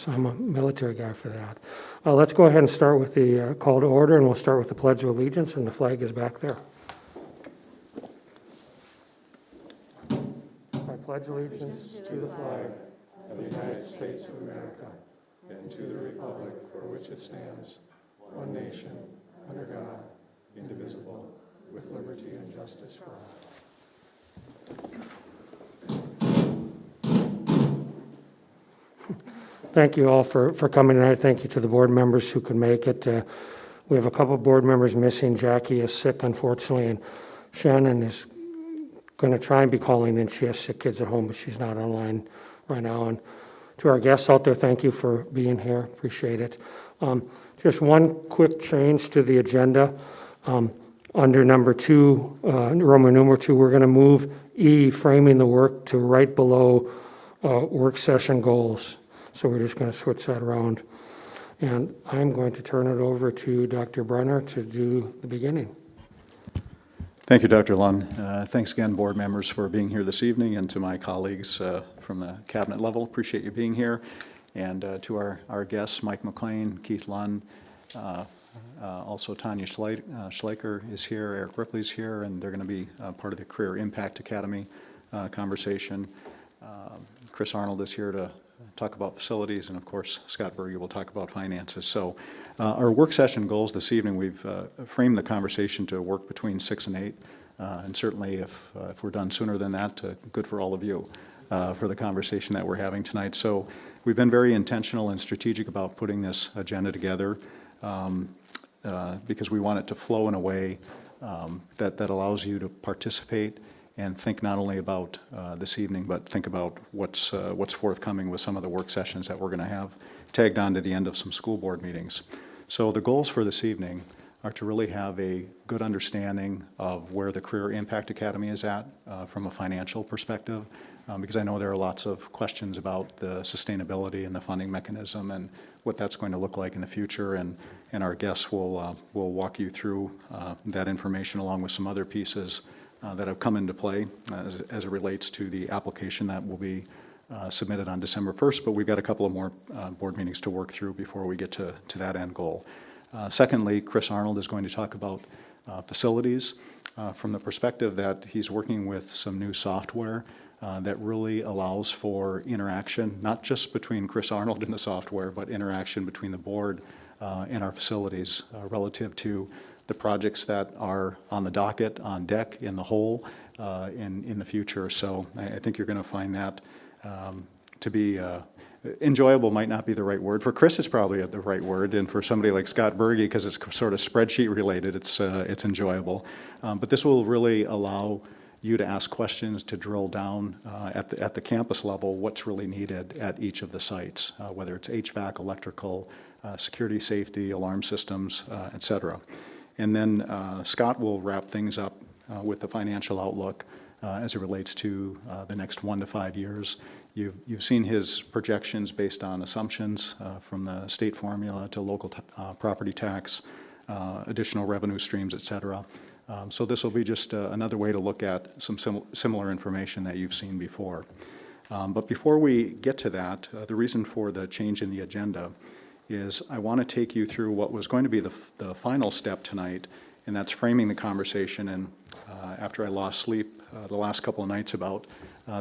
So I'm a military guy for that. Let's go ahead and start with the call to order, and we'll start with the Pledge of Allegiance, and the flag is back there. I pledge allegiance to the flag of the United States of America and to the republic for which it stands, one nation, under God, indivisible, with liberty and justice for all. Thank you all for coming tonight. Thank you to the board members who could make it. We have a couple of board members missing. Jackie is sick, unfortunately, and Shannon is going to try and be calling in. She has sick kids at home, but she's not online right now. And to our guests out there, thank you for being here. Appreciate it. Just one quick change to the agenda. Under number 2, Roman numeral 2, we're going to move E, framing the work, to right below work session goals. So we're just going to switch that around. And I'm going to turn it over to Dr. Brenner to do the beginning. Thank you, Dr. Lund. Thanks again, board members, for being here this evening, and to my colleagues from the cabinet level. Appreciate you being here. And to our guests, Mike McLean, Keith Lund, also Tanya Schleicher is here, Eric Ripley's here, and they're going to be part of the Career Impact Academy conversation. Chris Arnold is here to talk about facilities, and of course Scott Berge will talk about finances. So our work session goals this evening, we've framed the conversation to work between 6 and 8, and certainly if we're done sooner than that, good for all of you for the conversation that we're having tonight. So we've been very intentional and strategic about putting this agenda together because we want it to flow in a way that allows you to participate and think not only about this evening, but think about what's forthcoming with some of the work sessions that we're going to have tagged on to the end of some school board meetings. So the goals for this evening are to really have a good understanding of where the Career Impact Academy is at from a financial perspective, because I know there are lots of questions about the sustainability and the funding mechanism and what that's going to look like in the future, and our guests will walk you through that information along with some other pieces that have come into play as it relates to the application that will be submitted on December 1st, but we've got a couple of more board meetings to work through before we get to that end goal. Secondly, Chris Arnold is going to talk about facilities from the perspective that he's working with some new software that really allows for interaction, not just between Chris Arnold and the software, but interaction between the board and our facilities relative to the projects that are on the docket, on deck, in the hole, in the future. So I think you're going to find that to be enjoyable. Might not be the right word. For Chris, it's probably the right word, and for somebody like Scott Berge, because it's sort of spreadsheet related, it's enjoyable. But this will really allow you to ask questions, to drill down at the campus level what's really needed at each of the sites, whether it's HVAC, electrical, security, safety, alarm systems, et cetera. And then Scott will wrap things up with the financial outlook as it relates to the next 1 to 5 years. You've seen his projections based on assumptions from the state formula to local property tax, additional revenue streams, et cetera. So this will be just another way to look at some similar information that you've seen before. But before we get to that, the reason for the change in the agenda is I want to take you through what was going to be the final step tonight, and that's framing the conversation. And after I lost sleep the last couple of nights about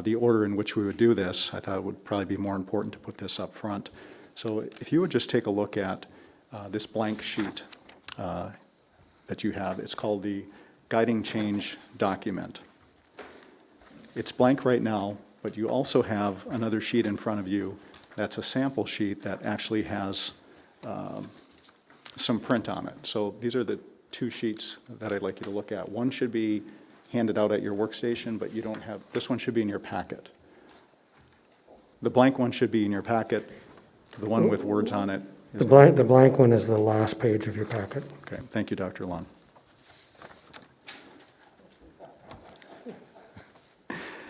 the order in which we would do this, I thought it would probably be more important to put this up front. So if you would just take a look at this blank sheet that you have, it's called the Guiding Change document. It's blank right now, but you also have another sheet in front of you that's a sample sheet that actually has some print on it. So these are the 2 sheets that I'd like you to look at. One should be handed out at your workstation, but you don't have, this one should be in your packet. The blank one should be in your packet. The one with words on it. The blank one is the last page of your packet. Okay, thank you, Dr. Lund.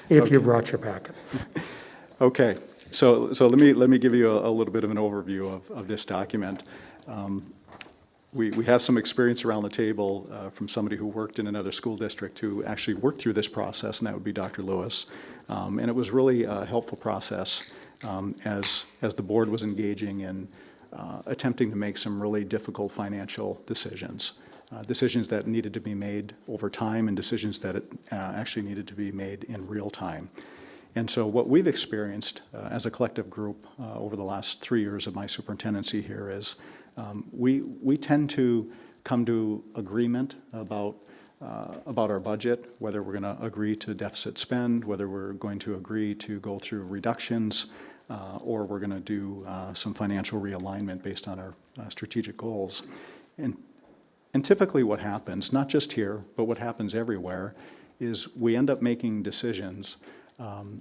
If you brought your packet. Okay, so let me give you a little bit of an overview of this document. We have some experience around the table from somebody who worked in another school district who actually worked through this process, and that would be Dr. Lewis. And it was really a helpful process as the board was engaging in attempting to make some really difficult financial decisions. Decisions that needed to be made over time and decisions that actually needed to be made in real time. And so what we've experienced as a collective group over the last 3 years of my superintendency here is we tend to come to agreement about our budget, whether we're going to agree to deficit spend, whether we're going to agree to go through reductions, or we're going to do some financial realignment based on our strategic goals. And typically what happens, not just here, but what happens everywhere, is we end up making decisions.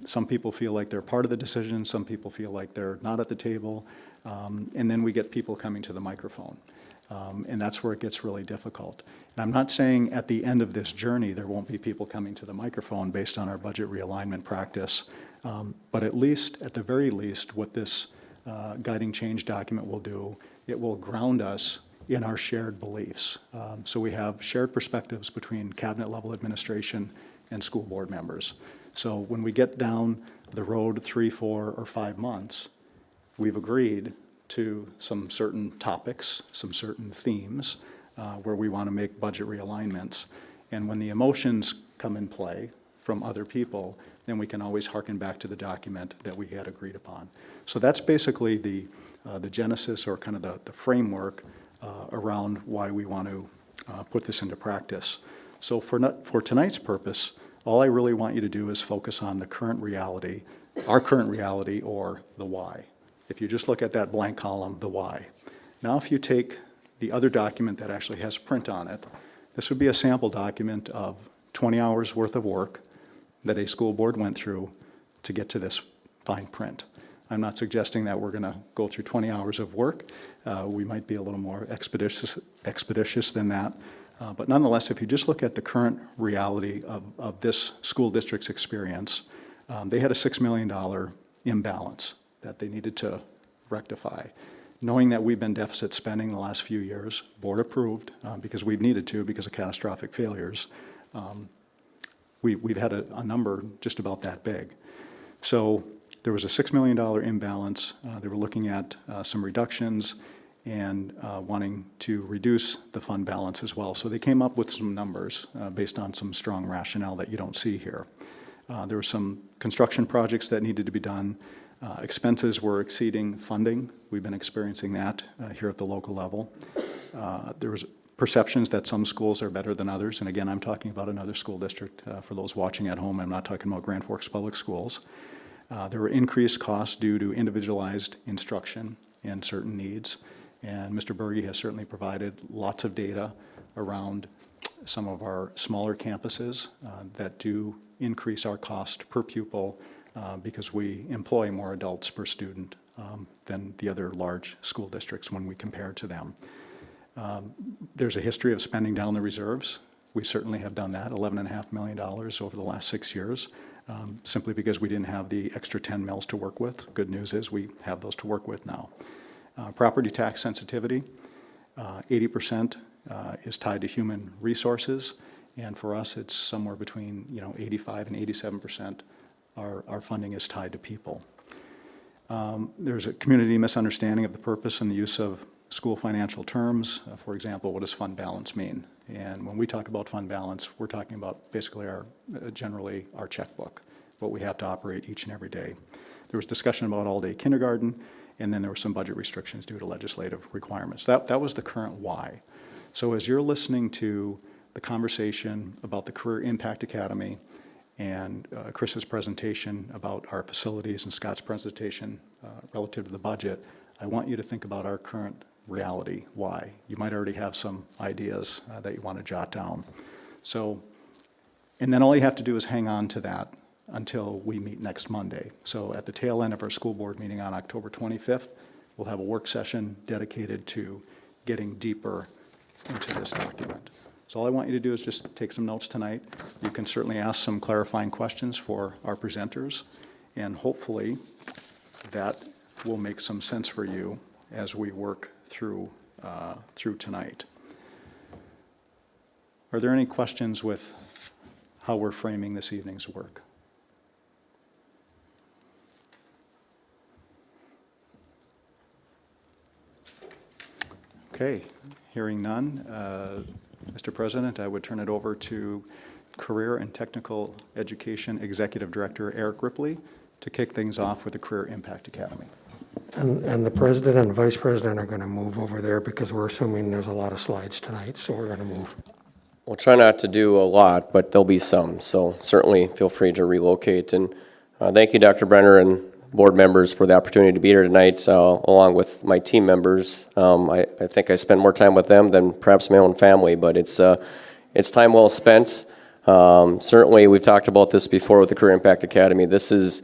Some people feel like they're part of the decision, some people feel like they're not at the table, and then we get people coming to the microphone. And that's where it gets really difficult. And I'm not saying at the end of this journey there won't be people coming to the microphone based on our budget realignment practice, but at the very least, what this guiding change document will do, it will ground us in our shared beliefs. So we have shared perspectives between cabinet level administration and school board members. So when we get down the road 3, 4, or 5 months, we've agreed to some certain topics, some certain themes where we want to make budget realignments. And when the emotions come in play from other people, then we can always harken back to the document that we had agreed upon. So that's basically the genesis or kind of the framework around why we want to put this into practice. So for tonight's purpose, all I really want you to do is focus on the current reality, our current reality, or the why. If you just look at that blank column, the why. Now if you take the other document that actually has print on it, this would be a sample document of 20 hours worth of work that a school board went through to get to this fine print. I'm not suggesting that we're going to go through 20 hours of work. We might be a little more expeditious than that. But nonetheless, if you just look at the current reality of this school district's experience, they had a $6 million imbalance that they needed to rectify. Knowing that we've been deficit spending the last few years, board approved, because we've needed to because of catastrophic failures, we've had a number just about that big. So there was a $6 million imbalance. They were looking at some reductions and wanting to reduce the fund balance as well. So they came up with some numbers based on some strong rationale that you don't see here. There were some construction projects that needed to be done. Expenses were exceeding funding. We've been experiencing that here at the local level. There was perceptions that some schools are better than others. And again, I'm talking about another school district. For those watching at home, I'm not talking about Grand Forks Public Schools. There were increased costs due to individualized instruction and certain needs. And Mr. Berge has certainly provided lots of data around some of our smaller campuses that do increase our cost per pupil because we employ more adults per student than the other large school districts when we compare to them. There's a history of spending down the reserves. We certainly have done that, $11.5 million over the last 6 years, simply because we didn't have the extra 10 mills to work with. Good news is we have those to work with now. Property tax sensitivity, 80% is tied to human resources, and for us it's somewhere between 85 and 87%. Our funding is tied to people. There's a community misunderstanding of the purpose and the use of school financial terms. For example, what does fund balance mean? And when we talk about fund balance, we're talking about basically generally our checkbook, what we have to operate each and every day. There was discussion about all-day kindergarten, and then there were some budget restrictions due to legislative requirements. That was the current why. So as you're listening to the conversation about the Career Impact Academy and Chris's presentation about our facilities and Scott's presentation relative to the budget, I want you to think about our current reality, why. You might already have some ideas that you want to jot down. So, and then all you have to do is hang on to that until we meet next Monday. So at the tail end of our school board meeting on October 25th, we'll have a work session dedicated to getting deeper into this document. So all I want you to do is just take some notes tonight. You can certainly ask some clarifying questions for our presenters, and hopefully that will make some sense for you as we work through tonight. Are there any questions with how we're framing this evening's work? Okay, hearing none, Mr. President, I would turn it over to Career and Technical Education Executive Director Eric Ripley to kick things off with the Career Impact Academy. And the president and vice president are going to move over there because we're assuming there's a lot of slides tonight, so we're going to move. We'll try not to do a lot, but there'll be some, so certainly feel free to relocate. And thank you, Dr. Brenner and board members, for the opportunity to be here tonight, along with my team members. I think I spend more time with them than perhaps my own family, but it's time well spent. Certainly, we've talked about this before with the Career Impact Academy. This is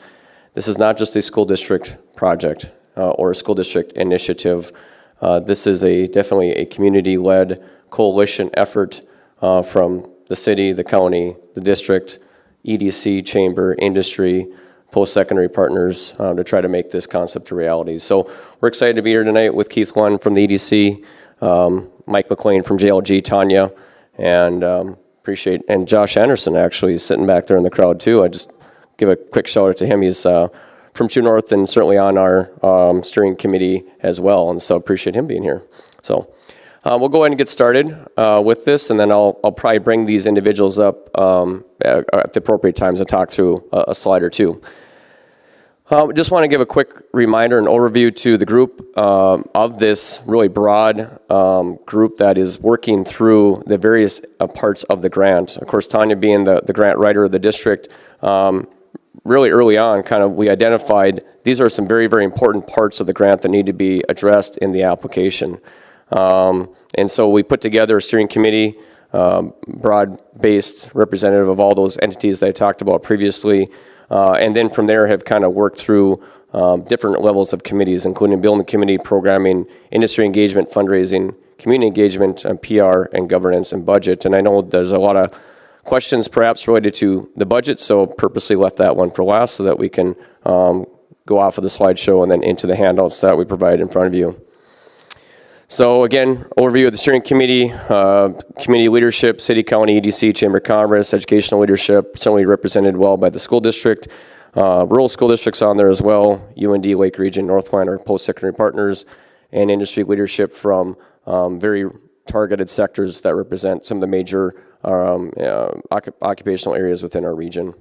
not just a school district project or a school district initiative. This is definitely a community-led coalition effort from the city, the county, the district, EDC, chamber, industry, post-secondary partners to try to make this concept a reality. So we're excited to be here tonight with Keith Lund from the EDC, Mike McLean from JLG, Tanya, and and Josh Anderson actually sitting back there in the crowd too. I just give a quick shout out to him. He's from True North and certainly on our steering committee as well, and so appreciate him being here. So we'll go ahead and get started with this, and then I'll probably bring these individuals up at the appropriate times and talk through a slide or two. Just want to give a quick reminder and overview to the group of this really broad group that is working through the various parts of the grant. Of course, Tanya being the grant writer of the district, really early on, we identified these are some very, very important parts of the grant that need to be addressed in the application. And so we put together a steering committee, broad-based representative of all those entities that I talked about previously, and then from there have kind of worked through different levels of committees, including building committee, programming, industry engagement, fundraising, community engagement, PR, and governance and budget. And I know there's a lot of questions perhaps related to the budget, so purposely left that one for last so that we can go off of the slideshow and then into the handouts that we provide in front of you. So again, overview of the steering committee, community leadership, city, county, EDC, chamber of commerce, educational leadership, certainly represented well by the school district, rural school districts on there as well, UND, Lake Region, Northland are post-secondary partners, and industry leadership from very targeted sectors that represent some of the major occupational areas within our region.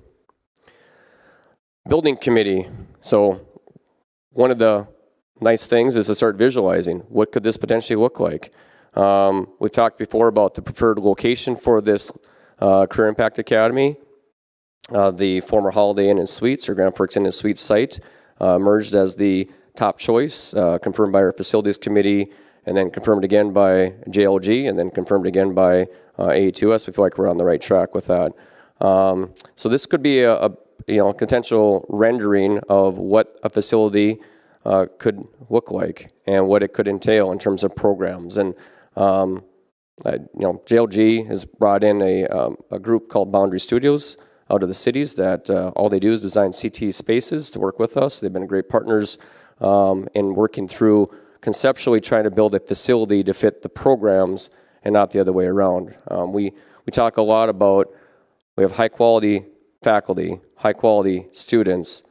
Building committee. So one of the nice things is to start visualizing. What could this potentially look like? We've talked before about the preferred location for this Career Impact Academy. The former Holiday Inn and Suites, or Grand Forks Inn and Suites site, emerged as the top choice, confirmed by our facilities committee, and then confirmed again by JLG, and then confirmed again by AE2S. We feel like we're on the right track with that. So this could be a potential rendering of what a facility could look like and what it could entail in terms of programs. And JLG has brought in a group called Boundary Studios out of the cities that all they do is design CT spaces to work with us. They've been great partners in working through conceptually trying to build a facility to fit the programs and not the other way around. We talk a lot about we have high quality faculty, high quality students.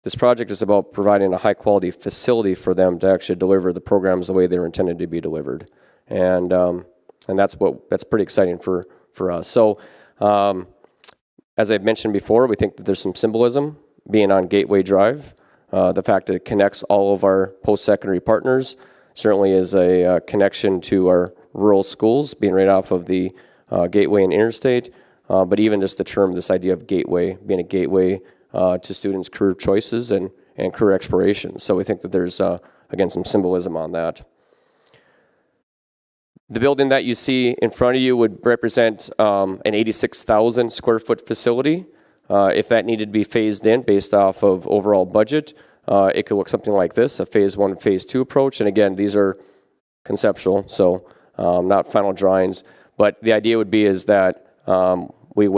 This project is about providing a high quality facility for them to actually deliver the programs the way they're intended to be delivered. And that's pretty exciting for us. So as I've mentioned before, we think that there's some symbolism being on Gateway Drive. The fact that it connects all of our post-secondary partners certainly is a connection to our rural schools, being right off of the Gateway and Interstate, but even just the term, this idea of gateway, being a gateway to students' career choices and career exploration. So we think that there's, again, some symbolism on that. The building that you see in front of you would represent an 86,000 square foot facility. If that needed to be phased in based off of overall budget, it could look something like this, a phase 1, phase 2 approach. And again, these are conceptual, so not final drawings. But the idea would be is that we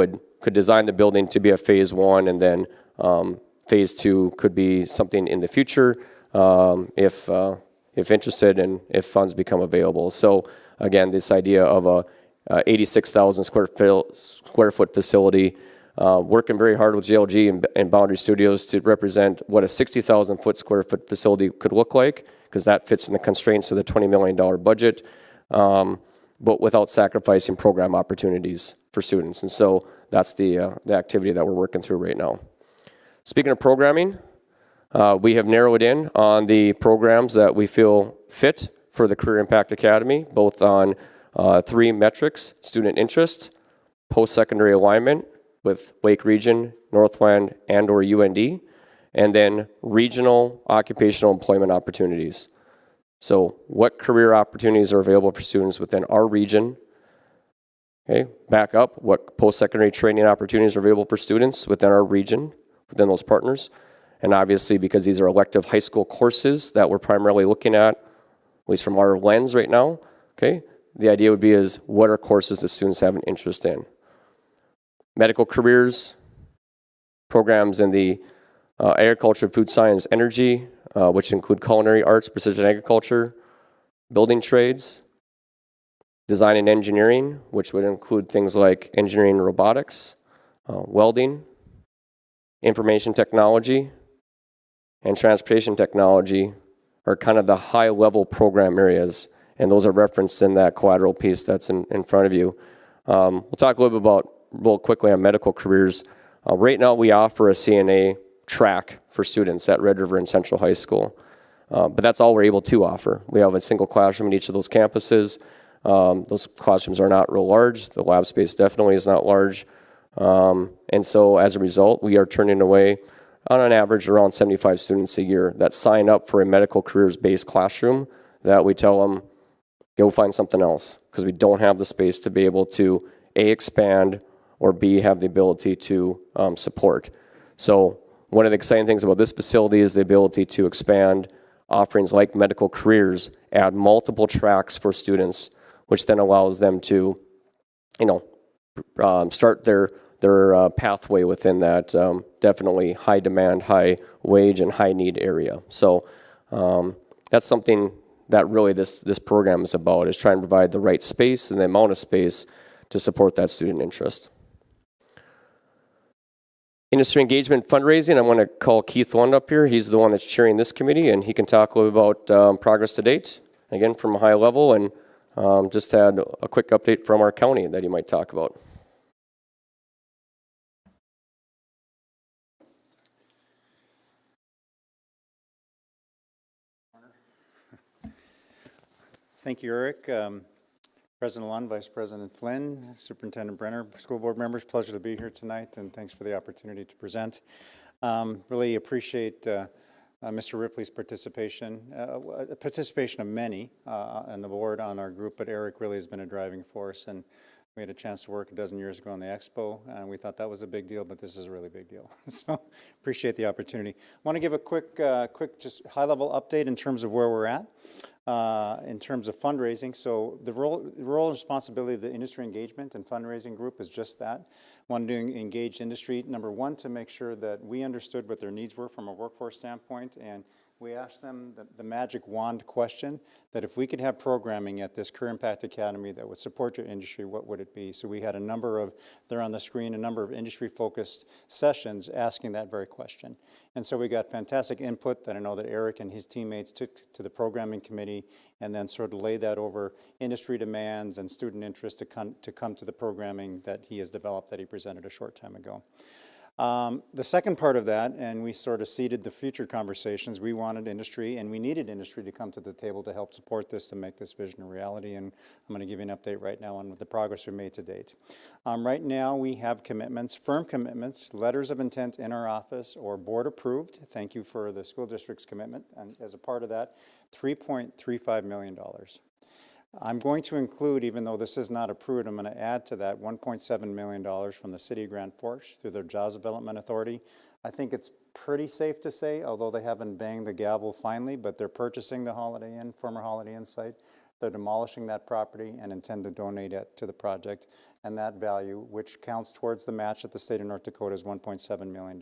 could design the building to be a phase 1, and then phase 2 could be something in the future if interested and if funds become available. So again, this idea of a 86,000 square foot facility, working very hard with JLG and Boundary Studios to represent what a 60,000 square foot facility could look like, because that fits in the constraints of the $20 million budget. but without sacrificing program opportunities for students. And so that's the activity that we're working through right now. Speaking of programming, we have narrowed in on the programs that we feel fit for the Career Impact Academy, both on 3 metrics: student interest, post-secondary alignment with Lake Region, Northland, and/or UND, and then regional occupational employment opportunities. So what career opportunities are available for students within our region? Okay, back up, what post-secondary training opportunities are available for students within our region, within those partners? And obviously, because these are elective high school courses that we're primarily looking at least from our lens right now, okay, the idea would be is what are courses that students have an interest in? Medical careers, programs in the agriculture, food science, energy, which include culinary arts, precision agriculture, building trades, design and engineering, which would include things like engineering and robotics, welding, information technology, and transportation technology are kind of the high-level program areas, and those are referenced in that collateral piece that's in front of you. We'll talk a little bit about, real quickly, on medical careers. Right now, we offer a CNA track for students at Red River and Central High School, but that's all we're able to offer. We have a single classroom in each of those campuses. Those classrooms are not real large. The lab space definitely is not large. And so as a result, we are turning away, on an average, around 75 students a year that sign up for a medical careers-based classroom that we tell them, go find something else, because we don't have the space to be able to, A, expand, or B, have the ability to support. So one of the exciting things about this facility is the ability to expand offerings like medical careers, add multiple tracks for students, which then allows them to, start their pathway within that definitely high demand, high wage, and high need area. So that's something that really this program is about, is trying to provide the right space and the amount of space to support that student interest. Industry engagement fundraising, I want to call Keith Lund up here. He's the one that's chairing this committee, and he can talk a little about progress to date, again, from a high level, and just had a quick update from our county that he might talk about. Thank you, Eric. President Lund, Vice President Flynn, Superintendent Brenner, school board members, pleasure to be here tonight, and thanks for the opportunity to present. Really appreciate Mr. Ripley's participation of many on the board on our group, but Eric really has been a driving force, and we had a chance to work a dozen years ago on the expo, and we thought that was a big deal, but this is a really big deal. So appreciate the opportunity. I want to give a quick just high-level update in terms of where we're at. In terms of fundraising, so the role and responsibility of the industry engagement and fundraising group is just that. One, to engage industry, number one, to make sure that we understood what their needs were from a workforce standpoint, and we asked them the magic wand question, that if we could have programming at this Career Impact Academy that would support your industry, what would it be? So we had a number of, they're on the screen, a number of industry-focused sessions asking that very question. And so we got fantastic input that I know that Eric and his teammates took to the programming committee and then sort of laid that over industry demands and student interest to come to the programming that he has developed that he presented a short time ago. The second part of that, and we sort of seeded the future conversations, we wanted industry and we needed industry to come to the table to help support this, to make this vision a reality, and I'm going to give you an update right now on the progress we made to date. Right now we have commitments, firm commitments, letters of intent in our office or board approved. Thank you for the school district's commitment, and as a part of that, $3.35 million. I'm going to include, even though this is not approved, I'm going to add to that $1.7 million from the City of Grand Forks through their Jobs Development Authority. I think it's pretty safe to say, although they haven't banged the gavel finally, but they're purchasing the Holiday Inn, former Holiday Inn site. They're demolishing that property and intend to donate it to the project. And that value, which counts towards the match that the state of North Dakota, is $1.7 million.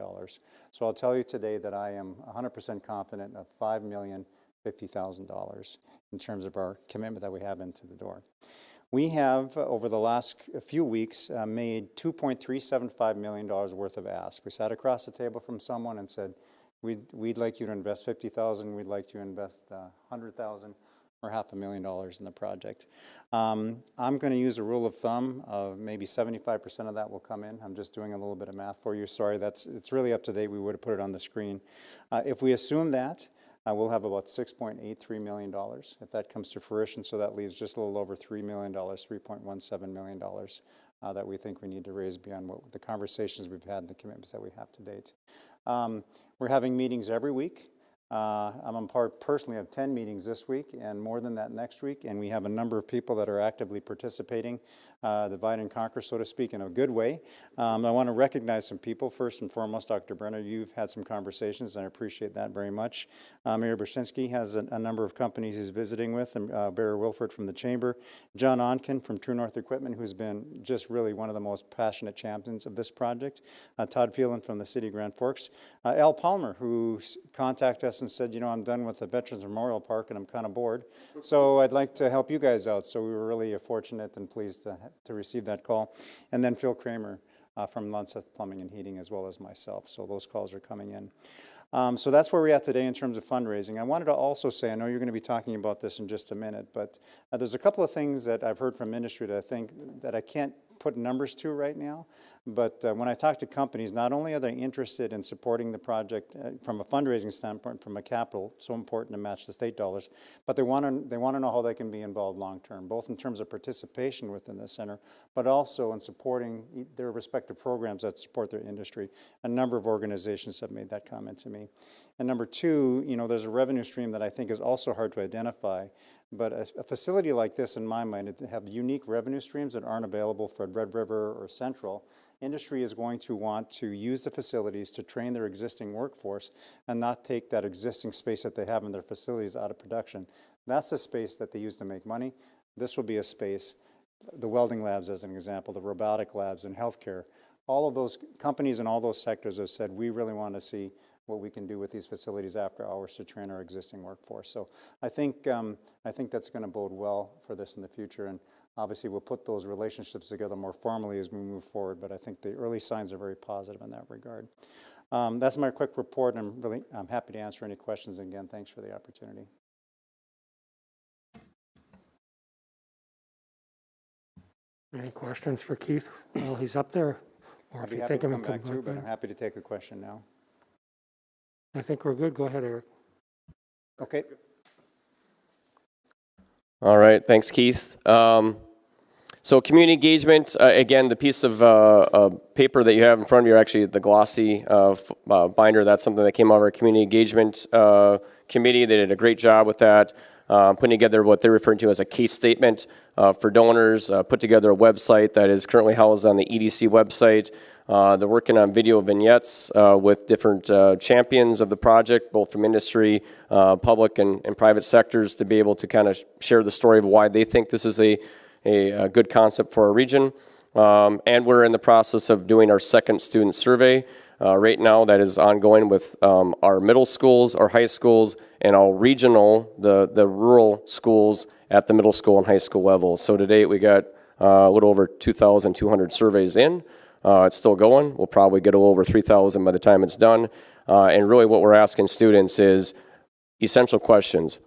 So I'll tell you today that I am 100% confident of $5,050,000 in terms of our commitment that we have into the door. We have, over the last few weeks, made $2.375 million worth of asks. We sat across the table from someone and said, we'd like you to invest $50,000, we'd like you to invest $100,000. or $500,000 in the project. I'm going to use a rule of thumb of maybe 75% of that will come in. I'm just doing a little bit of math for you. Sorry, it's really up to date. We would have put it on the screen. If we assume that, we'll have about $6.83 million if that comes to fruition. So that leaves just a little over $3 million, $3.17 million that we think we need to raise beyond what the conversations we've had and the commitments that we have to date. We're having meetings every week. I'm a part personally of 10 meetings this week and more than that next week, and we have a number of people that are actively participating, divide and conquer, so to speak, in a good way. I want to recognize some people. First and foremost, Dr. Brenner, you've had some conversations, and I appreciate that very much. Mayor Brzezinski has a number of companies he's visiting with, and Barry Wilford from the Chamber, John Onken from True North Equipment, who's been just really one of the most passionate champions of this project, Todd Phelan from the City of Grand Forks, Al Palmer, who contacted us and said, you know, I'm done with the Veterans Memorial Park and I'm kind of bored, so I'd like to help you guys out. So we were really fortunate and pleased to receive that call. And then Phil Kramer from Lunseth Plumbing and Heating, as well as myself. So those calls are coming in. So that's where we're at today in terms of fundraising. I wanted to also say, I know you're going to be talking about this in just a minute, but there's a couple of things that I've heard from industry that I think that I can't put numbers to right now. But when I talk to companies, not only are they interested in supporting the project from a fundraising standpoint, from a capital, so important to match the state dollars, but they want to know how they can be involved long term, both in terms of participation within the center, but also in supporting their respective programs that support their industry. A number of organizations have made that comment to me. And number two, you know, there's a revenue stream that I think is also hard to identify. But a facility like this, in my mind, it have unique revenue streams that aren't available for Red River or Central. Industry is going to want to use the facilities to train their existing workforce and not take that existing space that they have in their facilities out of production. That's the space that they use to make money. This will be a space, the welding labs as an example, the robotic labs in healthcare. All of those companies in all those sectors have said, we really want to see what we can do with these facilities after hours to train our existing workforce. So I think that's going to bode well for this in the future, and obviously we'll put those relationships together more formally as we move forward, but I think the early signs are very positive in that regard. That's my quick report, and I'm happy to answer any questions. And again, thanks for the opportunity. Any questions for Keith while he's up there? Or I'd if be you happy think to of come him, back too, but I'm happy to take a question now. I think we're good. Go ahead, Eric. Okay. All right, thanks, Keith. So community engagement, again, the piece of paper that you have in front of you, actually the glossy binder, that's something that came out of our community engagement committee. They did a great job with that, putting together what they're referring to as a case statement for donors, put together a website that is currently housed on the EDC website. They're working on video vignettes with different champions of the project, both from industry, public, and private sectors, to be able to kind of share the story of why they think this is a good concept for our region. And we're in the process of doing our second student survey right now that is ongoing with our middle schools, our high schools, and our regional, the rural schools at the middle school and high school level. So to date, we got a little over 2,200 surveys in. It's still going. We'll probably get a little over 3,000 by the time it's done. And really what we're asking students is essential questions.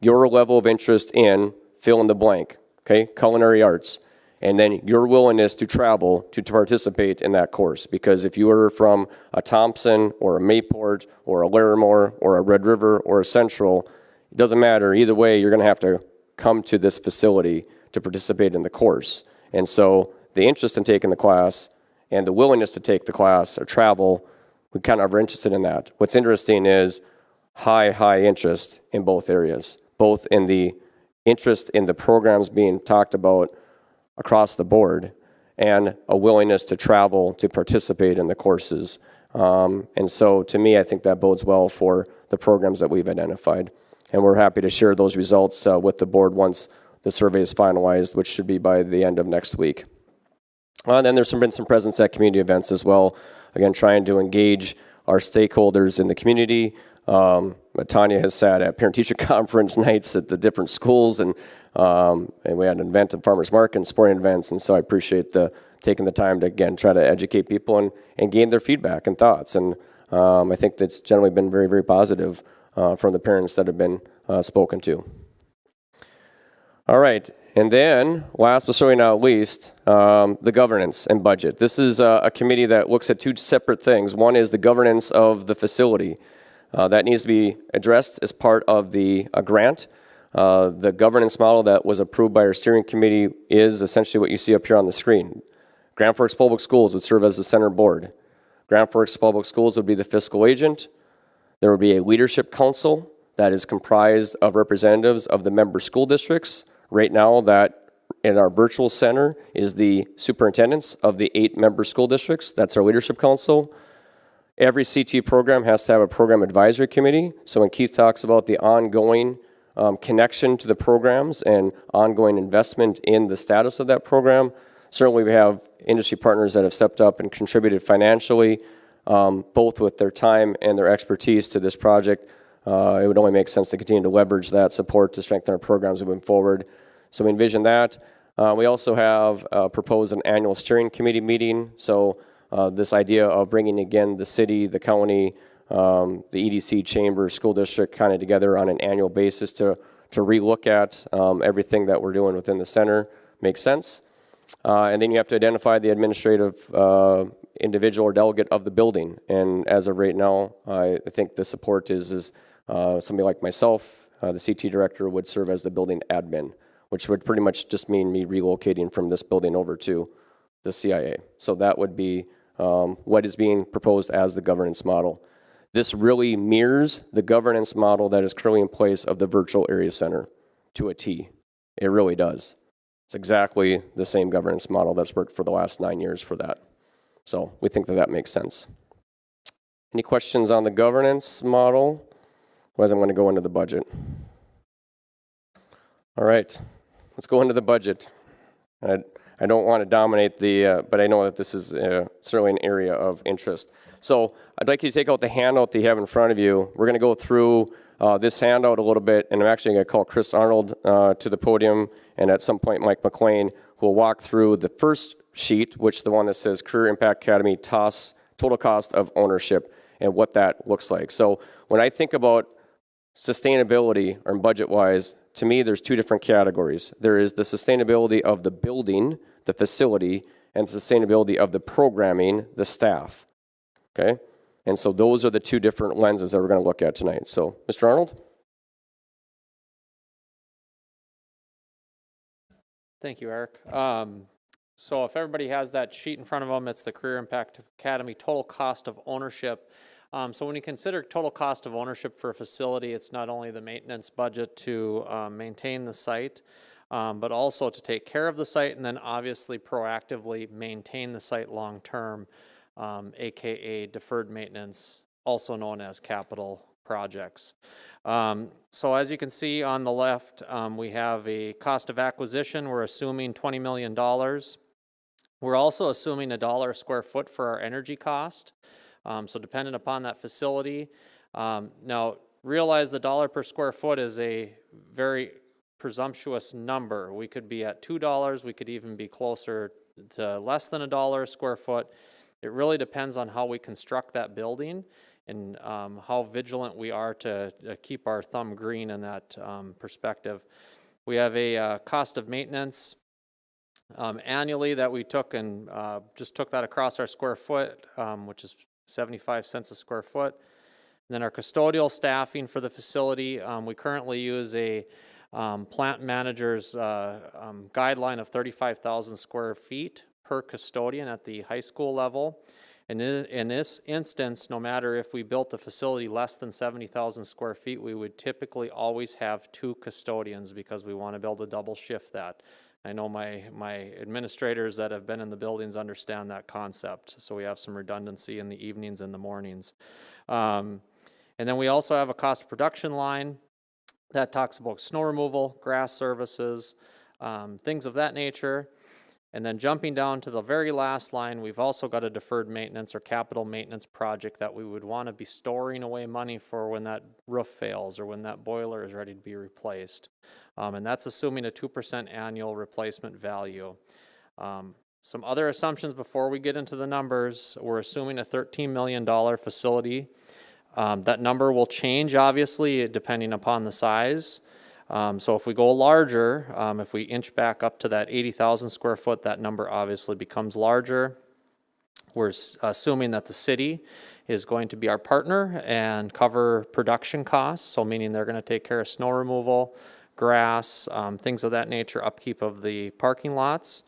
Your level of interest in fill in the blank, okay, culinary arts, and then your willingness to travel to participate in that course. Because if you are from a Thompson or a Mayport or a Larimore or a Red River or a Central, it doesn't matter. Either way, you're going to have to come to this facility to participate in the course. And so the interest in taking the class and the willingness to take the class or travel, we kind of are interested in that. What's interesting is high interest in both areas, both in the interest in the programs being talked about across the board and a willingness to travel to participate in the courses. And so to me, I think that bodes well for the programs that we've identified. And we're happy to share those results with the board once the survey is finalized, which should be by the end of next week. And then there's been some presence at community events as well. Again, trying to engage our stakeholders in the community. Tanya has sat at parent-teacher conference nights at the different schools, and we had an event at Farmers Market and sporting events, and so I appreciate taking the time to, again, try to educate people and gain their feedback and thoughts. And I think that's generally been very, very positive from the parents that have been spoken to. All right, and then, last but certainly not least, the governance and budget. This is a committee that looks at two separate things. One is the governance of the facility. That needs to be addressed as part of the grant. The governance model that was approved by our steering committee is essentially what you see up here on the screen. Grand Forks Public Schools would serve as the center board. Grand Forks Public Schools would be the fiscal agent. There would be a leadership council that is comprised of representatives of the member school districts. Right now, that in our virtual center is the superintendents of the 8 member school districts. That's our leadership council. Every CT program has to have a program advisory committee. So when Keith talks about the ongoing connection to the programs and ongoing investment in the status of that program, certainly we have industry partners that have stepped up and contributed financially, both with their time and their expertise to this project. It would only make sense to continue to leverage that support to strengthen our programs moving forward. So we envision that. We also have proposed an annual steering committee meeting. So this idea of bringing again the city, the county, the EDC chamber, school district kind of together on an annual basis to relook at everything that we're doing within the center makes sense. And then you have to identify the administrative individual or delegate of the building. And as of right now, I think the support is somebody like myself, the CT director, would serve as the building admin, which would pretty much just mean me relocating from this building over to the CIA. So that would be what is being proposed as the governance model. This really mirrors the governance model that is currently in place of the virtual area center to a T. It really does. It's exactly the same governance model that's worked for the last 9 years for that. So we think that that makes sense. Any questions on the governance model? Otherwise, I'm going to go into the budget. All right, let's go into the budget. I don't want to dominate but I know that this is certainly an area of interest. So I'd like you to take out the handout that you have in front of you. We're going to go through this handout a little bit, and I'm actually going to call Chris Arnold to the podium, and at some point Mike McLean, who will walk through the first sheet, which is the one that says Career Impact Academy total cost of ownership and what that looks like. So when I think about sustainability or budget-wise, to me there's two different categories. There is the sustainability of the building, the facility, and sustainability of the programming, the staff. Okay? And so those are the two different lenses that we're going to look at tonight. So, Mr. Arnold? Thank you, Eric. So if everybody has that sheet in front of them, it's the Career Impact Academy total cost of ownership. So when you consider total cost of ownership for a facility, it's not only the maintenance budget to maintain the site, but also to take care of the site and then obviously proactively maintain the site long term, aka deferred maintenance, also known as capital projects. So as you can see on the left, we have a cost of acquisition. We're assuming $20 million. We're also assuming $1 a square foot for our energy cost. So dependent upon that facility. Now realize the $1 per square foot is a very presumptuous number. We could be at $2, we could even be closer to less than $1 a square foot. It really depends on how we construct that building and how vigilant we are to keep our thumb green in that perspective. We have a cost of maintenance annually that we took and just took that across our square foot, which is 75 cents a square foot. And then our custodial staffing for the facility, we currently use a plant manager's guideline of 35,000 square feet per custodian at the high school level. And in this instance, no matter if we built the facility less than 70,000 square feet, we would typically always have 2 custodians because we want to be able to double shift that. I know my administrators that have been in the buildings understand that concept, so we have some redundancy in the evenings and the mornings. And then we also have a cost of production line that talks about snow removal, grass services, things of that nature. And then jumping down to the very last line, we've also got a deferred maintenance or capital maintenance project that we would want to be storing away money for when that roof fails or when that boiler is ready to be replaced. And that's assuming a 2% annual replacement value. Some other assumptions before we get into the numbers, we're assuming a $13 million facility. That number will change, obviously, depending upon the size. So if we go larger, if we inch back up to that 80,000 square foot, that number obviously becomes larger. We're assuming that the city is going to be our partner and cover production costs, so meaning they're going to take care of snow removal, grass, things of that nature, upkeep of the parking lots.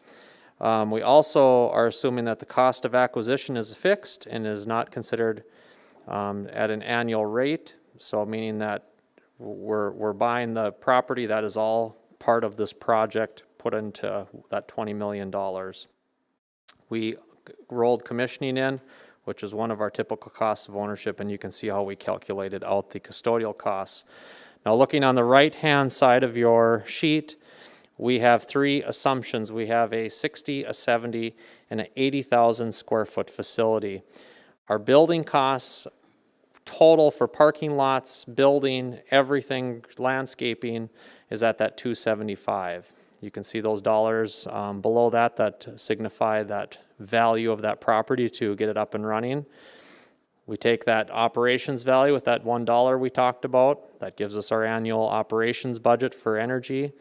We also are assuming that the cost of acquisition is fixed and is not considered at an annual rate, so meaning that we're buying the property. That is all part of this project put into that $20 million. We rolled commissioning in, which is one of our typical costs of ownership, and you can see how we calculated out the custodial costs. Now, looking on the right-hand side of your sheet, we have three assumptions. We have a 60, a 70, and an 80,000 square foot facility. Our building costs total for parking lots, building, everything, landscaping is at that 275. You can see those dollars below that that signify that value of that property to get it up and running. We take that operations value with that $1 we talked about. That gives us our annual operations budget for energy.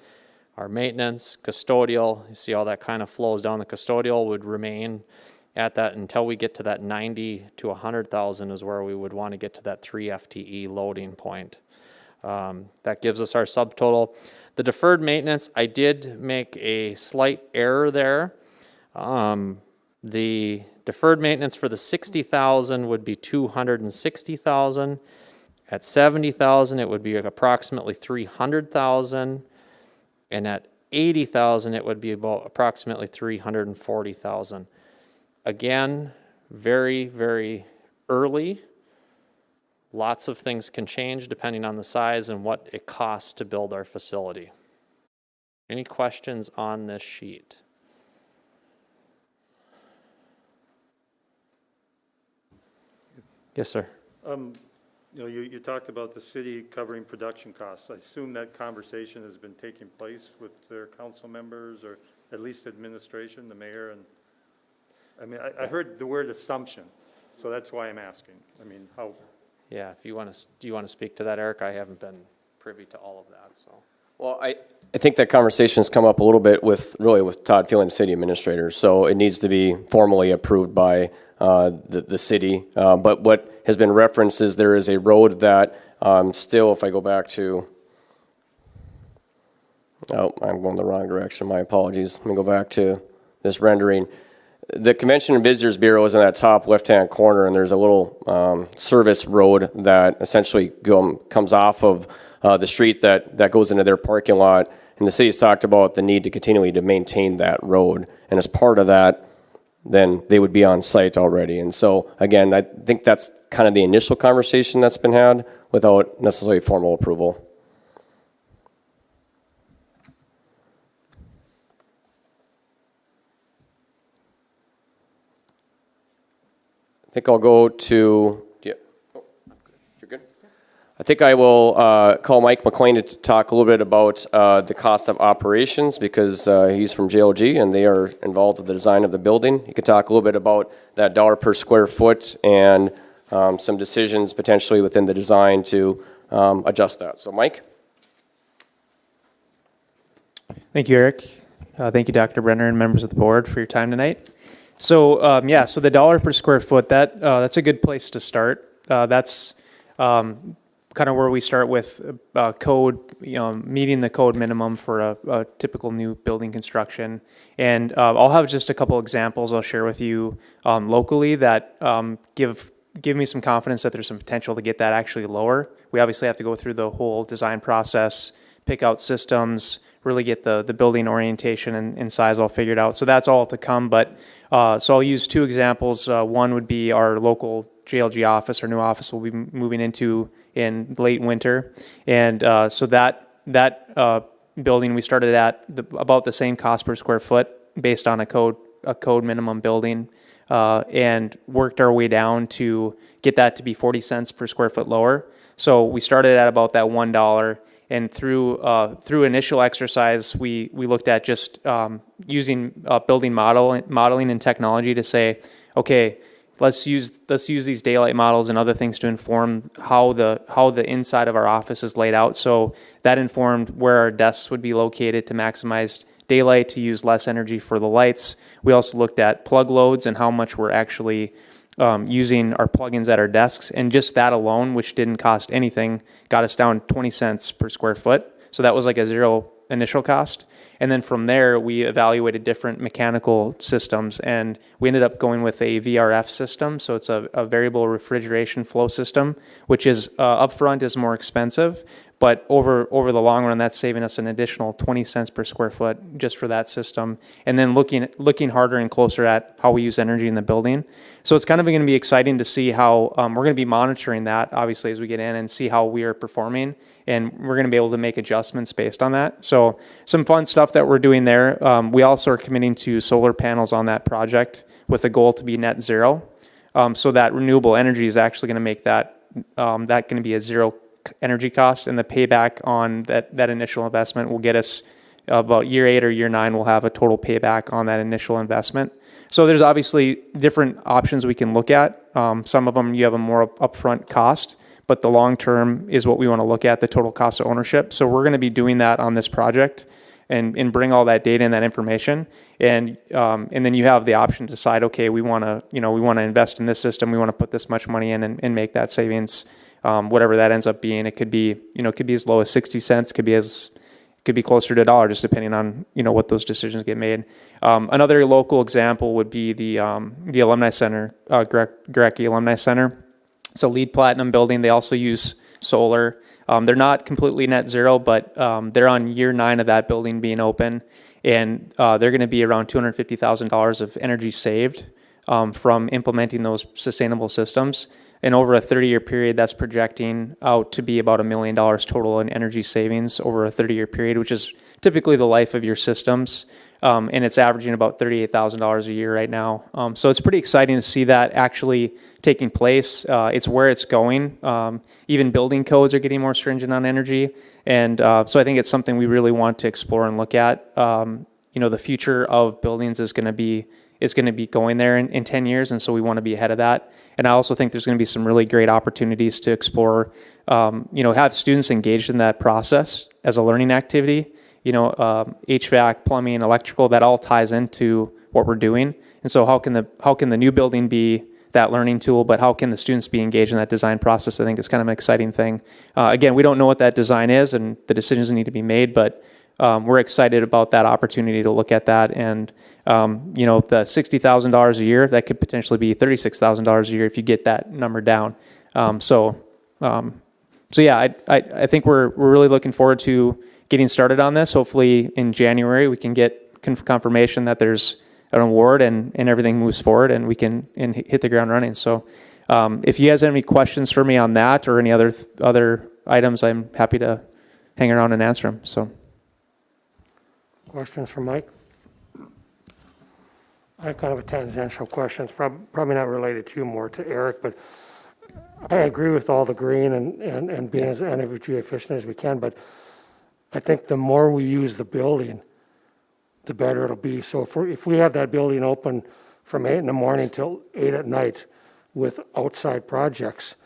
Our maintenance, custodial, you see how that kind of flows down. The custodial would remain at that until we get to that 90 to 100,000 is where we would want to get to that 3 FTE loading point. That gives us our subtotal. The deferred maintenance, I did make a slight error there. The deferred maintenance for the 60,000 would be 260,000. At 70,000, it would be approximately 300,000. And at 80,000, it would be about approximately 340,000. Again, very, very early. Lots of things can change depending on the size and what it costs to build our facility. Any questions on this sheet? Yes, sir. You talked about the city covering production costs. I assume that conversation has been taking place with their council members or at least administration, the mayor, and I mean, I heard the word assumption, so that's why I'm asking. I mean, how? Yeah, if you want to, do you want to speak to that, Eric? I haven't been privy to all of that, so. Well, I think that conversation's come up a little bit with Todd Feeling, the city administrator, so it needs to be formally approved by the city. But what has been referenced is there is a road that still, if I go back to, oh, I'm going the wrong direction, my apologies. Let me go back to this rendering. The Convention and Visitors Bureau is in that top left-hand corner, and there's a little service road that essentially comes off of the street that goes into their parking lot. And the city's talked about the need to continually to maintain that road. And as part of that, then they would be on site already. And so, again, I think that's kind of the initial conversation that's been had without necessarily formal approval. I think I'll go to, you're good? I think I will call Mike McLean to talk a little bit about the cost of operations because he's from JLG and they are involved with the design of the building. He could talk a little bit about that dollar per square foot and some decisions potentially within the design to adjust that. So Mike? Thank you, Eric. Thank you, Dr. Brenner and members of the board for your time tonight. So so the dollar per square foot, that's a good place to start. That's kind of where we start with code, meeting the code minimum for a typical new building construction. And I'll have just a couple examples I'll share with you locally that give me some confidence that there's some potential to get that actually lower. We obviously have to go through the whole design process, pick out systems, really get the building orientation and size all figured out. So that's all to come. But so I'll use two examples. One would be our local JLG office, our new office we'll be moving into in late winter. And so that building we started at about the same cost per square foot based on a code minimum building and worked our way down to get that to be 40 cents per square foot lower. So we started at about that $1. And through initial exercise, we looked at just using building modeling and technology to say, okay, let's use these daylight models and other things to inform how the inside of our office is laid out. So that informed where our desks would be located to maximize daylight, to use less energy for the lights. We also looked at plug loads and how much we're actually using our plugins at our desks, and just that alone, which didn't cost anything, got us down 20 cents per square foot. So that was like a zero initial cost. And then from there, we evaluated different mechanical systems, and we ended up going with a VRF system. So it's a variable refrigeration flow system, which is upfront is more expensive, but over the long run, that's saving us an additional 20 cents per square foot just for that system. And then looking harder and closer at how we use energy in the building. So it's kind of going to be exciting to see how we're going to be monitoring that, obviously, as we get in and see how we are performing. And we're going to be able to make adjustments based on that. So some fun stuff that we're doing there. We also are committing to solar panels on that project with a goal to be net zero. So that renewable energy is actually going to make that going to be a zero energy cost, and the payback on that initial investment will get us about year 8 or year 9. We'll have a total payback on that initial investment. So there's obviously different options we can look at. Some of them you have a more upfront cost, but the long term is what we want to look at, the total cost of ownership. So we're going to be doing that on this project and bring all that data and that information. And then you have the option to decide, okay, we want to invest in this system. We want to put this much money in and make that savings, whatever that ends up being. It could be, it could be as low as 60 cents, could be closer to $1, just depending on, what those decisions get made. Another local example would be the Alumni Center, Gorecki Alumni Center. It's a LEED Platinum building. They also use solar. They're not completely net zero, but they're on year 9 of that building being open, and they're going to be around $250,000 of energy saved from implementing those sustainable systems. And over a 30-year period, that's projecting out to be about $1 million total in energy savings over a 30-year period, which is typically the life of your systems. And it's averaging about $38,000 a year right now. So it's pretty exciting to see that actually taking place. It's where it's going. Even building codes are getting more stringent on energy. And so I think it's something we really want to explore and look at. The future of buildings is going to be going there in 10 years, and so we want to be ahead of that. And I also think there's going to be some really great opportunities to explore, have students engaged in that process as a learning activity. HVAC, plumbing, electrical, that all ties into what we're doing. And so how can the new building be that learning tool, but how can the students be engaged in that design process? I think it's kind of an exciting thing. Again, we don't know what that design is, and the decisions need to be made, but we're excited about that opportunity to look at that. And the $60,000 a year, that could potentially be $36,000 a year if you get that number down. So yeah, I think we're really looking forward to getting started on this. Hopefully in January we can get confirmation that there's an award and everything moves forward and we can hit the ground running. So if you guys have any questions for me on that or any other items, I'm happy to hang around and answer them. So. Questions for Mike? I have kind of a tangential question. It's probably not related to you, more to Eric, but I agree with all the green and being as energy efficient as we can, but I think the more we use the building, the better it'll be. So if we have that building open from 8 in the morning till 8 at night with outside projects,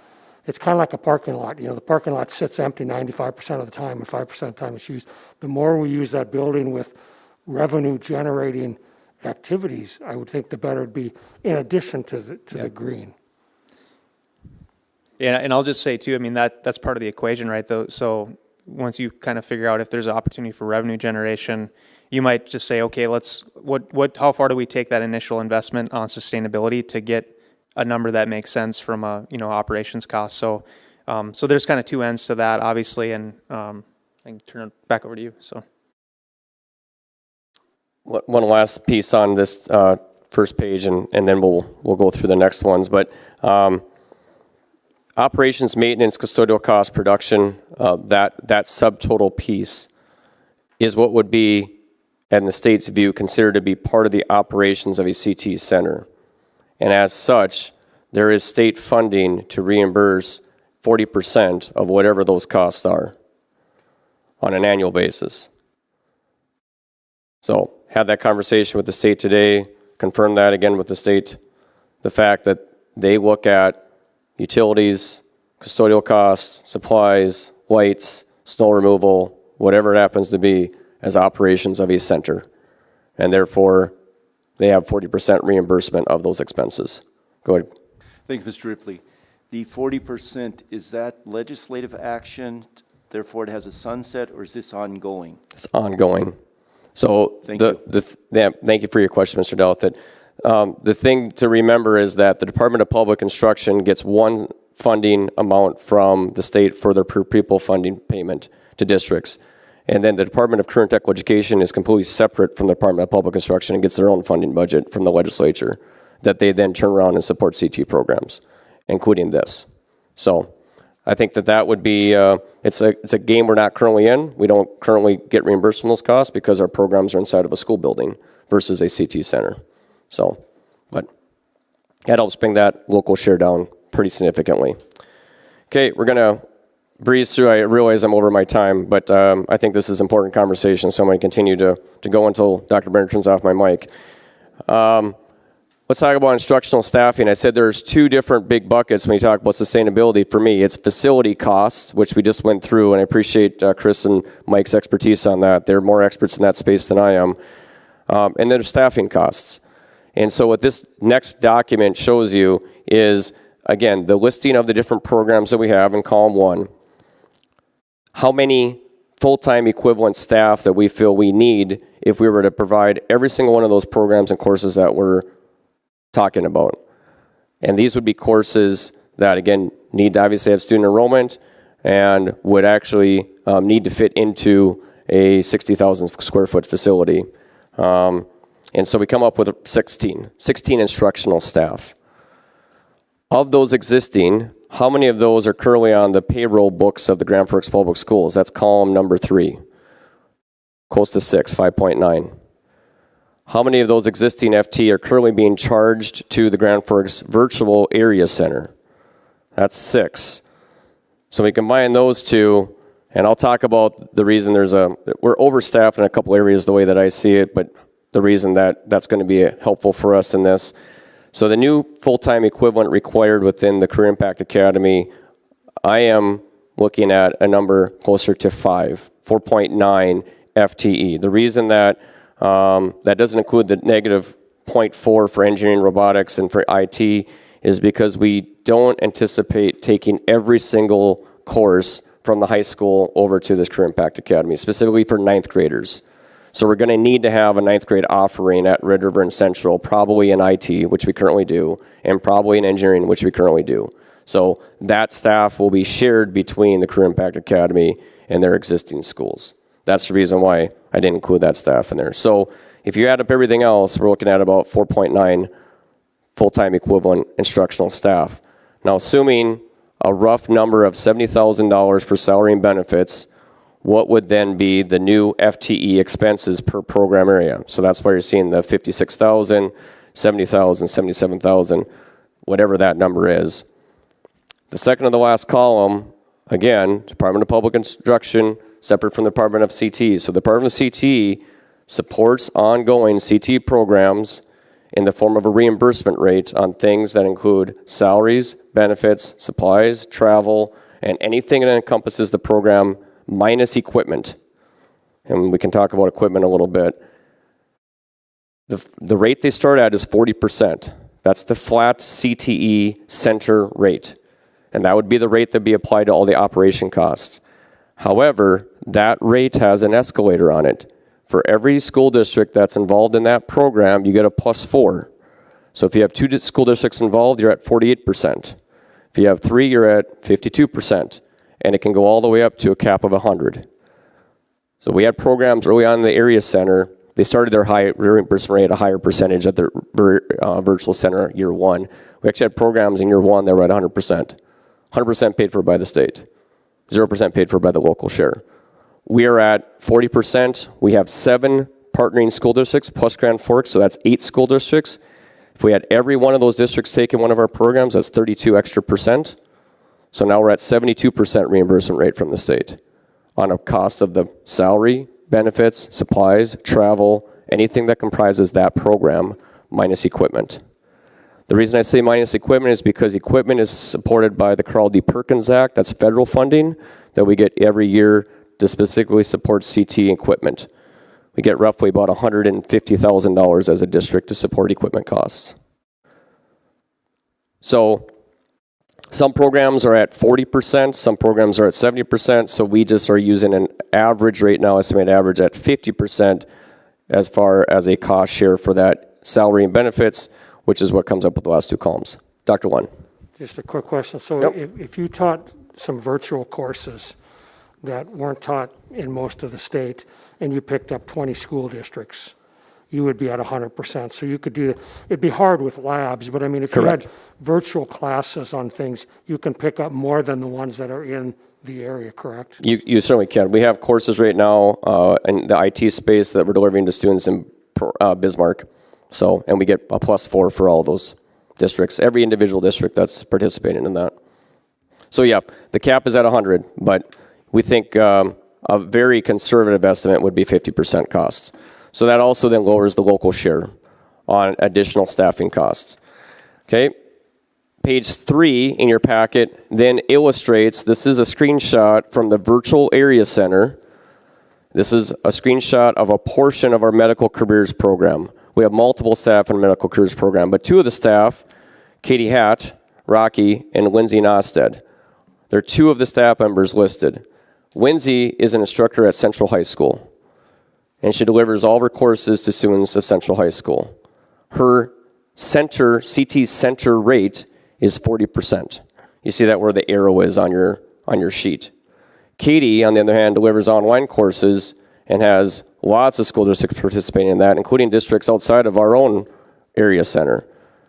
it's kind of like a parking lot. The parking lot sits empty 95% of the time and 5% of the time it's used. The more we use that building with revenue generating activities, I would think the better it'd be, in addition to the green. Yeah, and I'll just say too, that's part of the equation, right? So once you kind of figure out if there's an opportunity for revenue generation, you might just say, okay, how far do we take that initial investment on sustainability to get a number that makes sense from a operations cost. So there's kind of two ends to that, obviously, and I can turn it back over to you. So one last piece on this first page, and then we'll go through the next ones. But operations, maintenance, custodial cost, production, that subtotal piece is what would be, in the state's view, considered to be part of the operations of a CT center. And as such, there is state funding to reimburse 40% of whatever those costs are on an annual basis. So had that conversation with the state today, confirm that again with the state, the fact that they look at utilities, custodial costs, supplies, lights, snow removal, whatever it happens to be, as operations of a center. And therefore, they have 40% reimbursement of those expenses. Go ahead. Thank you, Mr. Ripley. The 40%, is that legislative action, therefore it has a sunset, or is this ongoing? It's ongoing. So Thank you. Thank you for your question, Mr. Delfit. The thing to remember is that the Department of Public Instruction gets one funding amount from the state for their per pupil funding payment to districts. And then the Department of Current Technical Education is completely separate from the Department of Public Instruction and gets their own funding budget from the legislature that they then turn around and support CT programs, including this. So I think that would be, it's a game we're not currently in. We don't currently get reimbursed from those costs because our programs are inside of a school building versus a CT center. So, but that helps bring that local share down pretty significantly. Okay, we're gonna breeze through. I realize I'm over my time, but I think this is important conversation, so I'm gonna continue to go until Dr. Brenner turns off my mic. Let's talk about instructional staffing. I said there's two different big buckets when you talk about sustainability. For me, it's facility costs, which we just went through, and I appreciate Chris and Mike's expertise on that. They're more experts in that space than I am. And then there's staffing costs. And so what this next document shows you is, again, the listing of the different programs that we have in column 1, how many full-time equivalent staff that we feel we need if we were to provide every single one of those programs and courses that we're talking about. And these would be courses that, again, need to obviously have student enrollment and would actually need to fit into a 60,000 square foot facility. And so we come up with 16 instructional staff. Of those existing, how many of those are currently on the payroll books of the Grand Forks Public Schools? That's column number 3. Close to 6, 5.9. How many of those existing FT are currently being charged to the Grand Forks Virtual Area Center? That's 6. So we combine those two, and I'll talk about the reason we're overstaffed in a couple areas the way that I see it, but the reason that's going to be helpful for us in this. So the new full-time equivalent required within the Career Impact Academy, I am looking at a number closer to 4.9 FTE. The reason that that doesn't include the negative 0.4 for engineering, robotics, and for IT is because we don't anticipate taking every single course from the high school over to this Career Impact Academy, specifically for 9th graders. So we're going to need to have a 9th grade offering at Red River and Central, probably in IT, which we currently do, and probably in engineering, which we currently do. So that staff will be shared between the Career Impact Academy and their existing schools. That's the reason why I didn't include that staff in there. So if you add up everything else, we're looking at about 4.9 full-time equivalent instructional staff. Now, assuming a rough number of $70,000 for salary and benefits, what would then be the new FTE expenses per program area? So that's why you're seeing the 56,000, 70,000, 77,000, whatever that number is. The second to the last column, again, Department of Public Instruction, separate from the Department of CT. So the Department of CT supports ongoing CT programs in the form of a reimbursement rate on things that include salaries, benefits, supplies, travel, and anything that encompasses the program minus equipment. And we can talk about equipment a little bit. The rate they start at is 40%. That's the flat CTE center rate. And that would be the rate that would be applied to all the operation costs. However, that rate has an escalator on it. For every school district that's involved in that program, you get a +4. So if you have 2 school districts involved, you're at 48%. If you have 3, you're at 52%. And it can go all the way up to a cap of 100. So we had programs early on in the area center. They started their high reimbursement rate at a higher percentage at their virtual center year 1. We actually had programs in year 1 that were at 100%. 100% paid for by the state. 0% paid for by the local share. We are at 40%. We have 7 partnering school districts plus Grand Forks, so that's 8 school districts. If we had every one of those districts taking one of our programs, that's 32 extra percent. So now we're at 72% reimbursement rate from the state on a cost of the salary, benefits, supplies, travel, anything that comprises that program minus equipment. The reason I say minus equipment is because equipment is supported by the Carl D. Perkins Act. That's federal funding that we get every year to specifically support CT equipment. We get roughly about $150,000 as a district to support equipment costs. So some programs are at 40%, some programs are at 70%, so we just are using an average rate now, estimated average at 50% as far as a cost share for that salary and benefits, which is what comes up with the last two columns. Dr. Lund. Just a quick question. So Yep. if you taught some virtual courses that weren't taught in most of the state, and you picked up 20 school districts, you would be at 100%. So you could do, it'd be hard with labs, but I mean, if you Correct. had virtual classes on things, you can pick up more than the ones that are in the area, correct? You certainly can. We have courses right now in the IT space that we're delivering to students in Bismarck. So, and we get a +4 for all those districts, every individual district that's participating in that. So yeah, the cap is at 100, but we think a very conservative estimate would be 50% costs. So that also then lowers the local share on additional staffing costs. Okay, page 3 in your packet then illustrates, this is a screenshot from the virtual area center. This is a screenshot of a portion of our medical careers program. We have multiple staff in the medical careers program, but 2 of the staff, Katie Hatt, Rocky, and Lindsay Nosted, there are 2 of the staff members listed. Lindsay is an instructor at Central High School, and she delivers all of her courses to students of Central High School. Her center, CT center rate is 40%. You see that where the arrow is on your sheet. Katie, on the other hand, delivers online courses and has lots of school districts participating in that, including districts outside of our own area center.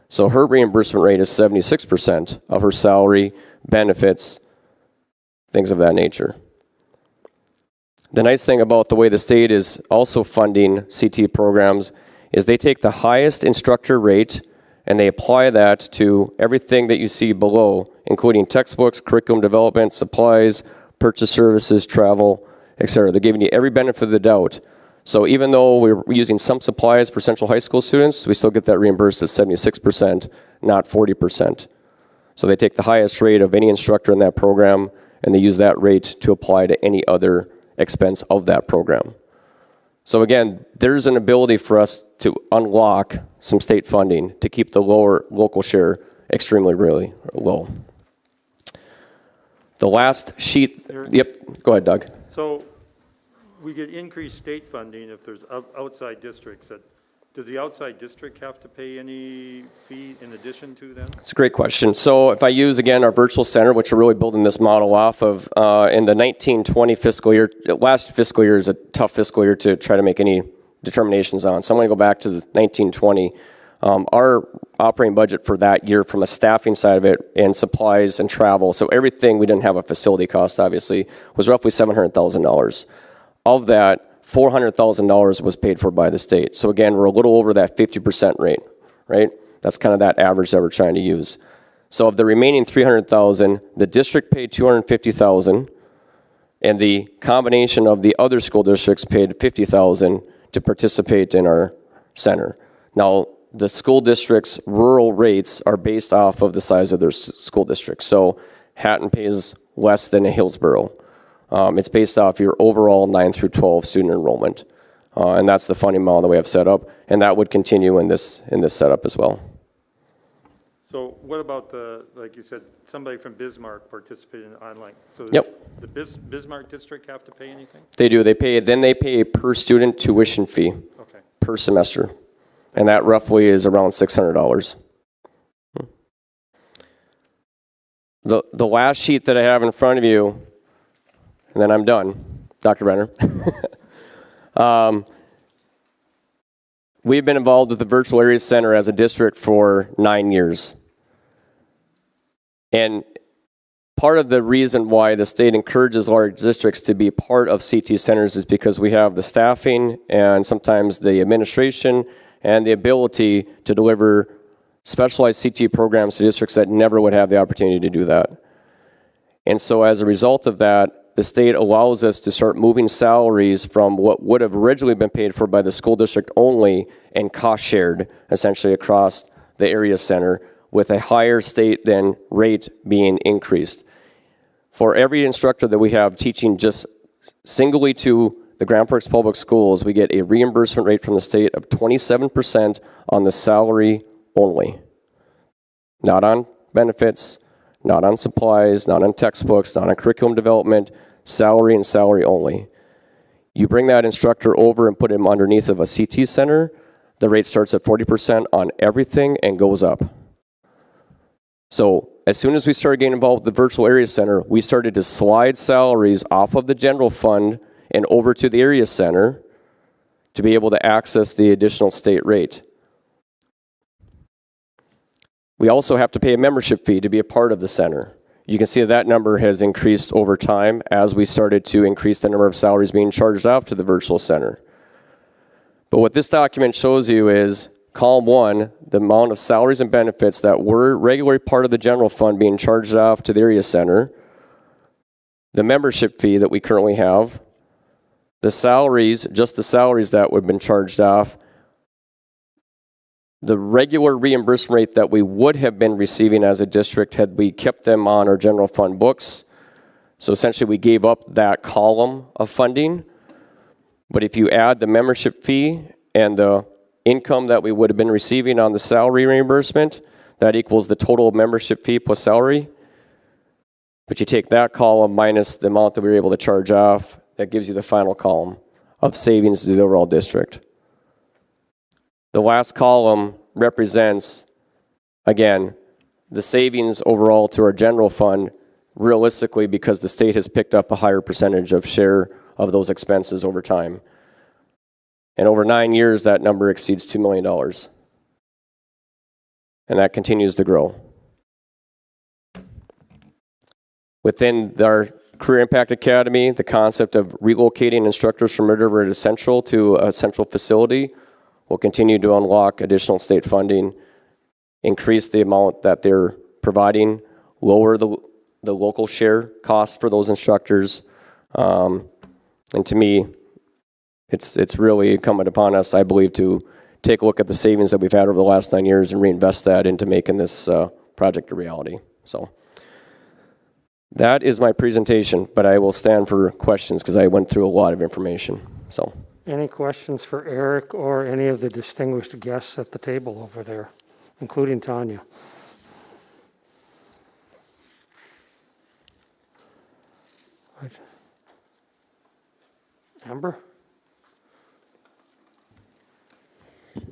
So her reimbursement rate is 76% of her salary, benefits, things of that nature. The nice thing about the way the state is also funding CT programs is they take the highest instructor rate and they apply that to everything that you see below, including textbooks, curriculum development, supplies, purchase services, travel, etc. They're giving you every benefit of the doubt. So even though we're using some supplies for Central High School students, we still get that reimbursed at 76%, not 40%. So they take the highest rate of any instructor in that program and they use that rate to apply to any other expense of that program. So again, there's an ability for us to unlock some state funding to keep the lower local share extremely really low. The last sheet, yep, go ahead, Doug. So we get increased state funding if there's outside districts. Does the outside district have to pay any fee in addition to them? It's a great question. So if I use, again, our virtual center, which we're really building this model off of, in the 1920 fiscal year, last fiscal year is a tough fiscal year to try to make any determinations on. So I'm going to go back to the 1920. Our operating budget for that year from a staffing side of it and supplies and travel, so everything, we didn't have a facility cost, obviously, was roughly $700,000. Of that, $400,000 was paid for by the state. So again, we're a little over that 50% rate, right? That's kind of that average that we're trying to use. So of the remaining $300,000, the district paid $250,000, and the combination of the other school districts paid $50,000 to participate in our center. Now, the school district's rural rates are based off of the size of their school district. So Hatton pays less than a Hillsborough. It's based off your overall 9 through 12 student enrollment. And that's the funding model that we have set up. And that would continue in this setup as well. So what about like you said, somebody from Bismarck participating online? So Yep. the Bismarck district have to pay anything? They do. They pay a per student tuition fee Okay. per semester. And that roughly is around $600. The last sheet that I have in front of you, and then I'm done, Dr. Brenner. We've been involved with the Virtual Area Center as a district for 9 years. And part of the reason why the state encourages large districts to be part of CT centers is because we have the staffing and sometimes the administration and the ability to deliver specialized CT programs to districts that never would have the opportunity to do that. And so as a result of that, the state allows us to start moving salaries from what would have originally been paid for by the school district only and cost shared essentially across the area center with a higher state than rate being increased. For every instructor that we have teaching just singly to the Grand Forks Public Schools, we get a reimbursement rate from the state of 27% on the salary only. Not on benefits, not on supplies, not on textbooks, not on curriculum development, salary and salary only. You bring that instructor over and put him underneath of a CT center, the rate starts at 40% on everything and goes up. So as soon as we started getting involved with the virtual area center, we started to slide salaries off of the general fund and over to the area center to be able to access the additional state rate. We also have to pay a membership fee to be a part of the center. You can see that number has increased over time as we started to increase the number of salaries being charged off to the virtual center. But what this document shows you is column 1, the amount of salaries and benefits that were regularly part of the general fund being charged off to the area center, the membership fee that we currently have, the salaries, just the salaries that would have been charged off, the regular reimbursement rate that we would have been receiving as a district had we kept them on our general fund books. So essentially we gave up that column of funding. But if you add the membership fee and the income that we would have been receiving on the salary reimbursement, that equals the total membership fee plus salary. But you take that column minus the amount that we were able to charge off, that gives you the final column of savings to the overall district. The last column represents, again, the savings overall to our general fund, realistically because the state has picked up a higher percentage of share of those expenses over time. And over 9 years, that number exceeds $2 million. And that continues to grow. Within our Career Impact Academy, the concept of relocating instructors from Red River to Central to a central facility will continue to unlock additional state funding, increase the amount that they're providing, lower the local share costs for those instructors. And to me, it's really incumbent upon us, I believe, to take a look at the savings that we've had over the last 9 years and reinvest that into making this project a reality. So that is my presentation, but I will stand for questions because I went through a lot of information. So. Any questions for Eric or any of the distinguished guests at the table over there, including Tanya? Right. Amber?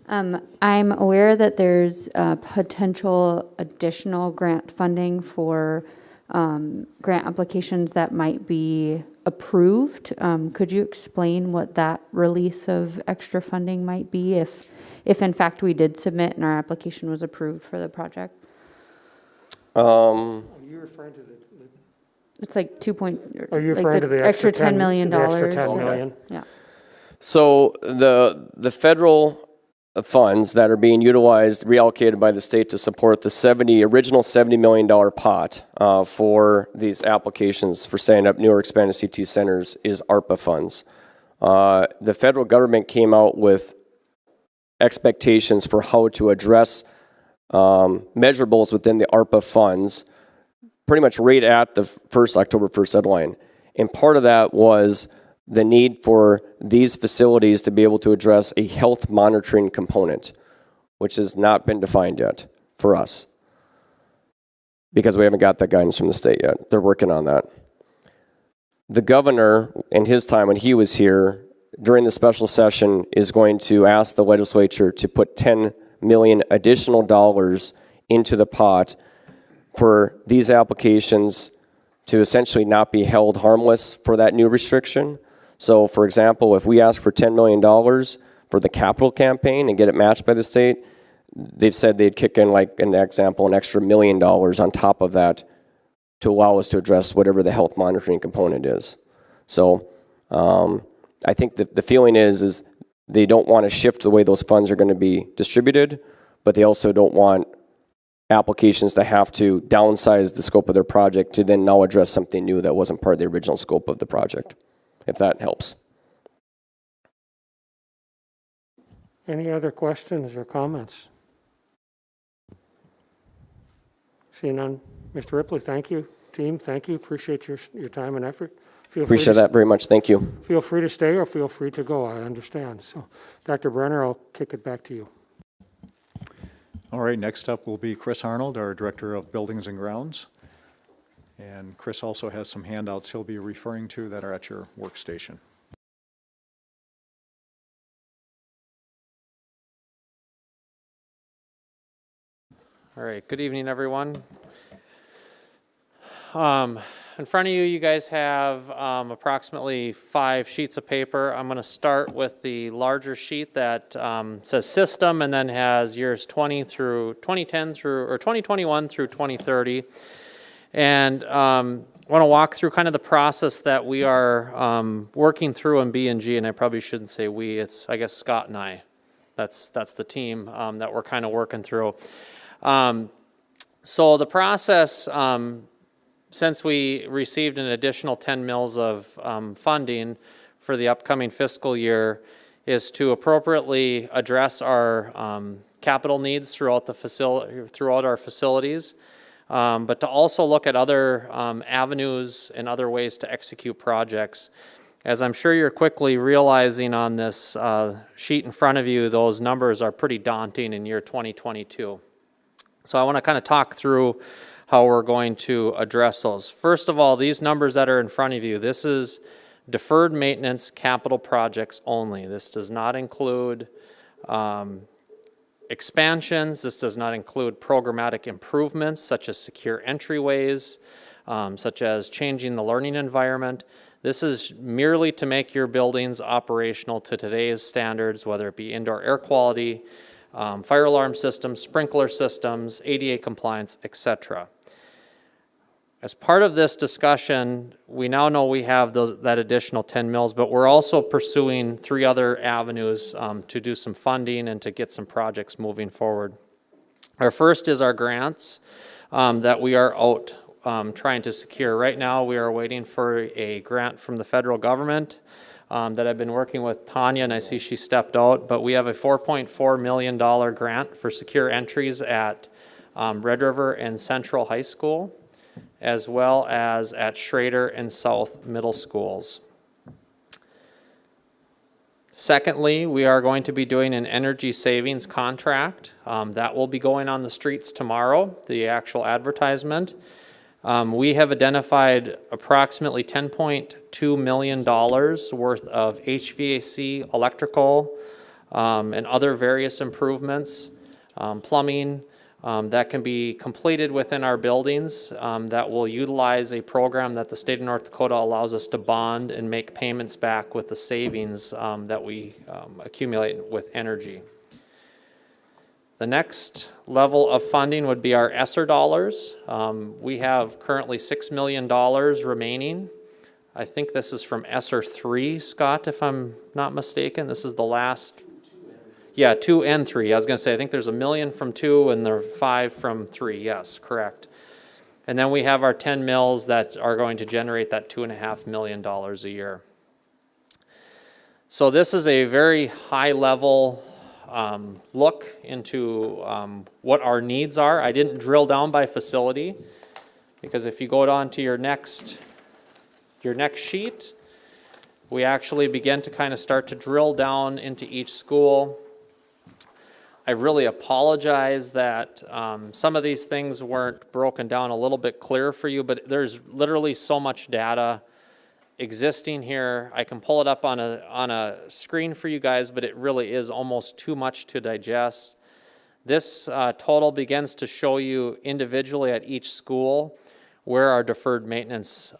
I'm aware that there's potential additional grant funding for grant applications that might be approved. Could you explain what that release of extra funding might be if in fact we did submit and our application was approved for the project? Are you referring to the? It's like 2 point. Are you referring to the extra $10 million? The extra $10 million? Yeah. So the federal funds that are being utilized, reallocated by the state to support the original $70 million pot for these applications for setting up new or expanded CT centers is Arpa funds. The federal government came out with expectations for how to address measurables within the Arpa funds pretty much right at the October 1st deadline. And part of that was the need for these facilities to be able to address a health monitoring component, which has not been defined yet for us because we haven't got that guidance from the state yet. They're working on that. The governor, in his time when he was here, during the special session, is going to ask the legislature to put $10 million additional dollars into the pot for these applications to essentially not be held harmless for that new restriction. So, for example, if we ask for $10 million for the capital campaign and get it matched by the state, they've said they'd kick in, like an example, an extra $1 million on top of that to allow us to address whatever the health monitoring component is. So I think that the feeling is they don't want to shift the way those funds are going to be distributed, but they also don't want applications to have to downsize the scope of their project to then now address something new that wasn't part of the original scope of the project, if that helps. Any other questions or comments? Seeing none, Mr. Ripley, thank you. Team, thank you. Appreciate your time and effort. Feel free Appreciate to- that very much. Thank you. Feel free to stay or feel free to go. I understand. So, Dr. Brenner, I'll kick it back to you. All right, next up will be Chris Arnold, our Director of Buildings and Grounds. And Chris also has some handouts he'll be referring to that are at your workstation. All right, good evening, everyone. In front of you, you guys have approximately 5 sheets of paper. I'm going to start with the larger sheet that says system and then has years 2010 through, or 2021 through 2030. And I want to walk through kind of the process that we are working through in B&G, and I probably shouldn't say we, it's, I guess, Scott and I. That's the team that we're kind of working through. So the process, since we received an additional 10 mils of funding for the upcoming fiscal year, is to appropriately address our capital needs throughout our facilities, but to also look at other avenues and other ways to execute projects. As I'm sure you're quickly realizing on this sheet in front of you, those numbers are pretty daunting in year 2022. So I want to kind of talk through how we're going to address those. First of all, these numbers that are in front of you, this is deferred maintenance capital projects only. This does not include expansions. This does not include programmatic improvements such as secure entryways, such as changing the learning environment. This is merely to make your buildings operational to today's standards, whether it be indoor air quality, fire alarm systems, sprinkler systems, ADA compliance, etc. As part of this discussion, we now know we have that additional 10 mils, but we're also pursuing 3 other avenues to do some funding and to get some projects moving forward. Our first is our grants that we are out trying to secure. Right now, we are waiting for a grant from the federal government that I've been working with Tanya, and I see she stepped out, but we have a $4.4 million grant for secure entries at Red River and Central High School, as well as at Schrader and South Middle Schools. Secondly, we are going to be doing an energy savings contract. That will be going on the streets tomorrow, the actual advertisement. We have identified approximately $10.2 million worth of HVAC, electrical, and other various improvements, plumbing, that can be completed within our buildings that will utilize a program that the state of North Dakota allows us to bond and make payments back with the savings that we accumulate with energy. The next level of funding would be our ESSER dollars. We have currently $6 million remaining. I think this is from ESSER 3, Scott, if I'm not mistaken. This is the last. Yeah, 2 and 3. I was going to say, I think there's $1 million from 2 and there are 5 from 3. Yes, correct. And then we have our 10 mils that are going to generate that $2.5 million a year. So this is a very high level look into what our needs are. I didn't drill down by facility because if you go on to your next sheet, we actually begin to kind of start to drill down into each school. I really apologize that some of these things weren't broken down a little bit clearer for you, but there's literally so much data existing here. I can pull it up on a screen for you guys, but it really is almost too much to digest. This total begins to show you individually at each school where our deferred maintenance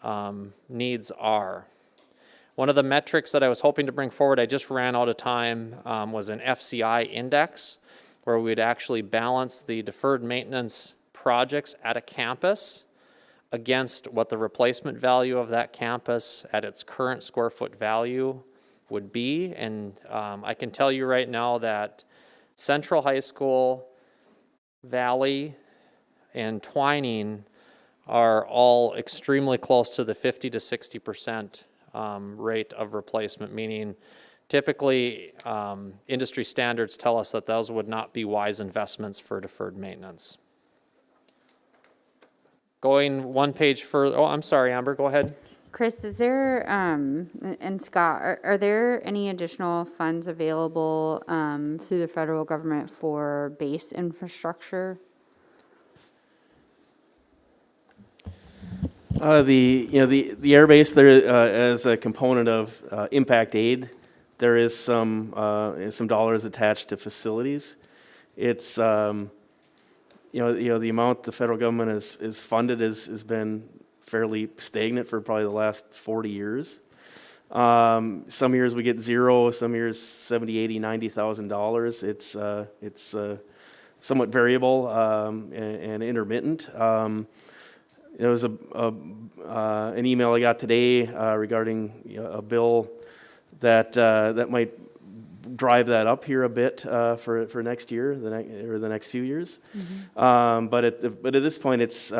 needs are. One of the metrics that I was hoping to bring forward, I just ran out of time, was an FCI index, where we'd actually balance the deferred maintenance projects at a campus against what the replacement value of that campus at its current square foot value would be. And I can tell you right now that Central High School, Valley, and Twining are all extremely close to the 50 to 60% rate of replacement, meaning typically industry standards tell us that those would not be wise investments for deferred maintenance. Going one page further, oh, I'm sorry, Amber, go ahead. Chris, is there, and Scott, are there any additional funds available through the federal government for base infrastructure? The airbase there, as a component of impact aid, there is some dollars attached to facilities. It's, the amount the federal government is funded has been fairly stagnant for probably the last 40 years. Some years we get zero, some years $70,000, $80,000, $90,000. It's somewhat variable and intermittent. There was an email I got today regarding a bill that might drive that up here a bit for next year, or the next few years. But at this point, it's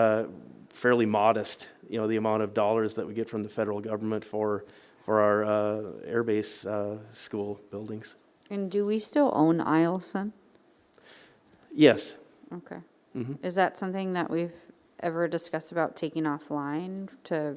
fairly modest. The amount of dollars that we get from the federal government for our airbase school buildings. And do we still own Eielson? Yes. Okay. Is that something that we've ever discussed about taking offline to,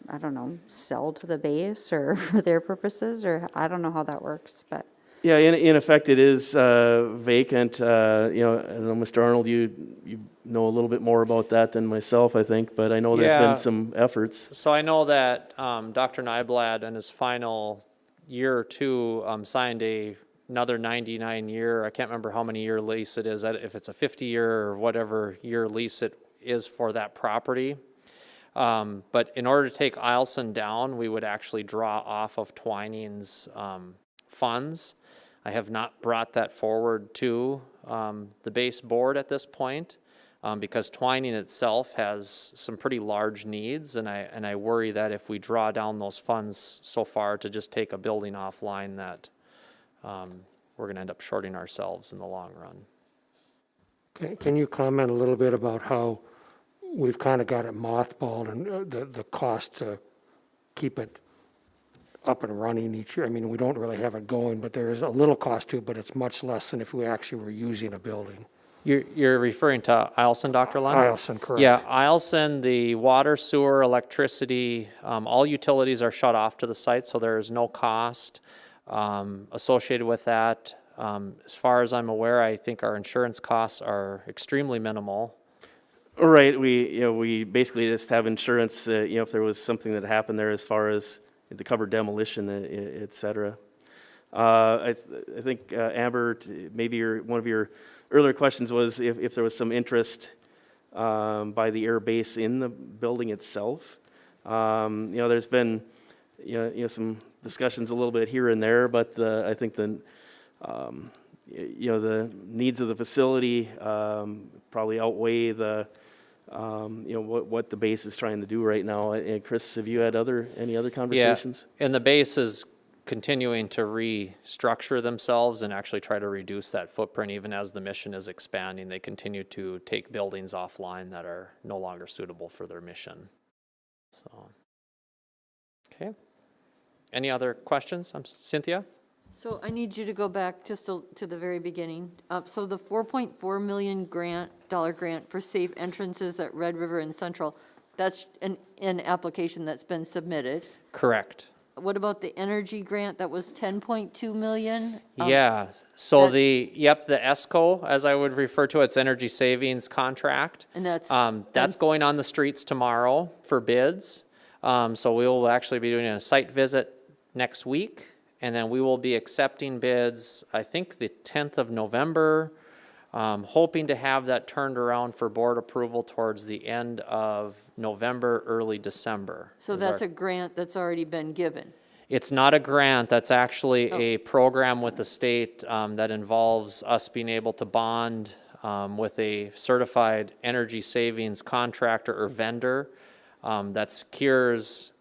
I don't know, sell to the base or for their purposes, or I don't know how that works, but. Yeah, in effect, it is vacant. I know, Mr. Arnold, you know a little bit more about that than myself, I think, but I know there's Yeah. been some efforts. So I know that Dr. Nyblad in his final year or two signed another 99-year, I can't remember how many year lease it is, if it's a 50-year or whatever year lease it is for that property. But in order to take Eielson down, we would actually draw off of Twining's funds. I have not brought that forward to the base board at this point because Twining itself has some pretty large needs, and I worry that if we draw down those funds so far to just take a building offline, that we're going to end up shorting ourselves in the long run. Can you comment a little bit about how we've kind of got it mothballed and the cost to keep it up and running each year? I mean, we don't really have it going, but there is a little cost to it, but it's much less than if we actually were using a building. You're referring to Eielson, Dr. Lund? Eielson, correct. Yeah, Eielson, the water, sewer, electricity, all utilities are shut off to the site, so there is no cost associated with that. As far as I'm aware, I think our insurance costs are extremely minimal. Right, we basically just have insurance, if there was something that happened there as far as the covered demolition, et cetera. I think, Amber, maybe one of your earlier questions was if there was some interest by the air base in the building itself. There's been some discussions a little bit here and there, but I think the needs of the facility probably outweigh what the base is trying to do right now. And Chris, have you had any other conversations? Yeah, and the base is continuing to restructure themselves and actually try to reduce that footprint even as the mission is expanding. They continue to take buildings offline that are no longer suitable for their mission. So, okay. Any other questions? Cynthia? So I need you to go back just to the very beginning. So the $4.4 million grant for safe entrances at Red River and Central, that's an application that's been submitted. Correct. What about the energy grant that was $10.2 million? Yeah, so that- the ESCO, as I would refer to, it's energy savings contract. And that's Going on the streets tomorrow for bids. So we will actually be doing a site visit next week, and then we will be accepting bids, I think the 10th of November, hoping to have that turned around for board approval towards the end of November, early December. So that's a grant that's already been given. It's not a grant, that's actually a program with the state that involves us being able to bond with a certified energy savings contractor or vendor that secures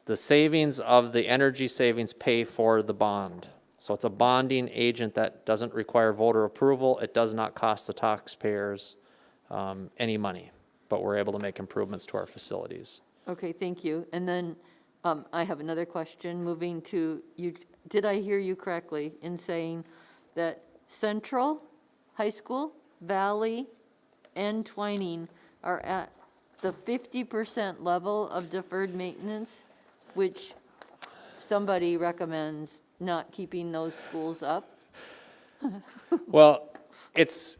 the savings of the energy savings pay for the bond. So it's a bonding agent that doesn't require voter approval. It does not cost the taxpayers any money, but we're able to make improvements to our facilities. Okay, thank you. And then I have another question, moving to you. Did I hear you correctly in saying that Central High School, Valley, and Twining are at the 50% level of deferred maintenance, which somebody recommends not keeping those schools up? Well, it's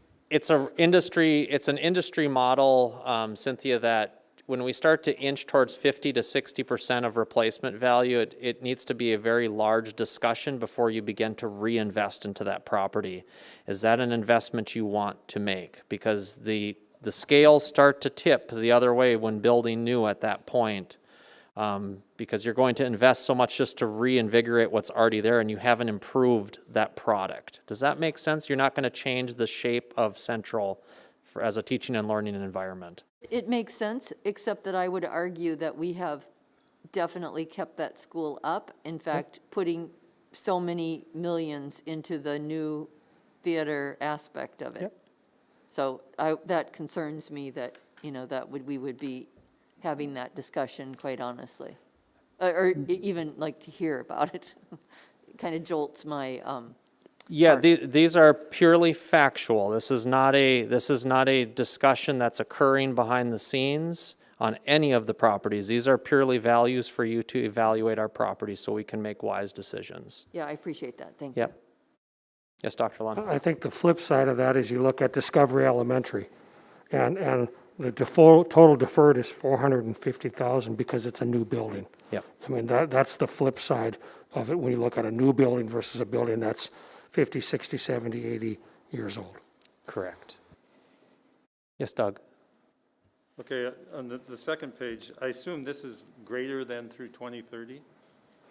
an industry model, Cynthia, that when we start to inch towards 50 to 60% of replacement value, it needs to be a very large discussion before you begin to reinvest into that property. Is that an investment you want to make? Because the scales start to tip the other way when building new at that point. Because you're going to invest so much just to reinvigorate what's already there, and you haven't improved that product. Does that make sense? You're not going to change the shape of Central as a teaching and learning environment. It makes sense, except that I would argue that we have definitely kept that school up. In fact, putting so many millions into the new theater aspect of it. Yep. So that concerns me that, we would be having that discussion, quite honestly. Or even like to hear about it. It kind of jolts my, Yeah, these are purely factual. This is not a discussion that's occurring behind the scenes on any of the properties. These are purely values for you to evaluate our properties so we can make wise decisions. yeah, I appreciate that, thank you. Yep. Yes, Dr. Lund? I think the flip side of that is you look at Discovery Elementary, and the total deferred is $450,000 because it's a new building. Yep. I mean, that's the flip side of it when you look at a new building versus a building that's 50, 60, 70, 80 years old. Correct. Yes, Doug? Okay, on the second page, I assume this is greater than through 2030?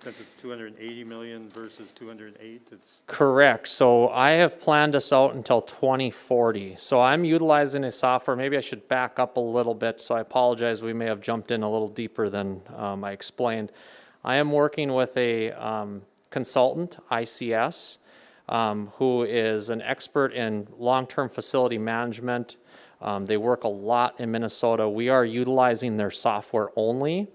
Since it's 280 million versus 208, it's, Correct. So I have planned us out until 2040. So I'm utilizing a software. Maybe I should back up a little bit. So I apologize. We may have jumped in a little deeper than I explained. I am working with a consultant, ICS, who is an expert in long-term facility management. They work a lot in Minnesota. We are utilizing their software only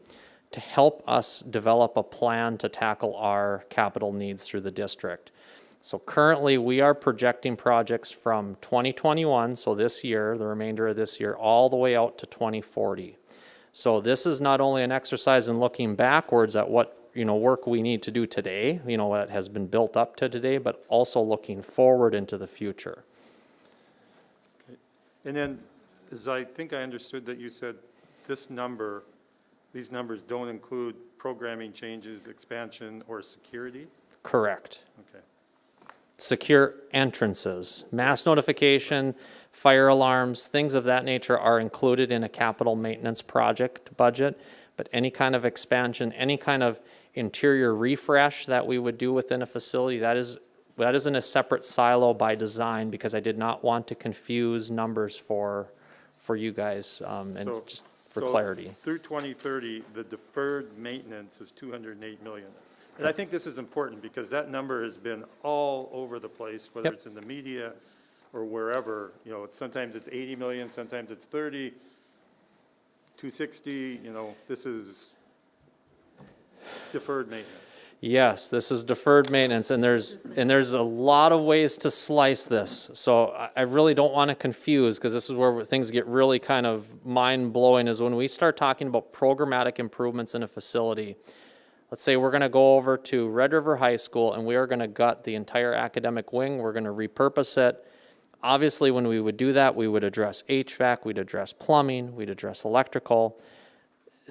to help us develop a plan to tackle our capital needs through the district. So currently, we are projecting projects from 2021, so this year, the remainder of this year, all the way out to 2040. So this is not only an exercise in looking backwards at what work we need to do today, what has been built up to today, but also looking forward into the future. and then, as I think I understood that you said these numbers don't include programming changes, expansion, or security? Correct. Okay. Secure entrances, mass notification, fire alarms, things of that nature are included in a capital maintenance project budget, but any kind of expansion, any kind of interior refresh that we would do within a facility, that is in a separate silo by design because I did not want to confuse numbers for you guys and just for clarity. Through 2030, the deferred maintenance is 208 million. And I think this is important because that number has been all over the place, whether Yep. it's in the media or wherever. Sometimes it's 80 million, sometimes it's 30, 260, this is deferred maintenance. Yes, this is deferred maintenance, and there's a lot of ways to slice this. So I really don't want to confuse, because this is where things get really kind of mind-blowing, is when we start talking about programmatic improvements in a facility. Let's say we're going to go over to Red River High School, and we are going to gut the entire academic wing. We're going to repurpose it. Obviously, when we would do that, we would address HVAC, we'd address plumbing, we'd address electrical.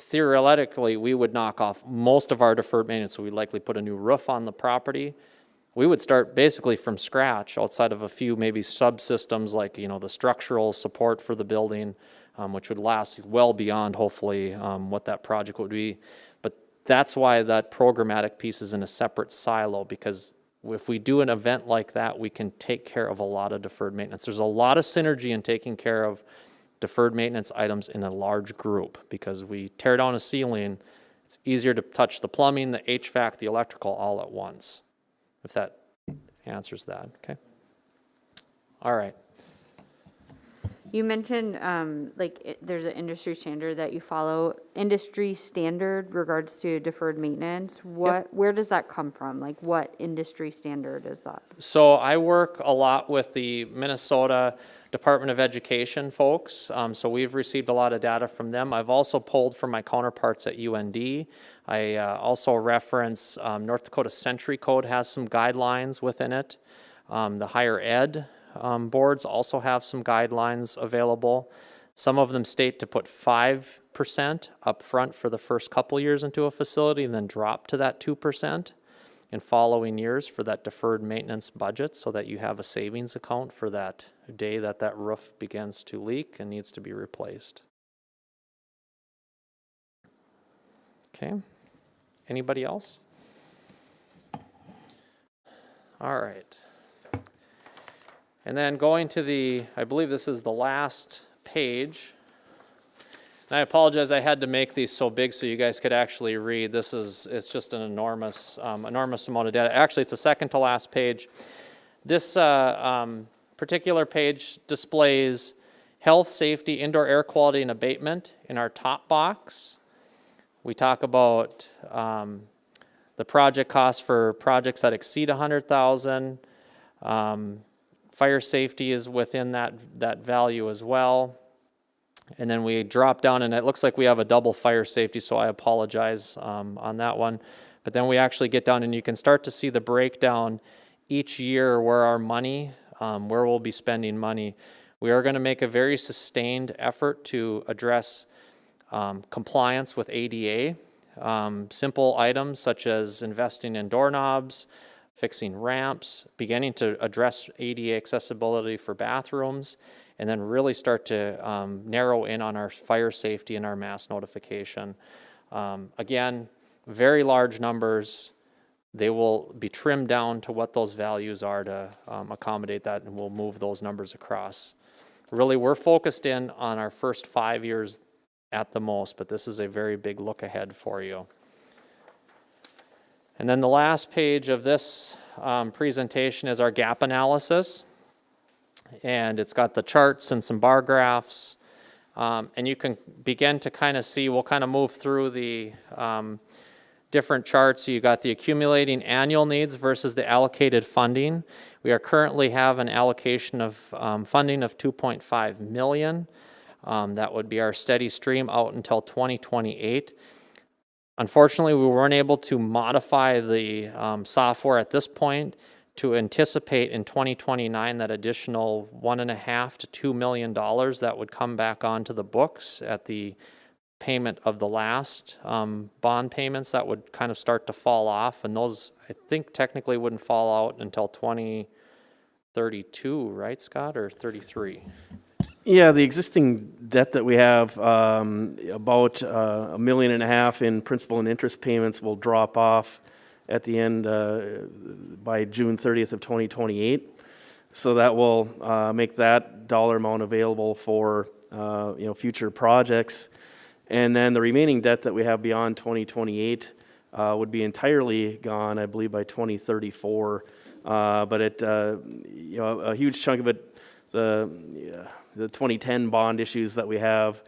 Theoretically, we would knock off most of our deferred maintenance, so we'd likely put a new roof on the property. We would start basically from scratch outside of a few maybe subsystems like, the structural support for the building, which would last well beyond hopefully what that project would be. But that's why that programmatic piece is in a separate silo, because if we do an event like that, we can take care of a lot of deferred maintenance. There's a lot of synergy in taking care of deferred maintenance items in a large group, because we tear down a ceiling, it's easier to touch the plumbing, the HVAC, the electrical all at once, if that answers that, okay? All right. You mentioned, there's an industry standard that you follow, industry standard regards to deferred maintenance. Where does that come from? Like, what industry standard is that? So I work a lot with the Minnesota Department of Education folks, so we've received a lot of data from them. I've also pulled from my counterparts at UND. I also reference North Dakota Century Code has some guidelines within it. The higher ed boards also have some guidelines available. Some of them state to put 5% up front for the first couple years into a facility and then drop to that 2% in following years for that deferred maintenance budget so that you have a savings account for that day that that roof begins to leak and needs to be replaced. Okay. Anybody else? All right. And then going to the, I believe this is the last page. And I apologize, I had to make these so big so you guys could actually read. It's just an enormous amount of data. Actually, it's the second to last page. This particular page displays health, safety, indoor air quality, and abatement in our top box. We talk about the project costs for projects that exceed $100,000. Fire safety is within that value as well. And then we drop down, and it looks like we have a double fire safety, so I apologize on that one. But then we actually get down, and you can start to see the breakdown each year where our money, where we'll be spending money. We are going to make a very sustained effort to address compliance with ADA. Simple items such as investing in doorknobs, fixing ramps, beginning to address ADA accessibility for bathrooms, and then really start to narrow in on our fire safety and our mass notification. Again, very large numbers. They will be trimmed down to what those values are to accommodate that, and we'll move those numbers across. Really, we're focused in on our first 5 years at the most, but this is a very big look ahead for you. And then the last page of this presentation is our gap analysis. And it's got the charts and some bar graphs. And you can begin to kind of see, we'll kind of move through the different charts. So you got the accumulating annual needs versus the allocated funding. We are currently have an allocation of funding of $2.5 million. That would be our steady stream out until 2028. Unfortunately, we weren't able to modify the software at this point to anticipate in 2029 that additional $1.5 to $2 million that would come back onto the books at the payment of the last bond payments that would kind of start to fall off. And those, I think, technically wouldn't fall out until 2032, right, Scott, or 33? Yeah, the existing debt that we have, about $1.5 million in principal and interest payments will drop off at the end by June 30th of 2028. So that will make that dollar amount available for future projects. And then the remaining debt that we have beyond 2028 would be entirely gone, I believe, by 2034. But a huge chunk of it, the 2010 bond issues that we have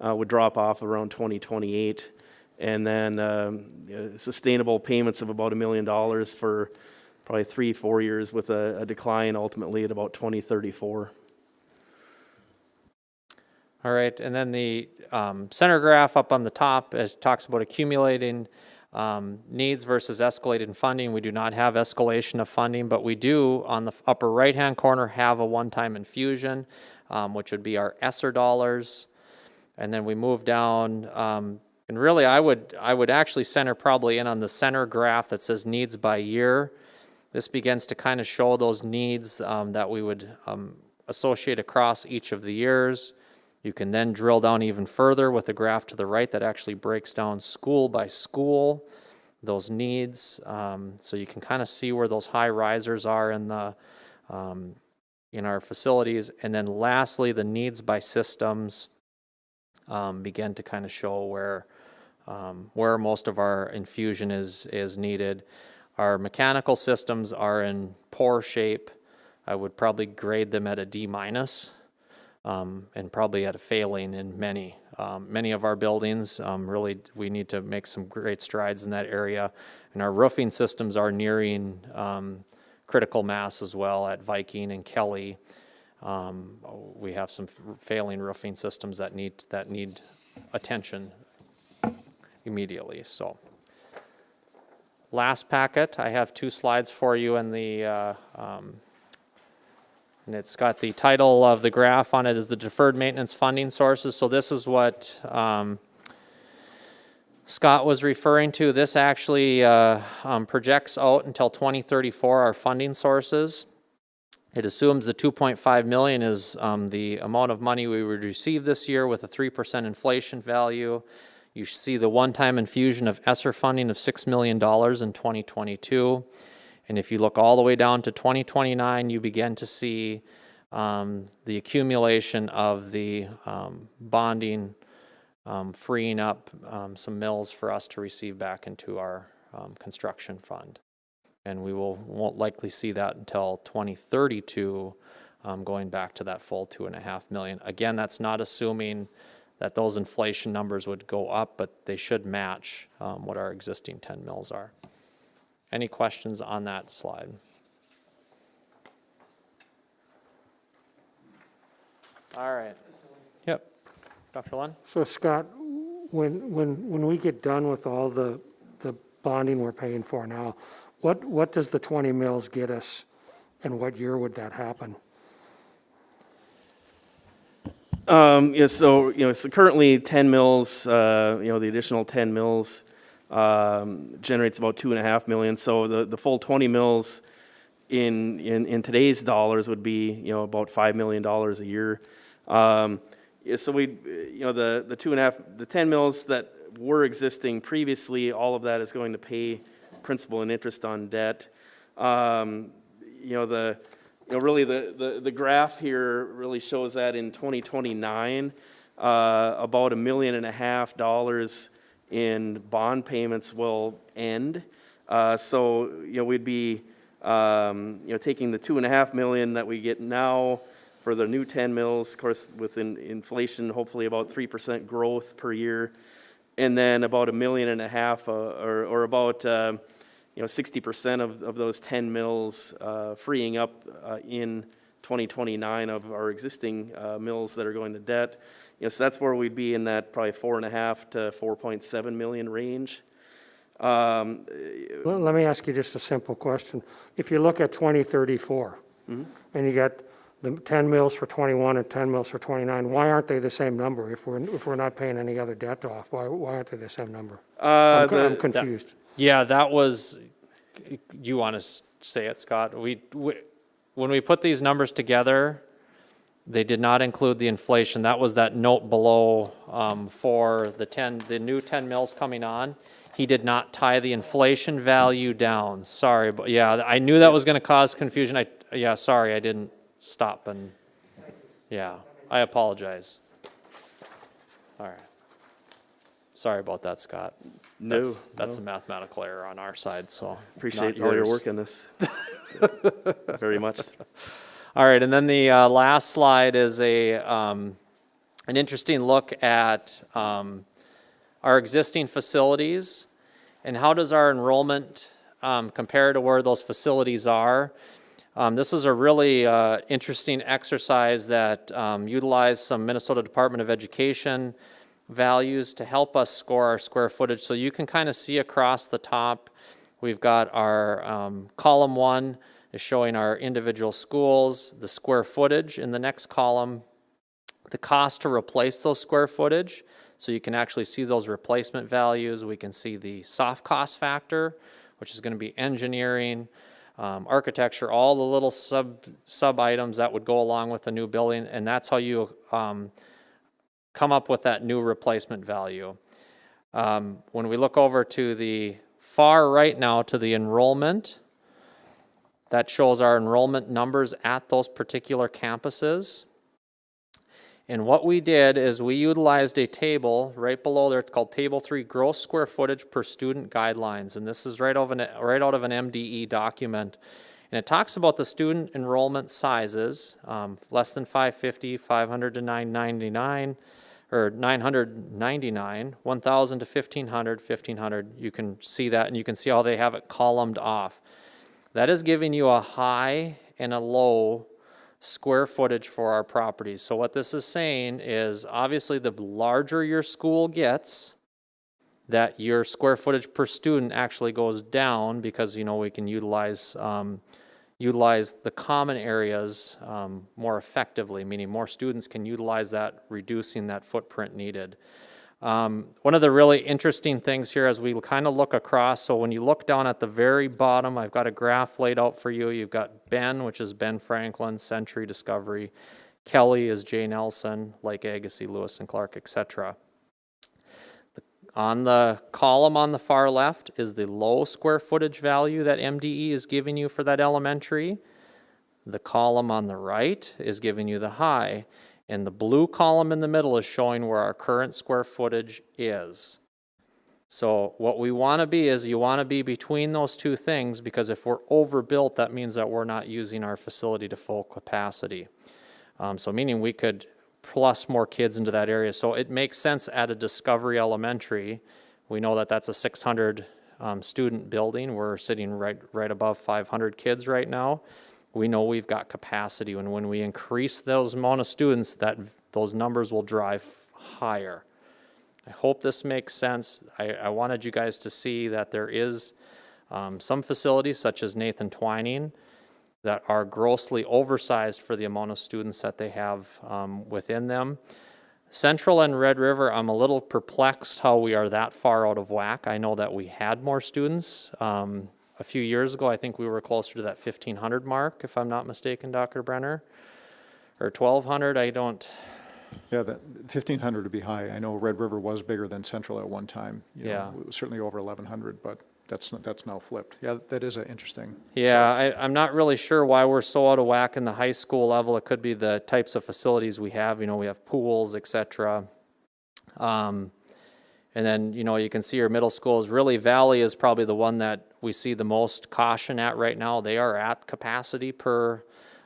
would drop off around 2028. And then sustainable payments of about $1 million for probably 3-4 years with a decline ultimately at about 2034. All right, and then the center graph up on the top talks about accumulating needs versus escalated funding. We do not have escalation of funding, but we do on the upper right-hand corner have a one-time infusion, which would be our ESSER dollars. And then we move down, and really I would actually center probably in on the center graph that says needs by year. This begins to kind of show those needs that we would associate across each of the years. You can then drill down even further with the graph to the right that actually breaks down school by school, those needs. So you can kind of see where those high risers are in the in our facilities. And then lastly, the needs by systems begin to kind of show where most of our infusion is needed. Our mechanical systems are in poor shape. I would probably grade them at a D-. and probably at a failing in many. Many of our buildings, really, we need to make some great strides in that area. And our roofing systems are nearing critical mass as well at Viking and Kelly. We have some failing roofing systems that need attention immediately. So, last packet, I have 2 slides for you in the and it's got the title of the graph on it is the Deferred Maintenance Funding Sources. So this is what Scott was referring to. This actually projects out until 2034 our funding sources. It assumes the 2.5 million is the amount of money we would receive this year with a 3% inflation value. You see the one-time infusion of ESSER funding of $6 million in 2022. And if you look all the way down to 2029, you begin to see the accumulation of the bonding, freeing up some mills for us to receive back into our construction fund. And we won't likely see that until 2032, going back to that full 2.5 million. Again, that's not assuming that those inflation numbers would go up, but they should match what our existing 10 mills are. Any questions on that slide? All right. Yep. Dr. Lund? So Scott, when we get done with all the bonding we're paying for now, what does the 20 mills get us, and what year would that happen? Yeah, so, so currently 10 mills, the additional 10 mills generates about 2.5 million. So the full 20 mills in today's dollars would be, about $5 million a year. So we, the 10 mills that were existing previously, all of that is going to pay principal and interest on debt. Really the graph here really shows that in 2029, about $1.5 million in bond payments will end. So we'd be taking the 2.5 million that we get now for the new 10 mills, of course, with inflation, hopefully about 3% growth per year, and then about $1.5 million, or about 60% of those 10 mills freeing up in 2029 of our existing mills that are going to debt. So that's where we'd be in that probably 4.5 to 4.7 million range. Well, let me ask you just a simple question. If you look at 2034, and you got the 10 mills for 21 and 10 mills for 29, why aren't they the same number? If we're not paying any other debt off, why aren't they the same number? I'm confused. Yeah, that was, you want to say it, Scott? We when we put these numbers together, they did not include the inflation. That was that note below for the new 10 mills coming on. He did not tie the inflation value down. Sorry, but yeah, I knew that was going to cause confusion. Sorry, I didn't stop and, yeah, I apologize. All right. Sorry about that, Scott. That's a mathematical error on our side, so. Appreciate all your work on this. Very much. All right, and then the last slide is an interesting look at our existing facilities and how does our enrollment compare to where those facilities are. This is a really interesting exercise that utilized some Minnesota Department of Education values to help us score our square footage. So you can kind of see across the top, we've got our column 1 is showing our individual schools, the square footage. In the next column, the cost to replace those square footage. So you can actually see those replacement values. We can see the soft cost factor, which is going to be engineering, architecture, all the little sub items that would go along with a new building, and that's how you come up with that new replacement value. When we look over to the far right now to the enrollment, that shows our enrollment numbers at those particular campuses. And what we did is we utilized a table right below there. It's called Table 3, Gross Square Footage per Student Guidelines. And this is right out of an MDE document. And it talks about the student enrollment sizes, less than 550, 500 to 999, or 999, 1,000 to 1,500, 1,500. You can see that, and you can see how they have it columned off. That is giving you a high and a low square footage for our properties. So what this is saying is, obviously, the larger your school gets, that your square footage per student actually goes down, because, you know, we can utilize the common areas more effectively, meaning more students can utilize that, reducing that footprint needed. One of the really interesting things here as we kind of look across, so when you look down at the very bottom, I've got a graph laid out for you. You've got Ben, which is Ben Franklin, Century, Discovery. Kelly is J. Nelson, Lake Agassiz, Lewis and Clark, etc. On the column on the far left is the low square footage value that MDE is giving you for that elementary. The column on the right is giving you the high. And the blue column in the middle is showing where our current square footage is. So what we want to be is, you want to be between those two things, because if we're overbuilt, that means that we're not using our facility to full capacity. So meaning we could plus more kids into that area. So it makes sense at a Discovery Elementary. We know that that's a 600 student building. We're sitting right above 500 kids right now. We know we've got capacity, and when we increase those amount of students, those numbers will drive higher. I hope this makes sense. I wanted you guys to see that there is some facilities, such as Nathan Twining, that are grossly oversized for the amount of students that they have within them. Central and Red River, I'm a little perplexed how we are that far out of whack. I know that we had more students. A few years ago, I think we were closer to that 1,500 mark, if I'm not mistaken, Dr. Brenner, or 1,200, I don't. Yeah, that 1,500 would be high. I know Red River was bigger than Central at one time. You know, Yeah. it was certainly over 1,100, but that's now flipped. Yeah, that is interesting. Yeah, I'm not really sure why we're so out of whack in the high school level. It could be the types of facilities we have. You know, we have pools, etc. And then, you know, you can see your middle schools. Really, Valley is probably the one that we see the most caution at right now. They are at capacity per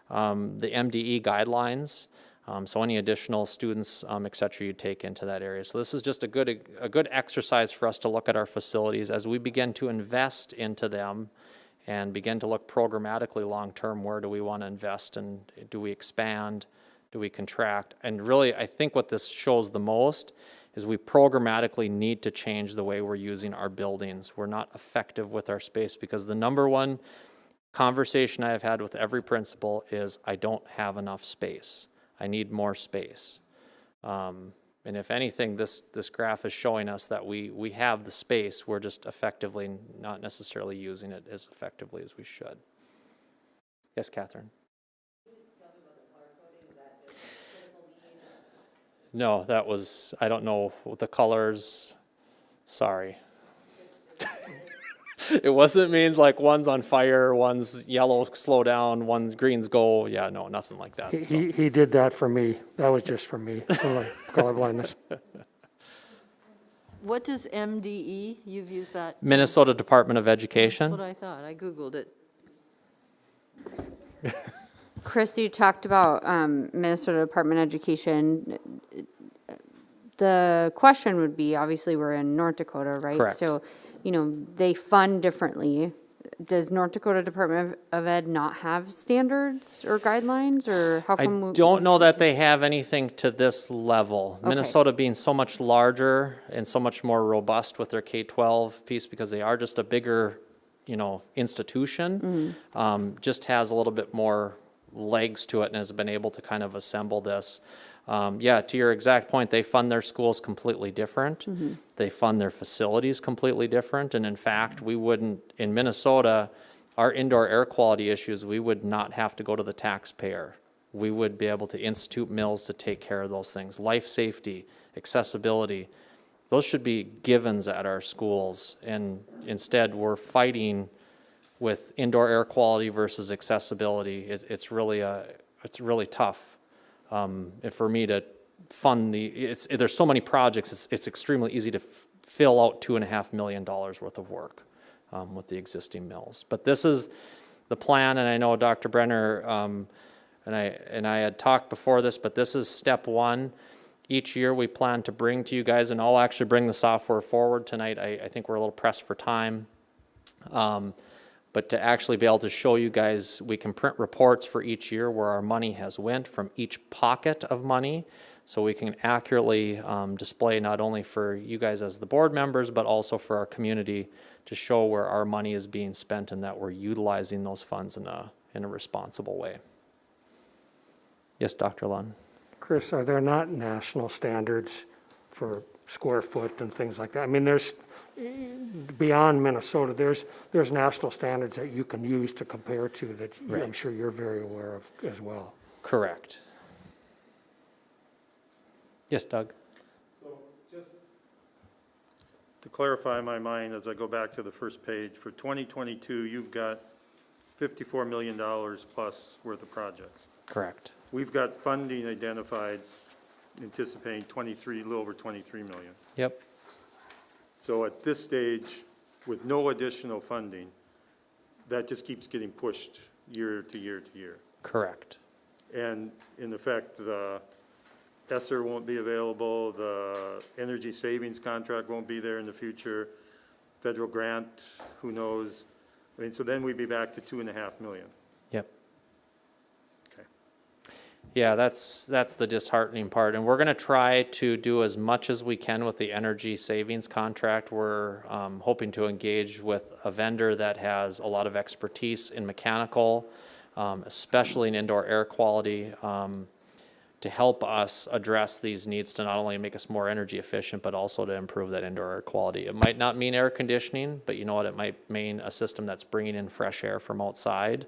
the MDE guidelines. So any additional students, et cetera, you take into that area. So this is just a good exercise for us to look at our facilities as we begin to invest into them and begin to look programmatically long-term. Where do we want to invest, and do we expand? Do we contract? And really, I think what this shows the most is we programmatically need to change the way we're using our buildings. We're not effective with our space, because the number one conversation I have had with every principal is, I don't have enough space. I need more space. And if anything, this graph is showing us that we have the space, we're just effectively not necessarily using it as effectively as we should. Yes, Catherine? No, that was, I don't know the colors, sorry. It wasn't means like one's on fire, one's yellow, slow down, one's green's go. Yeah, no, nothing like that. So. He did that for me. That was just for me, color blindness. What does MDE, you've used that? Minnesota Department of Education. That's what I thought, I Googled it. Chris, you talked about Minnesota Department of Education. The question would be, obviously, we're in North Dakota, right? Correct. So, you know, they fund differently. Does North Dakota Department of Ed not have standards or guidelines, or how I come? don't know that they have anything to this level. Okay. Minnesota being so much larger and so much more robust with their K-12 piece, because they are just a bigger, you know, institution, just has a little bit more legs to it and has been able to kind of assemble this. Yeah, to your exact point, they fund their schools completely different. They fund their facilities completely different. And in fact, we wouldn't, in Minnesota, our indoor air quality issues, we would not have to go to the taxpayer. We would be able to institute mills to take care of those things. Life safety, accessibility, those should be givens at our schools. And instead, we're fighting with indoor air quality versus accessibility. It's really tough. For me to fund there's so many projects, it's extremely easy to fill out $2.5 million worth of work with the existing mills. But this is the plan, and I know Dr. Brenner, and I had talked before this, but this is step one. Each year we plan to bring to you guys, and I'll actually bring the software forward tonight. I think we're a little pressed for time. But to actually be able to show you guys, we can print reports for each year where our money has went from each pocket of money. So we can accurately display not only for you guys as the board members, but also for our community to show where our money is being spent and that we're utilizing those funds in a responsible way. Yes, Dr. Lund. Chris, are there not national standards for square foot and things like that? I mean, there's, beyond Minnesota, there's national standards that you can use to compare to that I'm sure you're very aware of as well. Correct. Yes, Doug. So just to clarify my mind, as I go back to the first page, for 2022, you've got $54 million plus worth of projects. Correct. We've got funding identified, anticipating a little over 23 million. Yep. So at this stage, with no additional funding, that just keeps getting pushed year to year to year. Correct. And in effect, the ESSER won't be available, the energy savings contract won't be there in the future, federal grant, who knows? I mean, so then we'd be back to 2.5 million. Yep. Okay. Yeah, that's the disheartening part, and we're going to try to do as much as we can with the energy savings contract. We're hoping to engage with a vendor that has a lot of expertise in mechanical, especially in indoor air quality, to help us address these needs to not only make us more energy efficient, but also to improve that indoor air quality. It might not mean air conditioning, but you know what, it might mean a system that's bringing in fresh air from outside,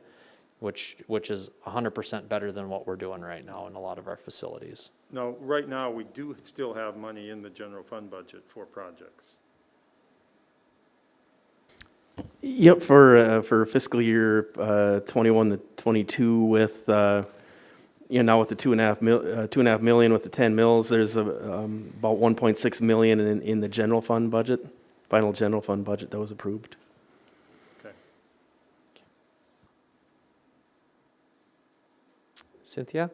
which is 100% better than what we're doing right now in a lot of our facilities. Now, right now, we do still have money in the general fund budget for projects. Yep, for fiscal year 21 to 22 with, now with the 2.5 million with the 10 mills, there's about 1.6 million in the general fund budget, final general fund budget that was approved. Okay. Cynthia?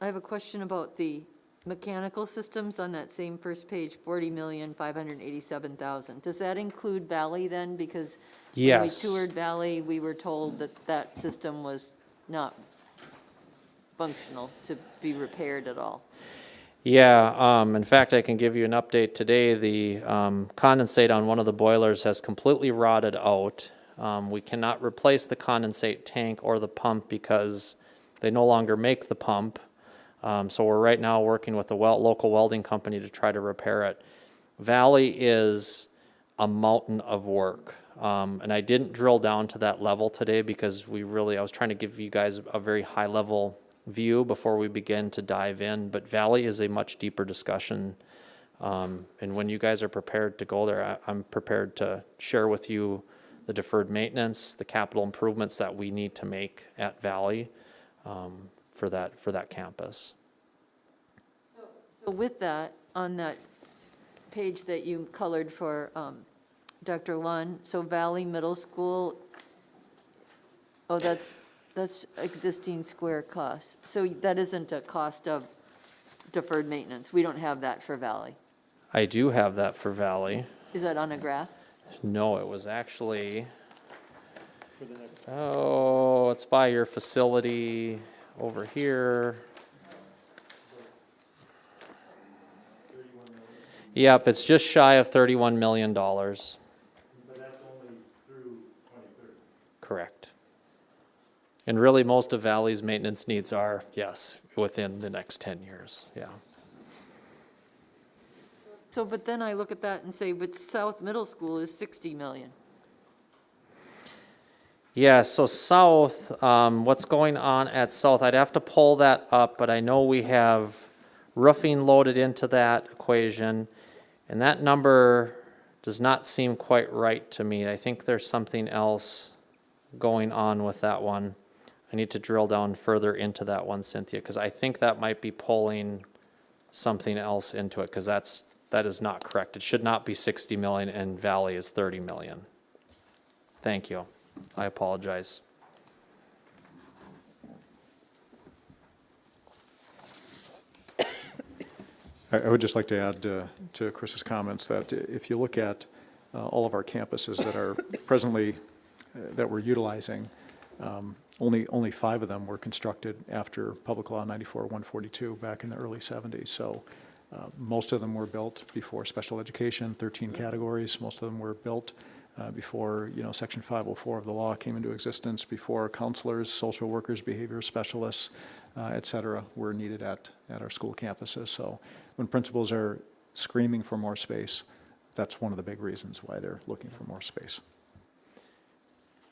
I have a question about the mechanical systems on that same first page, 40,587,000. Does that include Valley then? Because when we Yes. toured Valley, we were told that that system was not functional to be repaired at all. Yeah, in fact, I can give you an update today. The condensate on one of the boilers has completely rotted out. We cannot replace the condensate tank or the pump because they no longer make the pump. So we're right now working with a local welding company to try to repair it. Valley is a mountain of work. And I didn't drill down to that level today because I was trying to give you guys a very high level view before we begin to dive in. But Valley is a much deeper discussion. And when you guys are prepared to go there, I'm prepared to share with you the deferred maintenance, the capital improvements that we need to make at Valley. For that campus. So with that, on that page that you colored for Dr. Lund, so Valley Middle School, that's existing square costs. So that isn't a cost of deferred maintenance. We don't have that for Valley. I do have that for Valley. Is that on a graph? No, it was actually, it's by your facility over here. Yep, it's just shy of $31 million. But that's only through 2030. Correct. And really, most of Valley's maintenance needs are, yes, within the next 10 years, yeah. So, but then I look at that and say, but South Middle School is 60 million. Yeah, so South, what's going on at South, I'd have to pull that up, but I know we have roofing loaded into that equation, and that number does not seem quite right to me. I think there's something else going on with that one. I need to drill down further into that one, Cynthia, because I think that might be pulling something else into it, because that is not correct. It should not be 60 million and Valley is 30 million. Thank you. I apologize. I would just like to add to Chris's comments that if you look at all of our campuses that are presently, that we're utilizing, only 5 of them were constructed after Public Law 94-142 back in the early 70s. So most of them were built before special education, 13 categories. Most of them were built before, Section 504 of the law came into existence, before counselors, social workers, behavior specialists, et cetera, were needed at our school campuses. So when principals are screaming for more space, that's one of the big reasons why they're looking for more space.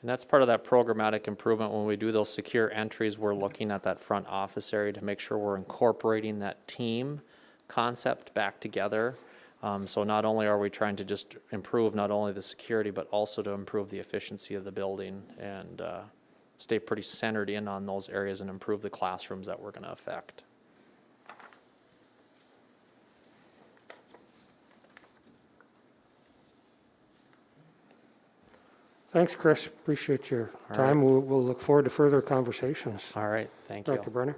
And that's part of that programmatic improvement. When we do those secure entries, we're looking at that front office area to make sure we're incorporating that team concept back together. So not only are we trying to just improve not only the security, but also to improve the efficiency of the building and stay pretty centered in on those areas and improve the classrooms that we're going to affect. Thanks, Chris. Appreciate your time. We'll look forward to further conversations. All right, thank you. Dr. Brenner?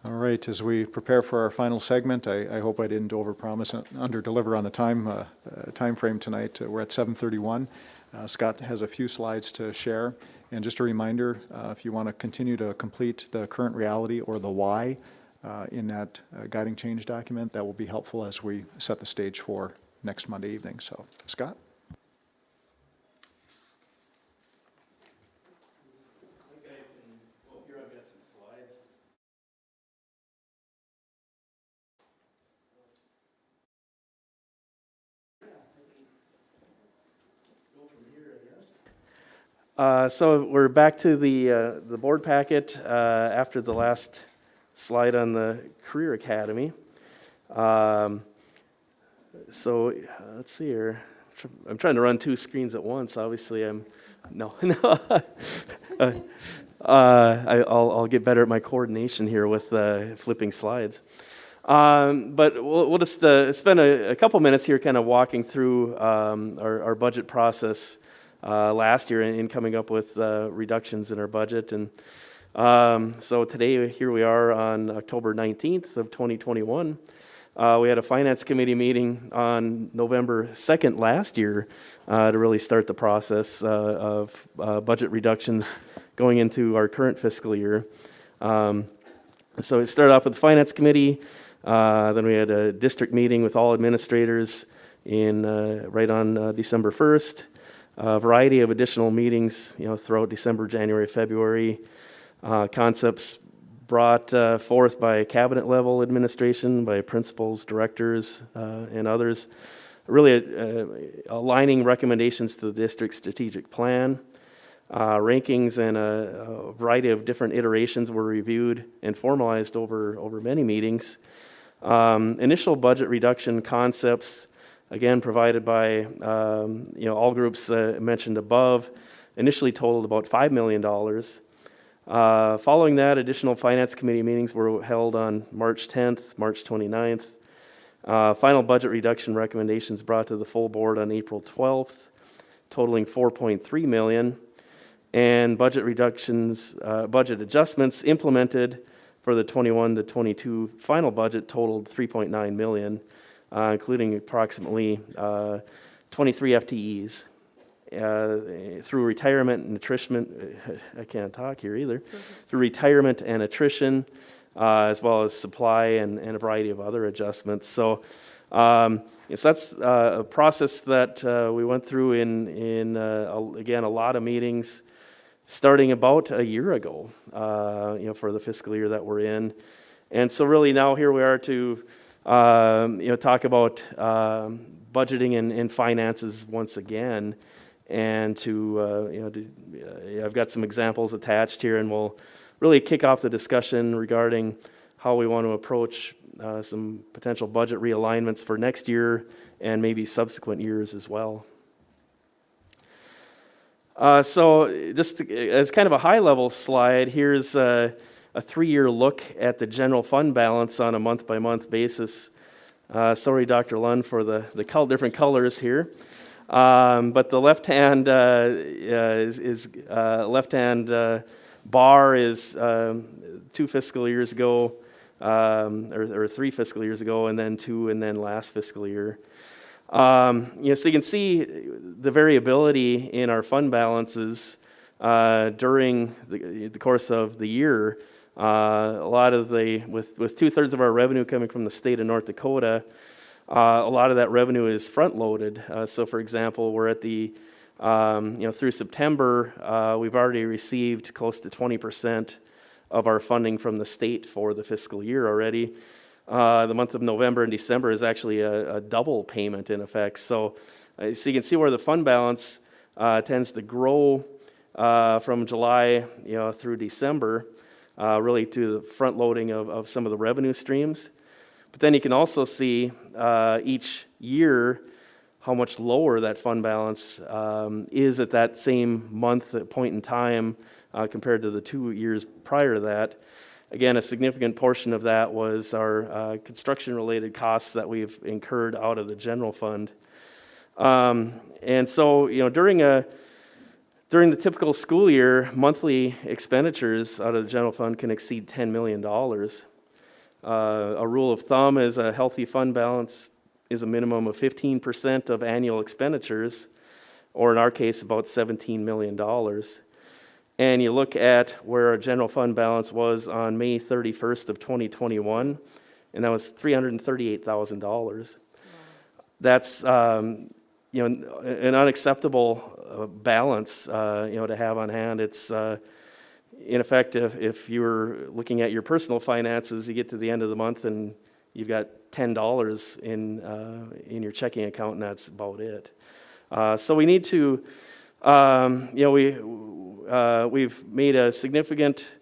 All right, as we prepare for our final segment, I hope I didn't overpromise and underdeliver on the time frame tonight. We're at 7:31. Scott has a few slides to share. And just a reminder, if you want to continue to complete the current reality or the why in that guiding change document, that will be helpful as we set the stage for next Monday evening. So, Scott? So we're back to the board packet after the last slide on the Career Academy. So let's see here. I'm trying to run 2 screens at once. Obviously, I'll get better at my coordination here with flipping slides. But we'll just spend a couple minutes here kind of walking through our budget process last year in coming up with reductions in our budget. And so today, here we are on October 19th of 2021. We had a Finance Committee meeting on November 2nd last year to really start the process of budget reductions going into our current fiscal year. So it started off with the Finance Committee, then we had a district meeting with all administrators right on December 1st. A variety of additional meetings, throughout December, January, February. Concepts brought forth by cabinet level administration, by principals, directors, and others. Really aligning recommendations to the district's strategic plan. Rankings and a variety of different iterations were reviewed and formalized over many meetings. Initial budget reduction concepts, again, provided by all groups mentioned above, initially totaled about $5 million. Following that, additional Finance Committee meetings were held on March 10th, March 29th. Final budget reduction recommendations brought to the full board on April 12th, totaling $4.3 million. And budget adjustments implemented for the 21 to 22 final budget totaled $3.9 million. Including approximately 23 FTEs through retirement and attrition. I can't talk here either. Through retirement and attrition, as well as supply and a variety of other adjustments. So, that's a process that we went through in again, a lot of meetings starting about a year ago, for the fiscal year that we're in. And so really now here we are to talk about budgeting and finances once again, and I've got some examples attached here, and we'll really kick off the discussion regarding how we want to approach some potential budget realignments for next year and maybe subsequent years as well. So just as kind of a high-level slide, here's a 3-year look at the general fund balance on a month-by-month basis. Sorry, Dr. Lund, for the different colors here. But the left-hand bar is 2 fiscal years ago, or 3 fiscal years ago, and then 2, and then last fiscal year. So you can see the variability in our fund balances during the course of the year. A lot of with 2/3 of our revenue coming from the state of North Dakota, a lot of that revenue is front-loaded. So, for example, we're at through September, we've already received close to 20% of our funding from the state for the fiscal year already. The month of November and December is actually a double payment in effect. So you can see where the fund balance tends to grow from July through December, really to the front loading of some of the revenue streams. But then you can also see each year how much lower that fund balance is at that same month point in time compared to the 2 years prior to that. Again, a significant portion of that was our construction-related costs that we've incurred out of the general fund. And so, during the typical school year, monthly expenditures out of the general fund can exceed $10 million. A rule of thumb is a healthy fund balance is a minimum of 15% of annual expenditures, or in our case, about $17 million. And you look at where our general fund balance was on May 31st of 2021, and that was $338,000. That's an unacceptable balance to have on hand. It's in effect, if you were looking at your personal finances, you get to the end of the month and you've got $10 in your checking account, and that's about it. So we need to, we've made a significant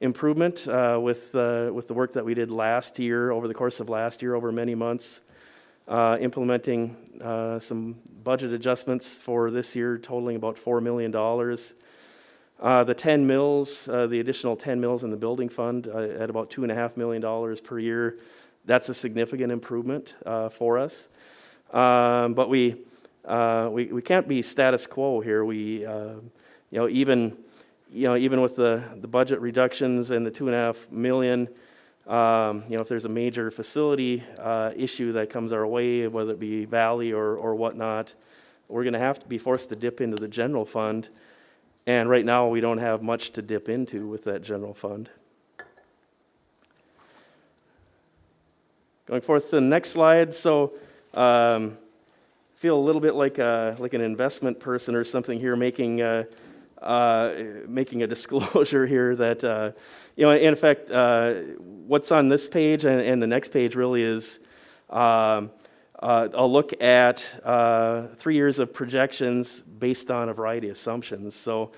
improvement with the work that we did last year, over the course of last year, over many months, implementing some budget adjustments for this year totaling about $4 million. The 10 mills, the additional 10 mills in the building fund at about $2.5 million per year, that's a significant improvement for us. But we can't be status quo here. We, even with the budget reductions and the $2.5 million, if there's a major facility issue that comes our way, whether it be Valley or whatnot, we're going to have to be forced to dip into the general fund. And right now, we don't have much to dip into with that general fund. Going forth to the next slide. So, feel a little bit like an investment person or something here, making a disclosure here that in effect, what's on this page and the next page really is a look at 3 years of projections based on a variety of assumptions. So,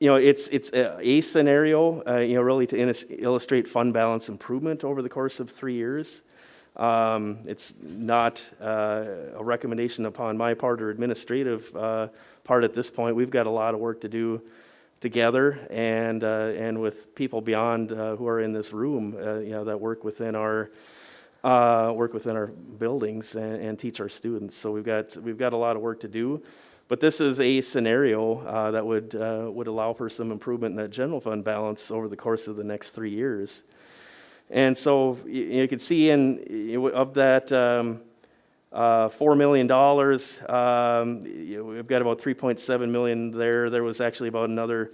it's a scenario, really to illustrate fund balance improvement over the course of 3 years. It's not a recommendation upon my part or administrative part at this point. We've got a lot of work to do together and with people beyond who are in this room, that work within our buildings and teach our students. So we've got a lot of work to do. But this is a scenario that would allow for some improvement in that general fund balance over the course of the next 3 years. And so you can see of that $4 million, we've got about $3.7 million there. There was actually about another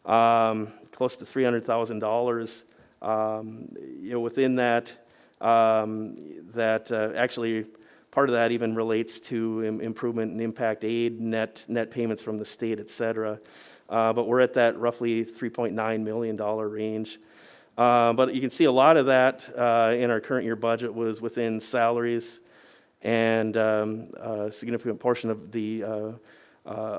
close to $300,000 within that. Actually part of that even relates to improvement in impact aid, net payments from the state, et cetera. But we're at that roughly $3.9 million range. But you can see a lot of that in our current year budget was within salaries, and a significant portion of a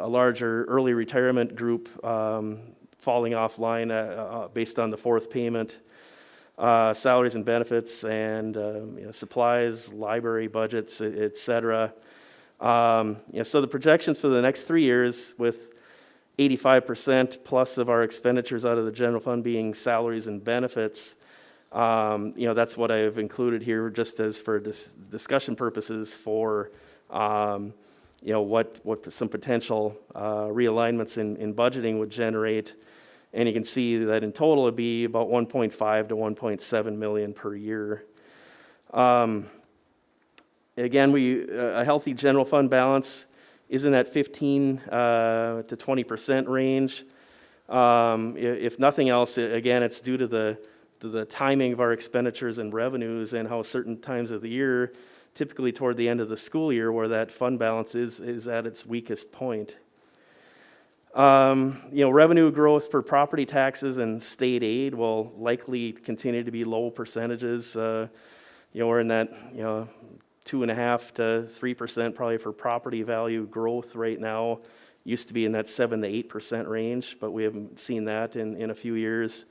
larger early retirement group falling offline based on the fourth payment. Salaries and benefits and supplies, library budgets, et cetera. So the projections for the next 3 years, with 85% plus of our expenditures out of the general fund being salaries and benefits, that's what I've included here just as for discussion purposes for you know, what some potential realignments in budgeting would generate. And you can see that in total it'd be about 1.5 to 1.7 million per year. Again, a healthy general fund balance is in that 15 to 20% range. If nothing else, again, it's due to the timing of our expenditures and revenues and how certain times of the year, typically toward the end of the school year, where that fund balance is at its weakest point. You know, revenue growth for property taxes and state aid will likely continue to be low percentages. You know, we're in that, you know, 2.5% to 3% probably for property value growth right now. Used to be in that 7 to 8% range, but we haven't seen that in a few years.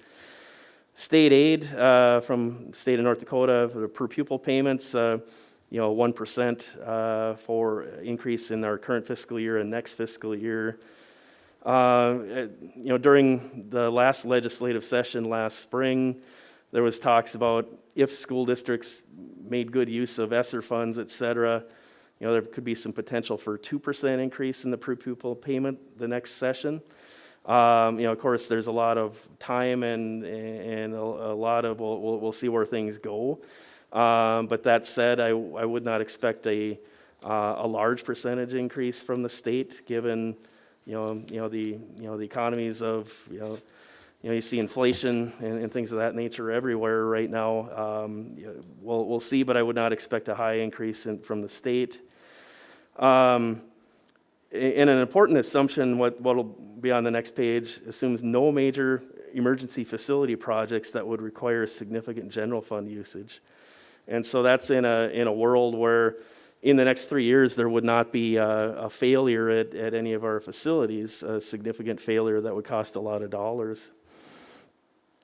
State aid from state of North Dakota for the per pupil payments, you know, 1% for increase in our current fiscal year and next fiscal year. You know, during the last legislative session last spring, there was talks about if school districts made good use of ESSER funds, et cetera, you know, there could be some potential for 2% increase in the per pupil payment the next session. You know, of course, there's a lot of time and a lot of, we'll see where things go. But that said, I would not expect a large percentage increase from the state, given the economies of you see inflation and things of that nature everywhere right now. We'll see, but I would not expect a high increase from the state. And an important assumption, what will be on the next page, assumes no major emergency facility projects that would require significant general fund usage. And so that's in a world where in the next 3 years there would not be a failure at any of our facilities, a significant failure that would cost a lot of dollars.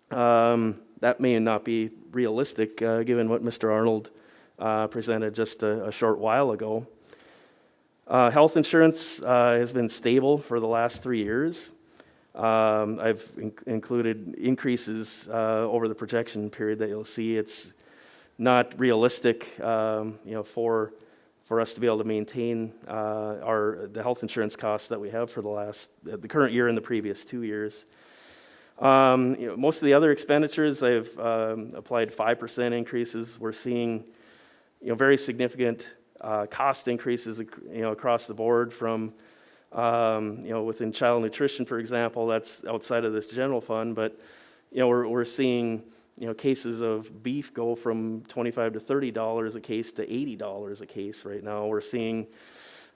That may not be realistic given what Mr. Arnold presented just a short while ago. Health insurance has been stable for the last 3 years. I've included increases over the projection period that you'll see. It's not realistic, for us to be able to maintain the health insurance costs that we have for the current year and the previous 2 years. Most of the other expenditures, I've applied 5% increases. We're seeing, very significant cost increases, across the board from, within child nutrition, for example. That's outside of this general fund, but we're seeing cases of beef go from $25 to $30 a case to $80 a case right now. We're seeing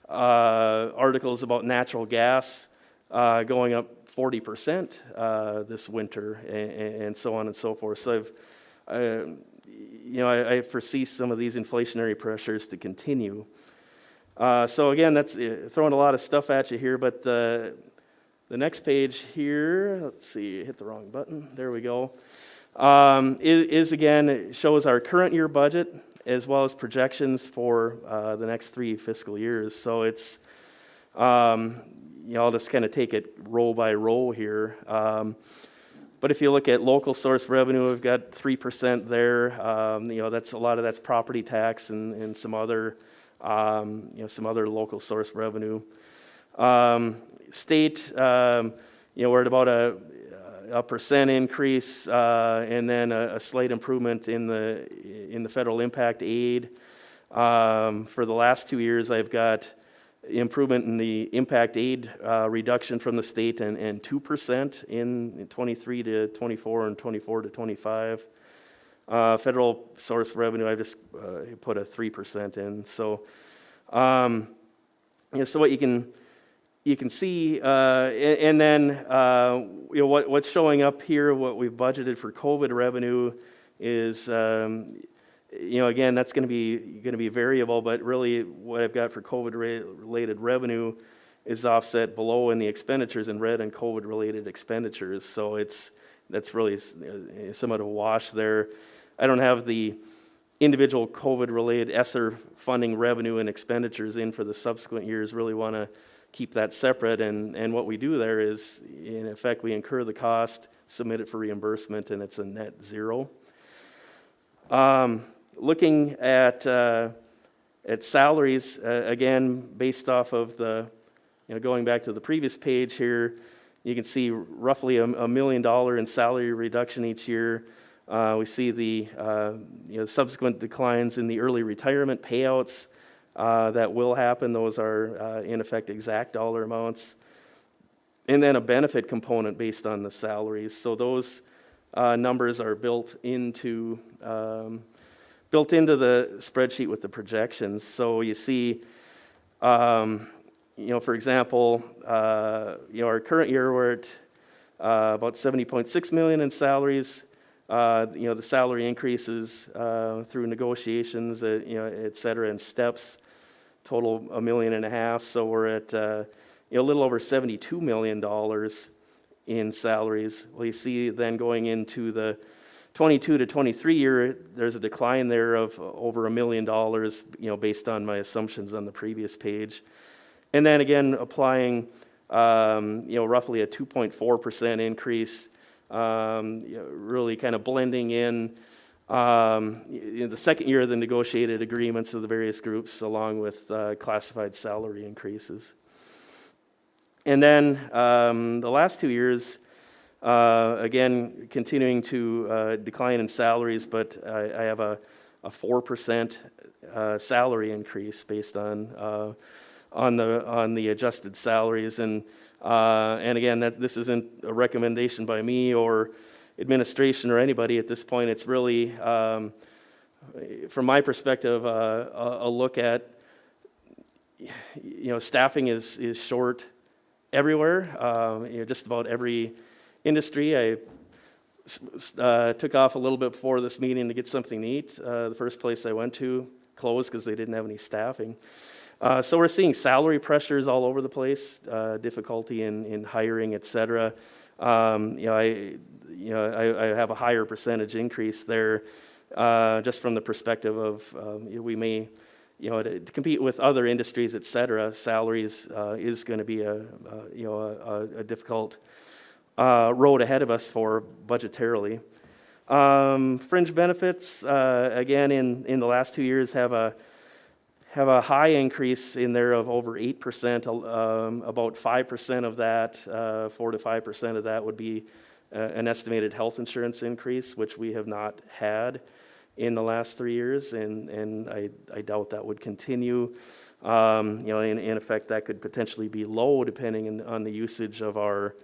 articles about natural gas going up 40% this winter, and so on and so forth. So I foresee some of these inflationary pressures to continue. So again, that's throwing a lot of stuff at you here, but the next page here, let's see, hit the wrong button. There we go. It shows our current year budget as well as projections for the next 3 fiscal years. So it's, I'll just kind of take it row by row here. But if you look at local source revenue, we've got 3% there. That's a lot of that's property tax and some other, some other local source revenue. State, we're at about a percent increase, and then a slight improvement in the federal impact aid. For the last 2 years, I've got improvement in the impact aid reduction from the state and 2% in 23 to 24 and 24 to 25. Federal source revenue, I just put a 3% in. So, so what you can see, and then what's showing up here, what we've budgeted for COVID revenue is, again, that's going to be variable, but really what I've got for COVID-related revenue is offset below in the expenditures in red and COVID-related expenditures. So that's really somewhat of a wash there. I don't have the individual COVID-related ESSER funding revenue and expenditures in for the subsequent years. Really want to keep that separate, and what we do there is, in effect, we incur the cost, submit it for reimbursement, and it's a net zero. Looking at At salaries, again, based off of the, going back to the previous page here, you can see roughly $1 million in salary reduction each year. We see the subsequent declines in the early retirement payouts that will happen. Those are in effect exact dollar amounts. And then a benefit component based on the salaries. So those numbers are built into the spreadsheet with the projections. So you see, for example, our current year we're at about $70.6 million in salaries. The salary increases through negotiations, et cetera, and steps total $1.5 million. So we're at a little over $72 million in salaries. Well, you see then going into the 22 to 23 year, there's a decline there of over $1 million, based on my assumptions on the previous page. And then again, applying, roughly a 2.4% increase, really kind of blending in the second year of the negotiated agreements of the various groups, along with classified salary increases. And then the last 2 years, again, continuing to decline in salaries, but I have a 4% salary increase based on the adjusted salaries. And again, this isn't a recommendation by me or administration or anybody at this point. It's really, from my perspective, a look at, staffing is short everywhere, just about every industry. I took off a little bit before this meeting to get something to eat. The first place I went to closed because they didn't have any staffing. So we're seeing salary pressures all over the place, difficulty in hiring, et cetera. I have a higher percentage increase there, just from the perspective of we may, to compete with other industries, et cetera. Salaries is going to be a difficult road ahead of us for budgetarily. Fringe benefits, again, in the last 2 years have a high increase in there of over 8%. About 5% of that, 4 to 5% of that would be an estimated health insurance increase, which we have not had in the last 3 years, and I doubt that would continue. In effect, that could potentially be low depending on the usage of our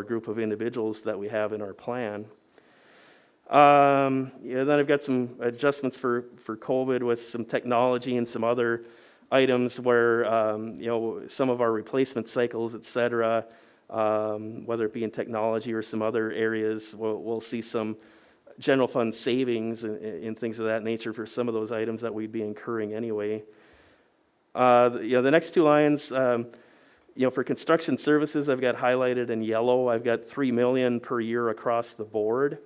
group of individuals that we have in our plan. Then I've got some adjustments for COVID with some technology and some other items where, some of our replacement cycles, et cetera, whether it be in technology or some other areas, we'll see some general fund savings and things of that nature for some of those items that we'd be incurring anyway. The next two lines, for construction services, I've got highlighted in yellow. I've got $3 million per year across the board.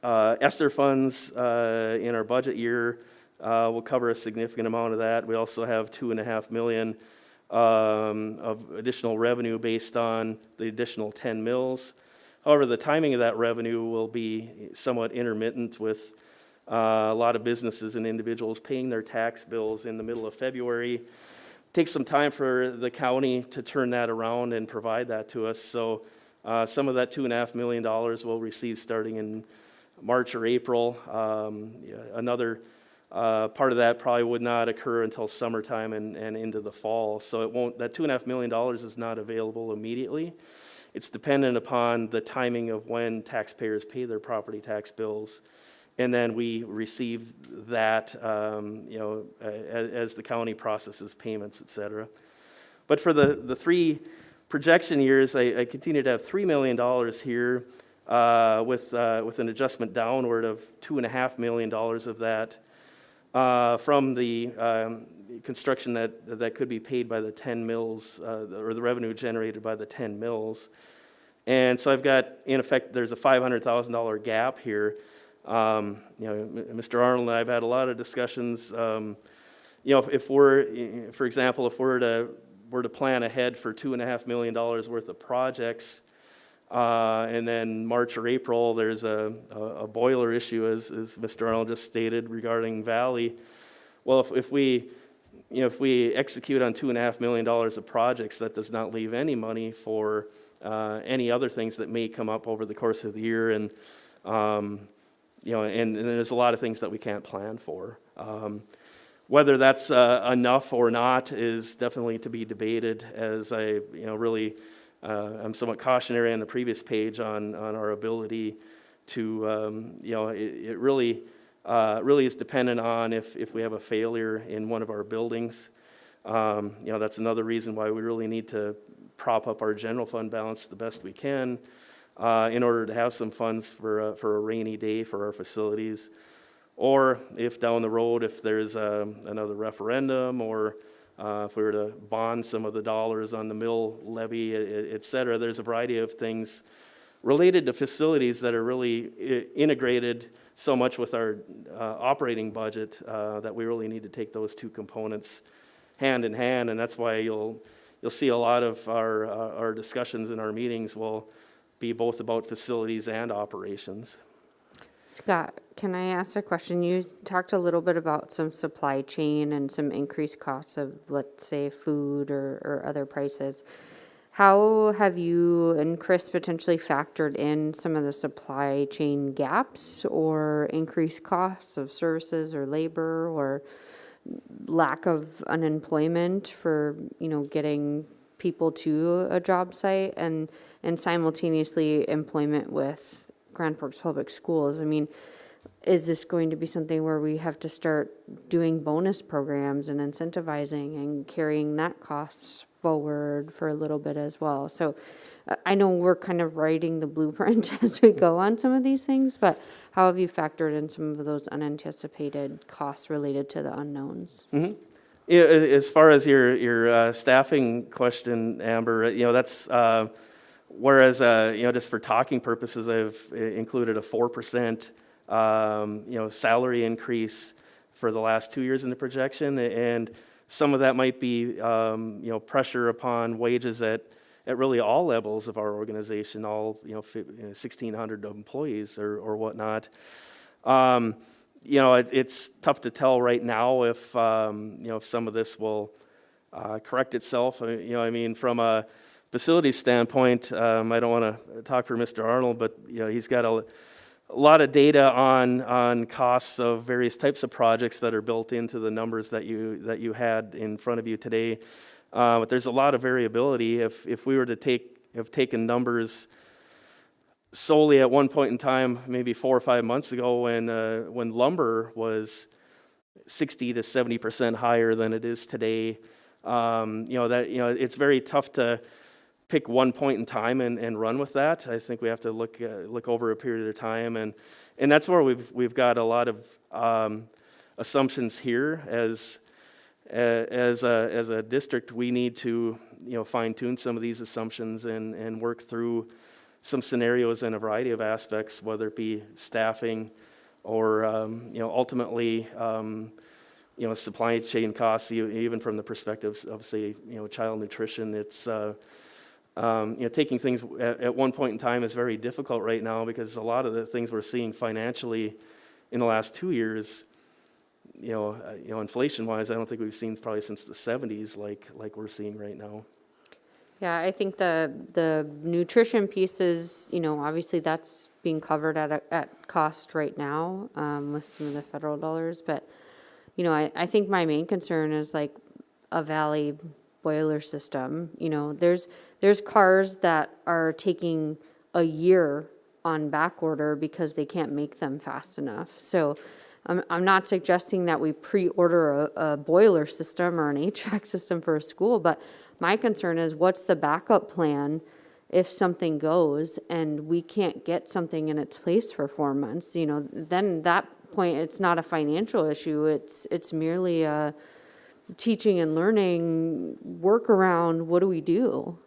ESSER funds in our budget year will cover a significant amount of that. We also have $2.5 million of additional revenue based on the additional 10 mills. However, the timing of that revenue will be somewhat intermittent, with a lot of businesses and individuals paying their tax bills in the middle of February. It takes some time for the county to turn that around and provide that to us. So some of that $2.5 million we'll receive starting in March or April. Another part of that probably would not occur until summertime and into the fall. So it won't. That $2.5 million is not available immediately. It's dependent upon the timing of when taxpayers pay their property tax bills, and then we receive that, as the county processes payments, et cetera. But for the three projection years, I continue to have $3 million here, with an adjustment downward of $2.5 million of that from the construction that could be paid by the 10 mills, or the revenue generated by the 10 mills. And so I've got, in effect, there's a $500,000 gap here. Mr. Arnold and I have had a lot of discussions. If we're, for example, if we're to plan ahead for $2.5 million worth of projects, And then March or April, there's a boiler issue, as Mr. Arnold just stated, regarding Valley. Well, if we execute on $2.5 million of projects, that does not leave any money for any other things that may come up over the course of the year. And, and there's a lot of things that we can't plan for. Whether that's enough or not is definitely to be debated, as I, really, I'm somewhat cautionary on the previous page on our ability to, it really is dependent on if we have a failure in one of our buildings. That's another reason why we really need to prop up our general fund balance the best we can in order to have some funds for a rainy day for our facilities. Or if down the road, if there's another referendum, or if we were to bond some of the dollars on the mill levy, et cetera, there's a variety of things related to facilities that are really integrated so much with our operating budget that we really need to take those two components hand in hand. And that's why you'll see a lot of our discussions in our meetings will be both about facilities and operations. Scott, can I ask a question? You talked a little bit about some supply chain and some increased costs of, let's say, food or other prices. How have you and Chris potentially factored in some of the supply chain gaps or increased costs of services or labor or lack of unemployment for, getting people to a job site and simultaneously employment with Grand Forks Public Schools? I mean, is this going to be something where we have to start doing bonus programs and incentivizing and carrying that cost forward for a little bit as well? So I know we're kind of writing the blueprint as we go on some of these things, but how have you factored in some of those unanticipated costs related to the unknowns? Mm-hmm. Yeah, as far as your staffing question, Amber, that's whereas just for talking purposes, I've included a 4% salary increase for the last 2 years in the projection, and some of that might be pressure upon wages at really all levels of our organization, all 1,600 employees or whatnot. It's tough to tell right now if some of this will correct itself. From a facility standpoint, I don't want to talk for Mr. Arnold, but he's got a lot of data on costs of various types of projects that are built into the numbers that you had in front of you today. But there's a lot of variability. If we were to have taken numbers solely at one point in time, maybe 4 or 5 months ago, when lumber was 60 to 70% higher than it is today, it's very tough to pick one point in time and run with that. I think we have to look over a period of time, and that's where we've got a lot of assumptions here. As a district, we need to fine tune some of these assumptions and work through some scenarios in a variety of aspects, whether it be staffing or ultimately supply chain costs, even from the perspective of say child nutrition. It's taking things at one point in time is very difficult right now, because a lot of the things we're seeing financially in the last 2 years, inflation-wise, I don't think we've seen probably since the 70s like we're seeing right now. Yeah, I think the nutrition piece is, obviously that's being covered at cost right now with some of the federal dollars. But, I think my main concern is like a Valley boiler system. There's cars that are taking a year on back order because they can't make them fast enough. So I'm not suggesting that we pre-order a boiler system or an HVAC system for a school, but my concern is what's the backup plan if something goes and we can't get something in its place for 4 months? Then that point, it's not a financial issue. It's merely a teaching and learning workaround. What do we do?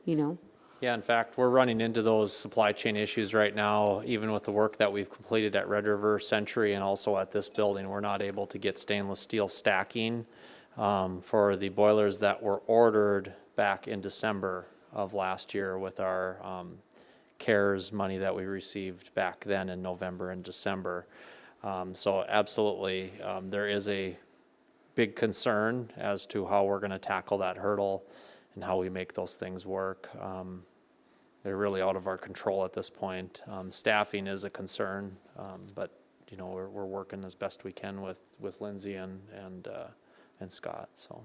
Yeah, in fact, we're running into those supply chain issues right now, even with the work that we've completed at Red River Century and also at this building. We're not able to get stainless steel stacking for the boilers that were ordered back in December of last year with our CARES money that we received back then in November and December. So absolutely, there is a big concern as to how we're going to tackle that hurdle and how we make those things work. They're really out of our control at this point. Staffing is a concern, but you know, we're working as best we can with Lindsay and Scott. So.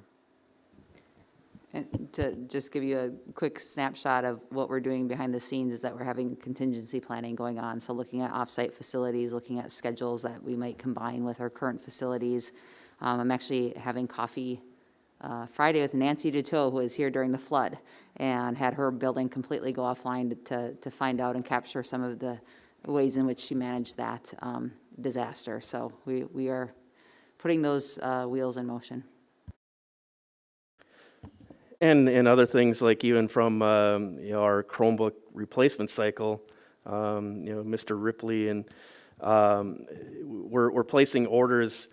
And to just give you a quick snapshot of what we're doing behind the scenes is that we're having contingency planning going on. So looking at offsite facilities, looking at schedules that we might combine with our current facilities. I'm actually having coffee Friday with Nancy Duteau, who was here during the flood, and had her building completely go offline to find out and capture some of the ways in which she managed that disaster. So we are putting those wheels in motion. And other things like even from our Chromebook replacement cycle, Mr. Ripley, and we're placing orders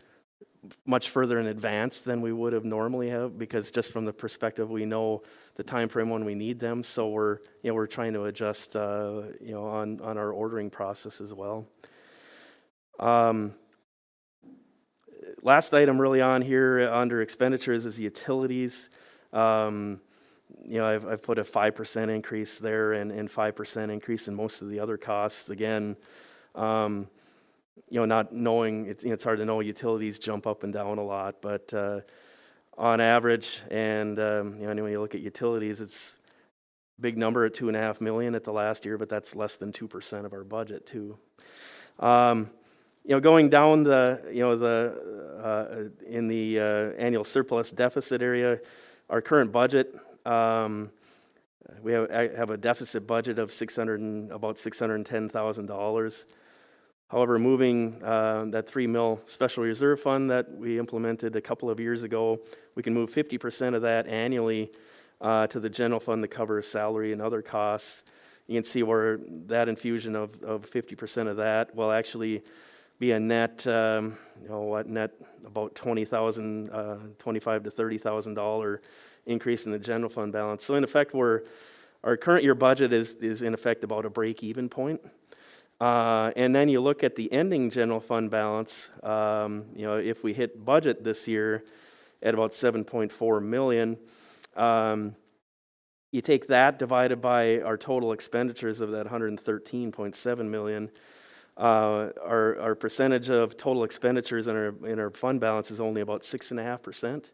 much further in advance than we would have normally have, because just from the perspective we know the time frame when we need them. So we're trying to adjust on our ordering process as well. Last item really on here under expenditures is utilities. I've put a 5% increase there and 5% increase in most of the other costs. Again, not knowing, it's hard to know, utilities jump up and down a lot, but on average, and anyway, you look at utilities, it's a big number at $2.5 million at the last year, but that's less than 2% of our budget too. Going down in the annual surplus deficit area, our current budget, we have a deficit budget of about $610,000. However, moving that $3 million special reserve fund that we implemented a couple of years ago, we can move 50% of that annually to the general fund to cover salary and other costs. You can see where that infusion of 50% of that will actually be a net, net about $20,000, $25,000 to $30,000 increase in the general fund balance. So in effect, our current year budget is in effect about a break-even point. And then you look at the ending general fund balance. If we hit budget this year at about $7.4 million, you take that divided by our total expenditures of that $113.7 million. Our percentage of total expenditures in our fund balance is only about 6.5%.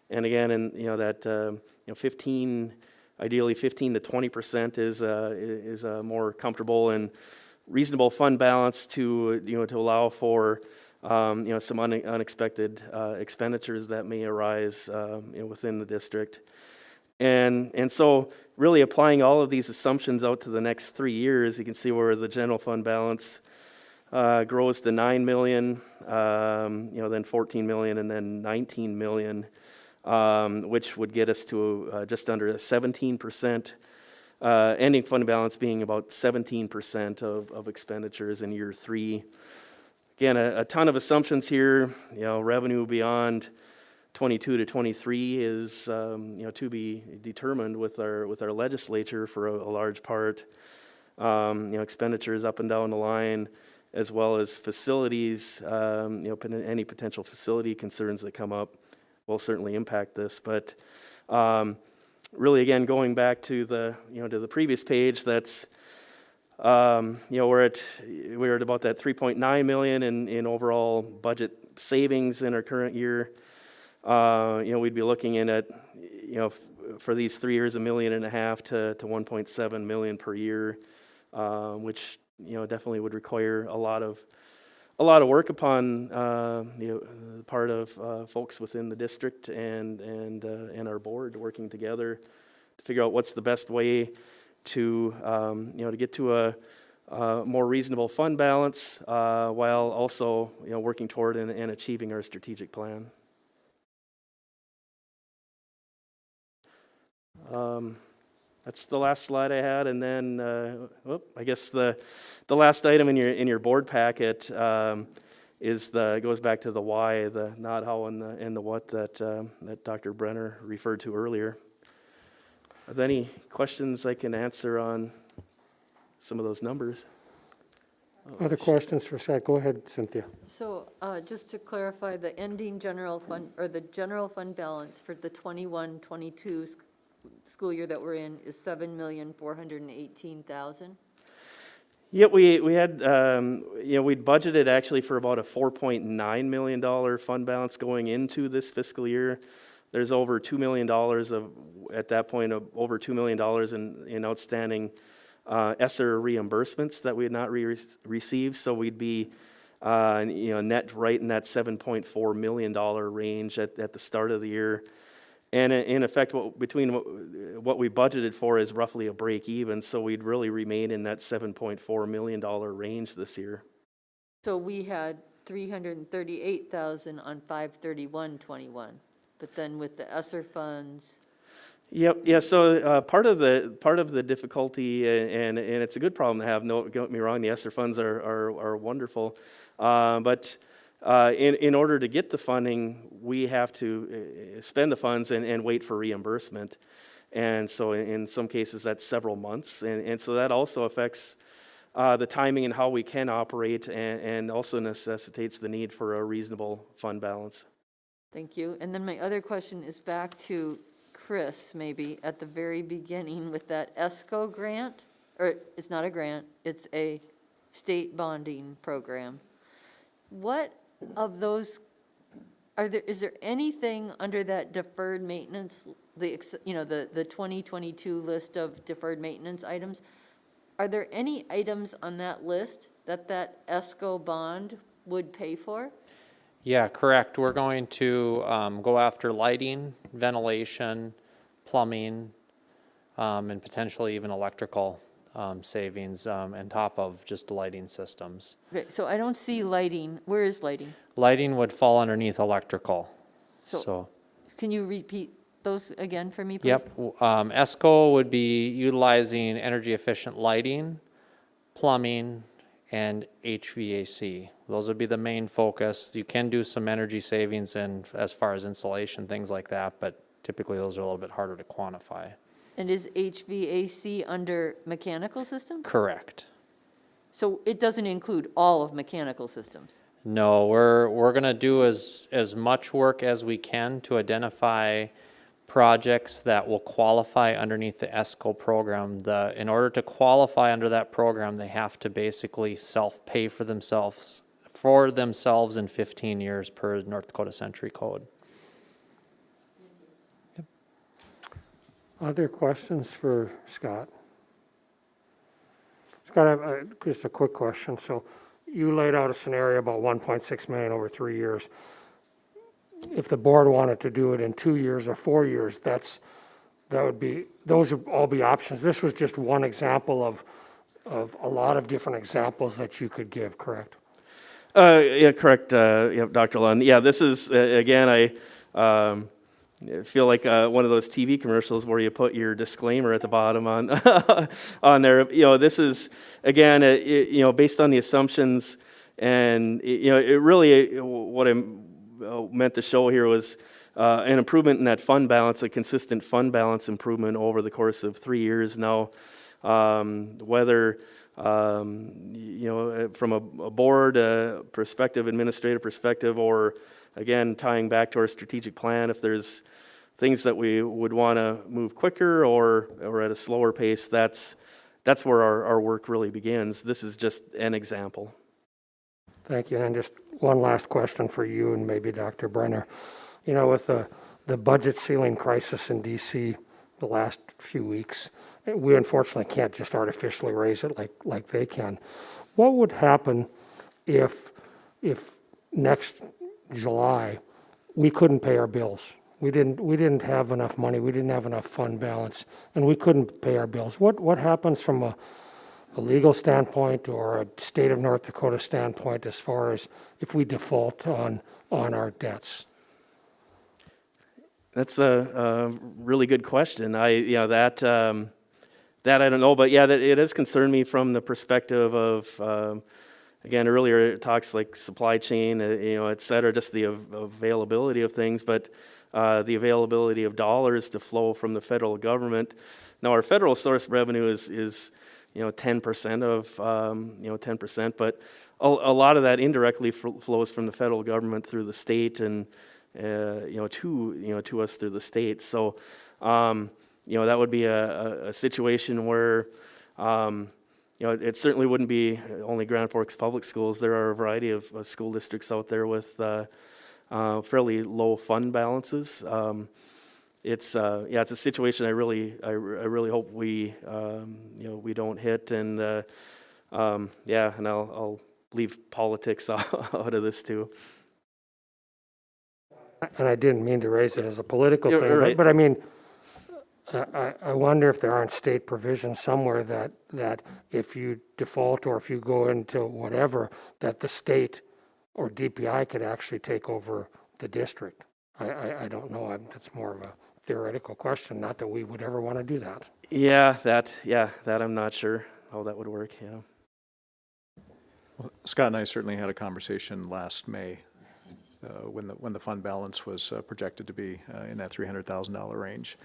And again, that 15, ideally 15 to 20% is a more comfortable and reasonable fund balance to allow for some unexpected expenditures that may arise within the district. And so really applying all of these assumptions out to the next 3 years, you can see where the general fund balance grows to $9 million, then $14 million, and then $19 million, which would get us to just under a 17%, ending fund balance being about 17% of expenditures in year 3. Again, a ton of assumptions here. Revenue beyond 22 to 23 is to be determined with our legislature for a large part. Expenditures up and down the line, as well as facilities. Any potential facility concerns that come up will certainly impact this. But really, again, going back to the previous page, that's we're at about that $3.9 million in overall budget savings in our current year. We'd be looking in at for these 3 years $1.5 million to $1.7 million per year, which definitely would require a lot of work upon the part of folks within the district and our board working together to figure out what's the best way to to get to a more reasonable fund balance while also working toward and achieving our strategic plan. That's the last slide I had, and then I guess the last item in your board packet goes back to the why, the not how and the what that Dr. Brenner referred to earlier. Are there any questions I can answer on some of those numbers. Other questions for Scott? Go ahead, Cynthia. So just to clarify, the ending general fund, or the general fund balance for the 21-22 school year that we're in is $7,418,000? Yeah, we had, we'd budgeted actually for about a $4.9 million fund balance going into this fiscal year. There's over $2 million at that point, over $2 million in outstanding ESSER reimbursements that we had not received. So we'd be, net right in that $7.4 million range at the start of the year. And in effect, between what we budgeted for is roughly a break even, so we'd really remain in that $7.4 million range this year. So we had $338,000 on 5/31/21, but then with the ESSER funds, Yep, yeah, so part of the difficulty, and it's a good problem to have, don't get me wrong, the ESSER funds are wonderful, but in order to get the funding, we have to spend the funds and wait for reimbursement. And so in some cases, that's several months. And so that also affects the timing and how we can operate, and also necessitates the need for a reasonable fund balance. thank you. And then my other question is back to Chris, maybe, at the very beginning with that ESCO grant, or it's not a grant, it's a state bonding program. What of those, is there anything under that deferred maintenance, the 2022 list of deferred maintenance items? Are there any items on that list that ESCO bond would pay for? Yeah, correct. We're going to go after lighting, ventilation, plumbing, and potentially even electrical savings on top of just lighting systems. Okay, so I don't see lighting. Where is lighting? Lighting would fall underneath electrical. So, Can you repeat those again for me, please? yep. ESCO would be utilizing energy efficient lighting, plumbing, and HVAC. Those would be the main focus. You can do some energy savings and as far as insulation, things like that, but typically those are a little bit harder to quantify. And is HVAC under mechanical systems? Correct. So it doesn't include all of mechanical systems? No, we're gonna do as much work as we can to identify projects that will qualify underneath the ESCO program. In order to qualify under that program, they have to basically self-pay for themselves in 15 years per North Dakota Century Code. Other questions for Scott? Scott, I have just a quick question. So you laid out a scenario about 1.6 million over 3 years. If the board wanted to do it in 2 years or 4 years, those would all be options. This was just one example of a lot of different examples that you could give, correct? Yeah, correct, Dr. Lund. Yeah, this is, again, I feel like one of those TV commercials where you put your disclaimer at the bottom on on there. This is, again, based on the assumptions, and, it really, what I meant to show here was an improvement in that fund balance, a consistent fund balance improvement over the course of 3 years now. Whether, from a board perspective, administrative perspective, or again, tying back to our strategic plan, if there's things that we would want to move quicker or at a slower pace, that's where our work really begins. This is just an example. Thank you. And just one last question for you and maybe Dr. Brenner. With the budget ceiling crisis in DC the last few weeks, we unfortunately can't just artificially raise it like they can. What would happen if next July we couldn't pay our bills? We didn't have enough money. We didn't have enough fund balance, and we couldn't pay our bills. What happens from a legal standpoint or a state of North Dakota standpoint as far as if we default on our debts? That's a really good question. That I don't know, but yeah, it has concerned me from the perspective of, again, earlier it talks like supply chain, et cetera, just the availability of things, but the availability of dollars to flow from the federal government. Now, our federal source revenue is 10% of, 10%, but a lot of that indirectly flows from the federal government through the state and, to us through the state. So, that would be a situation where, it certainly wouldn't be only Grand Forks Public Schools. There are a variety of school districts out there with fairly low fund balances. It's a situation I really hope we we don't hit, and and I'll leave politics out of this too. And I didn't mean to raise it as a political You're thing, right. but I mean, I wonder if there aren't state provisions somewhere that if you default or if you go into whatever, that the state or DPI could actually take over the district. I don't know. That's more of a theoretical question, not that we would ever want to do that. That I'm not sure how that would work, yeah. Well, Scott and I certainly had a conversation last May when the fund balance was projected to be in that $300,000 range.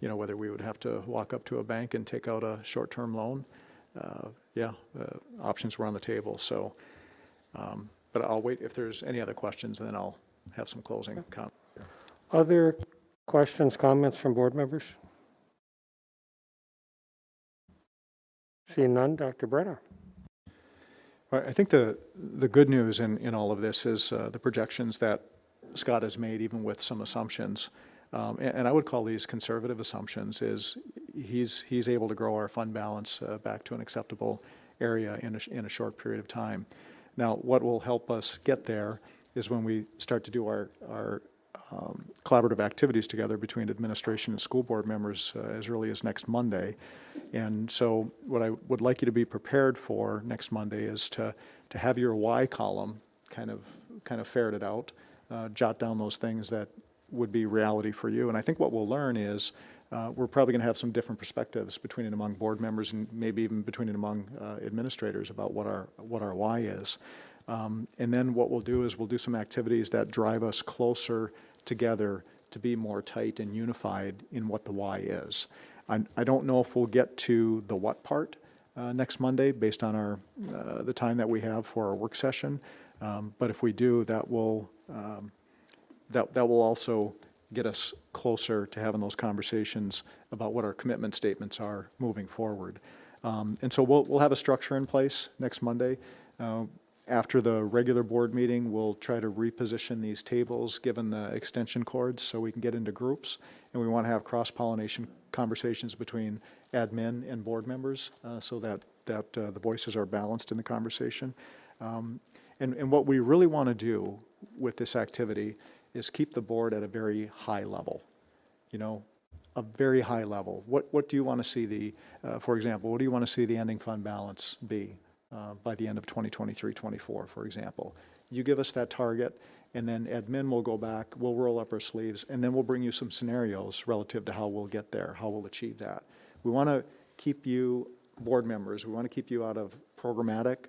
Whether we would have to walk up to a bank and take out a short-term loan. Options were on the table. So, but I'll wait if there's any other questions, and then I'll have some closing comments. Other questions, comments from board members? Seeing none, Dr. Brenner. Well, I think the good news in all of this is the projections that Scott has made, even with some assumptions, and I would call these conservative assumptions, is he's able to grow our fund balance back to an acceptable area in a short period of time. Now, what will help us get there is when we start to do our collaborative activities together between administration and school board members as early as next Monday. And so what I would like you to be prepared for next Monday is to have your why column kind of ferreted out, jot down those things that would be reality for you. And I think what we'll learn is we're probably going to have some different perspectives between and among board members, and maybe even between and among administrators about what our why is. And then what we'll do is we'll do some activities that drive us closer together to be more tight and unified in what the why is. I don't know if we'll get to the what part next Monday based on the time that we have for our work session, but if we do, that will also get us closer to having those conversations about what our commitment statements are moving forward. And so we'll have a structure in place next Monday. After the regular board meeting, we'll try to reposition these tables given the extension cords so we can get into groups. And we want to have cross-pollination conversations between admin and board members so that the voices are balanced in the conversation. And what we really want to do with this activity is keep the board at a very high level, a very high level. What do you want to see for example, what do you want to see the ending fund balance be by the end of 2023-24, for example? You give us that target, and then admin will go back, we'll roll up our sleeves, and then we'll bring you some scenarios relative to how we'll get there, how we'll achieve that. We want to keep you, board members, we want to keep you out of programmatic,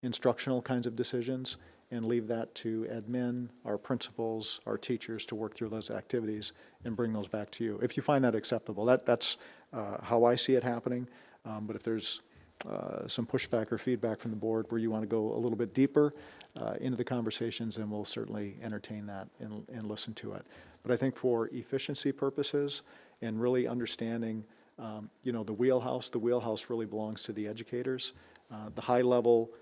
instructional kinds of decisions, and leave that to admin, our principals, our teachers to work through those activities and bring those back to you. If you find that acceptable, that's how I see it happening. But if there's some pushback or feedback from the board where you want to go a little bit deeper into the conversations, then we'll certainly entertain that and listen to it. But I think for efficiency purposes and really understanding, the wheelhouse really belongs to the educators. The high level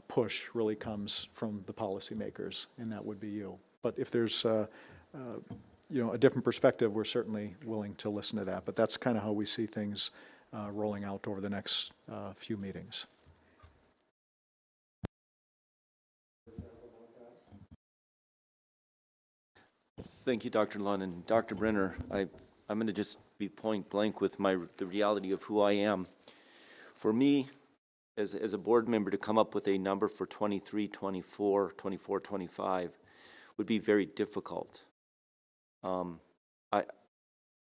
push really comes from the policymakers, and that would be you. But if there's a different perspective, we're certainly willing to listen to that. But that's kind of how we see things rolling out over the next few meetings. Thank you, Dr. Lund. And Dr. Brenner, I'm going to just be point blank with the reality of who I am. For me, as a board member, to come up with a number for 23, 24, 24, 25 would be very difficult.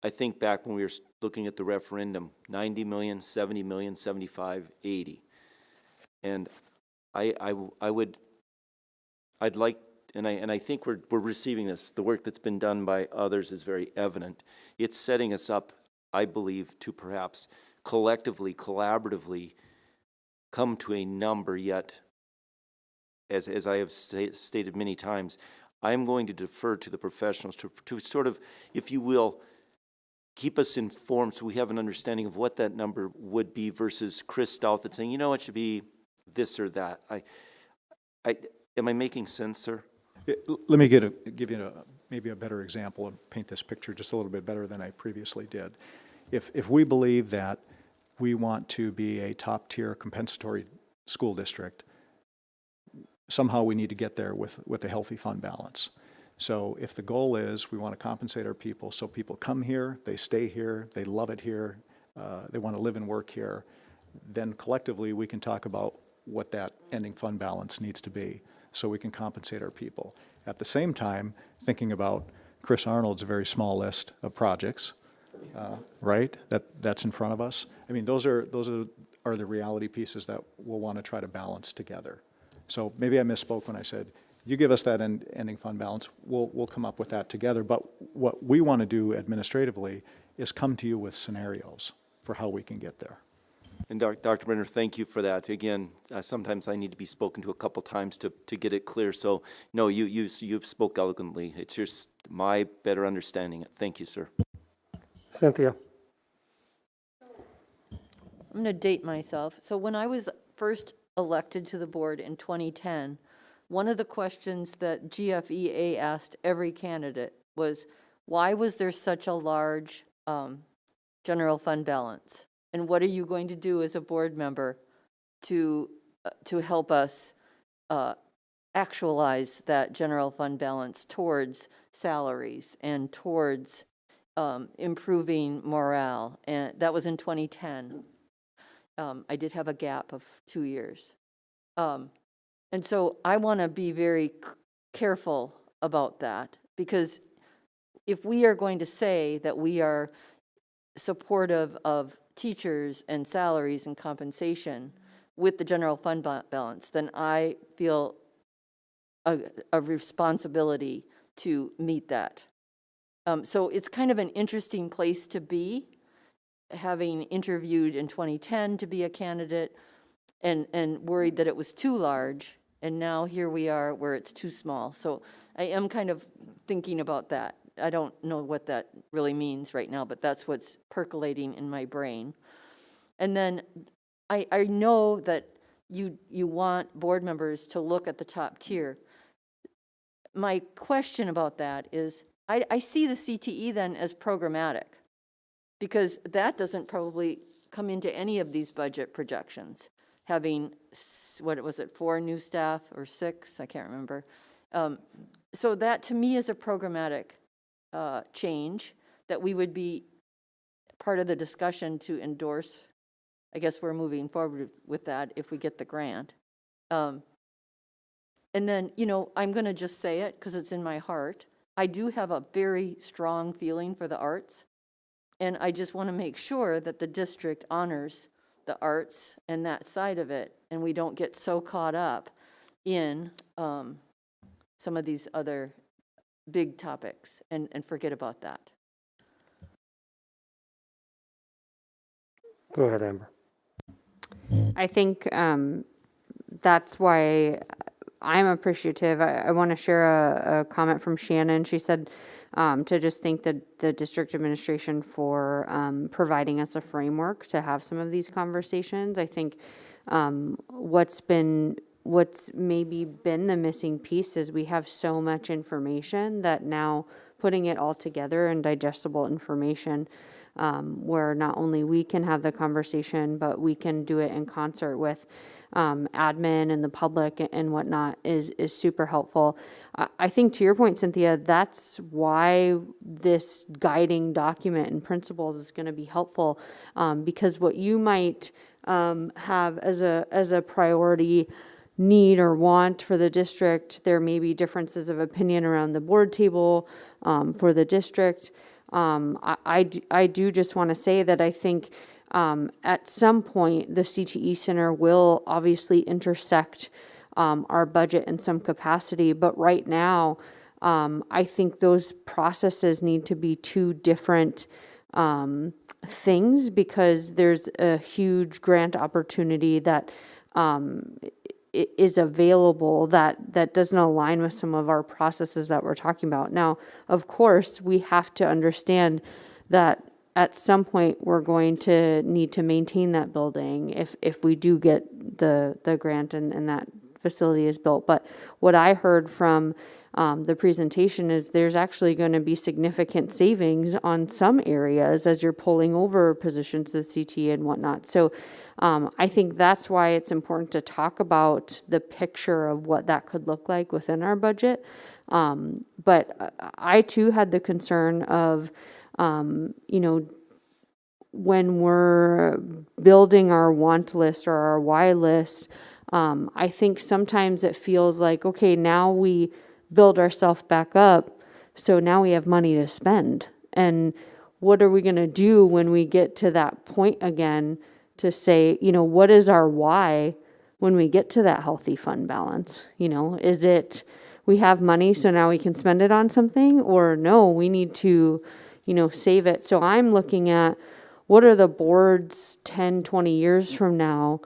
I think back when we were looking at the referendum, 90 million, 70 million, 75, 80. And I'd like, and I think we're receiving this. The work that's been done by others is very evident. It's setting us up, I believe, to perhaps collectively, collaboratively come to a number yet. As I have stated many times, I'm going to defer to the professionals to sort of, if you will, keep us informed so we have an understanding of what that number would be versus Chris Stout that's saying, you know, it should be this or that. Am I making sense, sir? Let me give you maybe a better example and paint this picture just a little bit better than I previously did. If we believe that we want to be a top-tier compensatory school district, somehow we need to get there with a healthy fund balance. So if the goal is we want to compensate our people so people come here, they stay here, they love it here, they want to live and work here, then collectively we can talk about what that ending fund balance needs to be so we can compensate our people. At the same time, thinking about Chris Arnold's very small list of projects, right? That's in front of us. I mean, those are the reality pieces that we'll want to try to balance together. So maybe I misspoke when I said, you give us that ending fund balance, we'll come up with that together. But what we want to do administratively is come to you with scenarios for how we can get there. And Dr. Brenner, thank you for that. Again, sometimes I need to be spoken to a couple times to get it clear. So, no, you spoke eloquently. It's just my better understanding. Thank you, sir. Cynthia? I'm going to date myself. So when I was first elected to the board in 2010, one of the questions that GFEA asked every candidate was, why was there such a large general fund balance? And what are you going to do as a board member to help us actualize that general fund balance towards salaries and towards improving morale? And that was in 2010. I did have a gap of 2 years. And so I want to be very careful about that, because if we are going to say that we are supportive of teachers and salaries and compensation with the general fund balance, then I feel a responsibility to meet that. So it's kind of an interesting place to be, having interviewed in 2010 to be a candidate and worried that it was too large, and now here we are where it's too small. So I am kind of thinking about that. I don't know what that really means right now, but that's what's percolating in my brain. And then I know that you want board members to look at the top tier. My question about that is, I see the CTE then as programmatic, because that doesn't probably come into any of these budget projections. Having, what was it, 4 new staff or 6? I can't remember. So that to me is a programmatic change that we would be part of the discussion to endorse. I guess we're moving forward with that if we get the grant. And then, you know, I'm going to just say it because it's in my heart. I do have a very strong feeling for the arts, and I just want to make sure that the district honors the arts and that side of it, and we don't get so caught up in some of these other big topics and forget about that. Go ahead, Amber. I think that's why I'm appreciative. I want to share a comment from Shannon. She said to just thank the district administration for providing us a framework to have some of these conversations. I think what's maybe been the missing piece is we have so much information that now putting it all together in digestible information, where not only we can have the conversation, but we can do it in concert with admin and the public and whatnot is super helpful. I think to your point, Cynthia, that's why this guiding document and principles is going to be helpful, because what you might have as a priority need or want for the district, there may be differences of opinion around the board table for the district. I do just want to say that I think at some point the CTE Center will obviously intersect our budget in some capacity, but right now I think those processes need to be two different things, because there's a huge grant opportunity that is available that doesn't align with some of our processes that we're talking about. Now, of course, we have to understand that at some point we're going to need to maintain that building if we do get the grant and that facility is built. But what I heard from the presentation is there's actually going to be significant savings on some areas as you're pulling over positions, the CT and whatnot. So I think that's why it's important to talk about the picture of what that could look like within our budget. But I too had the concern of, when we're building our want list or our why list, I think sometimes it feels like, okay, now we build ourselves back up, so now we have money to spend. And what are we going to do when we get to that point again to say, what is our why when we get to that healthy fund balance? Is it we have money so now we can spend it on something, or no, we need to, save it. So I'm looking at what are the boards 10, 20 years from now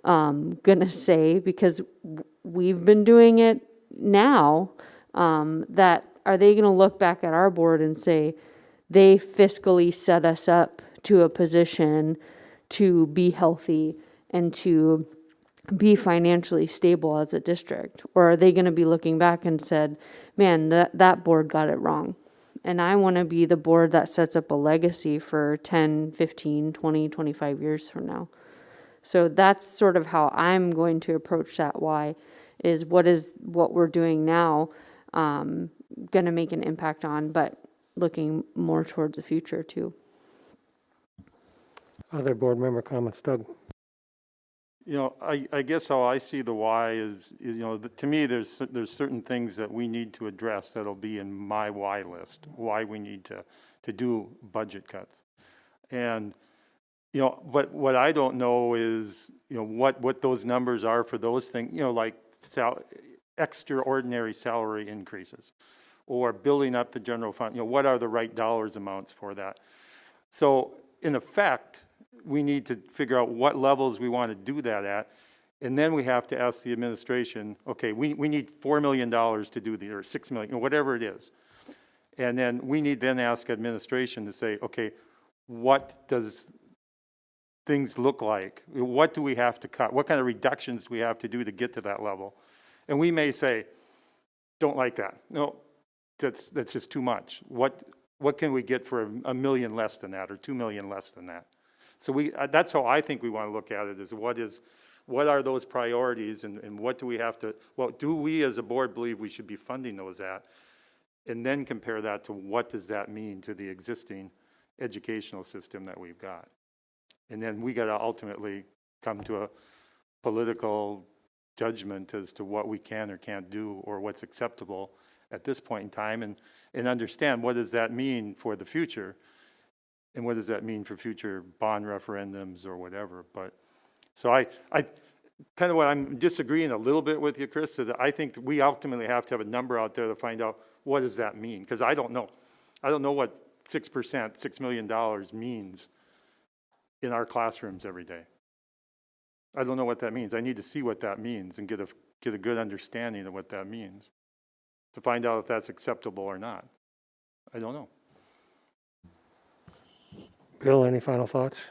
gonna say, because we've been doing it now, that are they gonna look back at our board and say they fiscally set us up to a position to be healthy and to be financially stable as a district? Or are they gonna be looking back and said, man, that board got it wrong? And I want to be the board that sets up a legacy for 10, 15, 20, 25 years from now. So that's sort of how I'm going to approach that why, is what we're doing now going to make an impact on, but looking more towards the future too. Other board member comments, Doug? I guess how I see the why is to me, there's certain things that we need to address that'll be in my why list, why we need to do budget cuts. And, but what I don't know is, what those numbers are for those things, like extraordinary salary increases or building up the general fund, what are the right dollars amounts for that? So in effect, we need to figure out what levels we want to do that at. And then we have to ask the administration, okay, we need $4 million to do or $6 million, whatever it is. And then we need then ask administration to say, okay, what does things look like? What do we have to cut? What kind of reductions do we have to do to get to that level? And we may say, don't like that. No, that's just too much. What can we get for $1 million less than that or $2 million less than that? So that's how I think we want to look at it, is what are those priorities and what do we have to, do we as a board believe we should be funding those at? And then compare that to what does that mean to the existing educational system that we've got? And then we got to ultimately come to a political judgment as to what we can or can't do or what's acceptable at this point in time, and understand what does that mean for the future. And what does that mean for future bond referendums or whatever? But so I kind of what I'm disagreeing a little bit with you, Chris, that I think we ultimately have to have a number out there to find out what does that mean, because I don't know. I don't know what 6%, $6 million means in our classrooms every day. I don't know what that means. I need to see what that means and get a good understanding of what that means to find out if that's acceptable or not. I don't know. Bill, any final thoughts?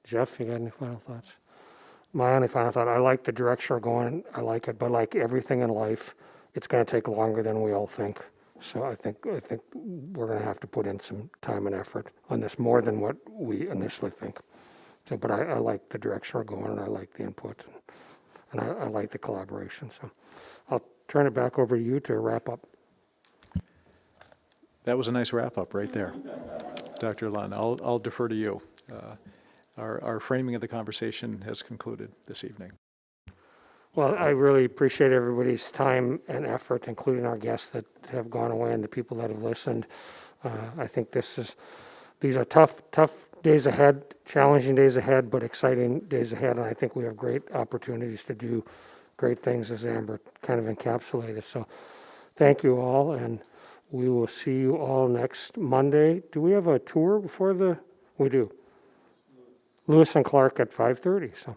Jeff, you got any final thoughts? My only final thought, I like the direction we're going, I like it, but like everything in life, it's going to take longer than we all think. So I think we're going to have to put in some time and effort on this, more than what we initially think. So, but I like the direction we're going, and I like the input, and I like the collaboration. So I'll turn it back over to you to wrap up. That was a nice wrap-up right there, Dr. Lund. I'll defer to you. Our framing of the conversation has concluded this evening. Well, I really appreciate everybody's time and effort, including our guests that have gone away and the people that have listened. I think these are tough days ahead, challenging days ahead, but exciting days ahead, and I think we have great opportunities to do great things, as Amber kind of encapsulated. So thank you all, and We will see you all next Monday. Do we have a tour before we do? Lewis and Clark at 5:30, so.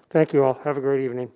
Thank you all. Have a great evening.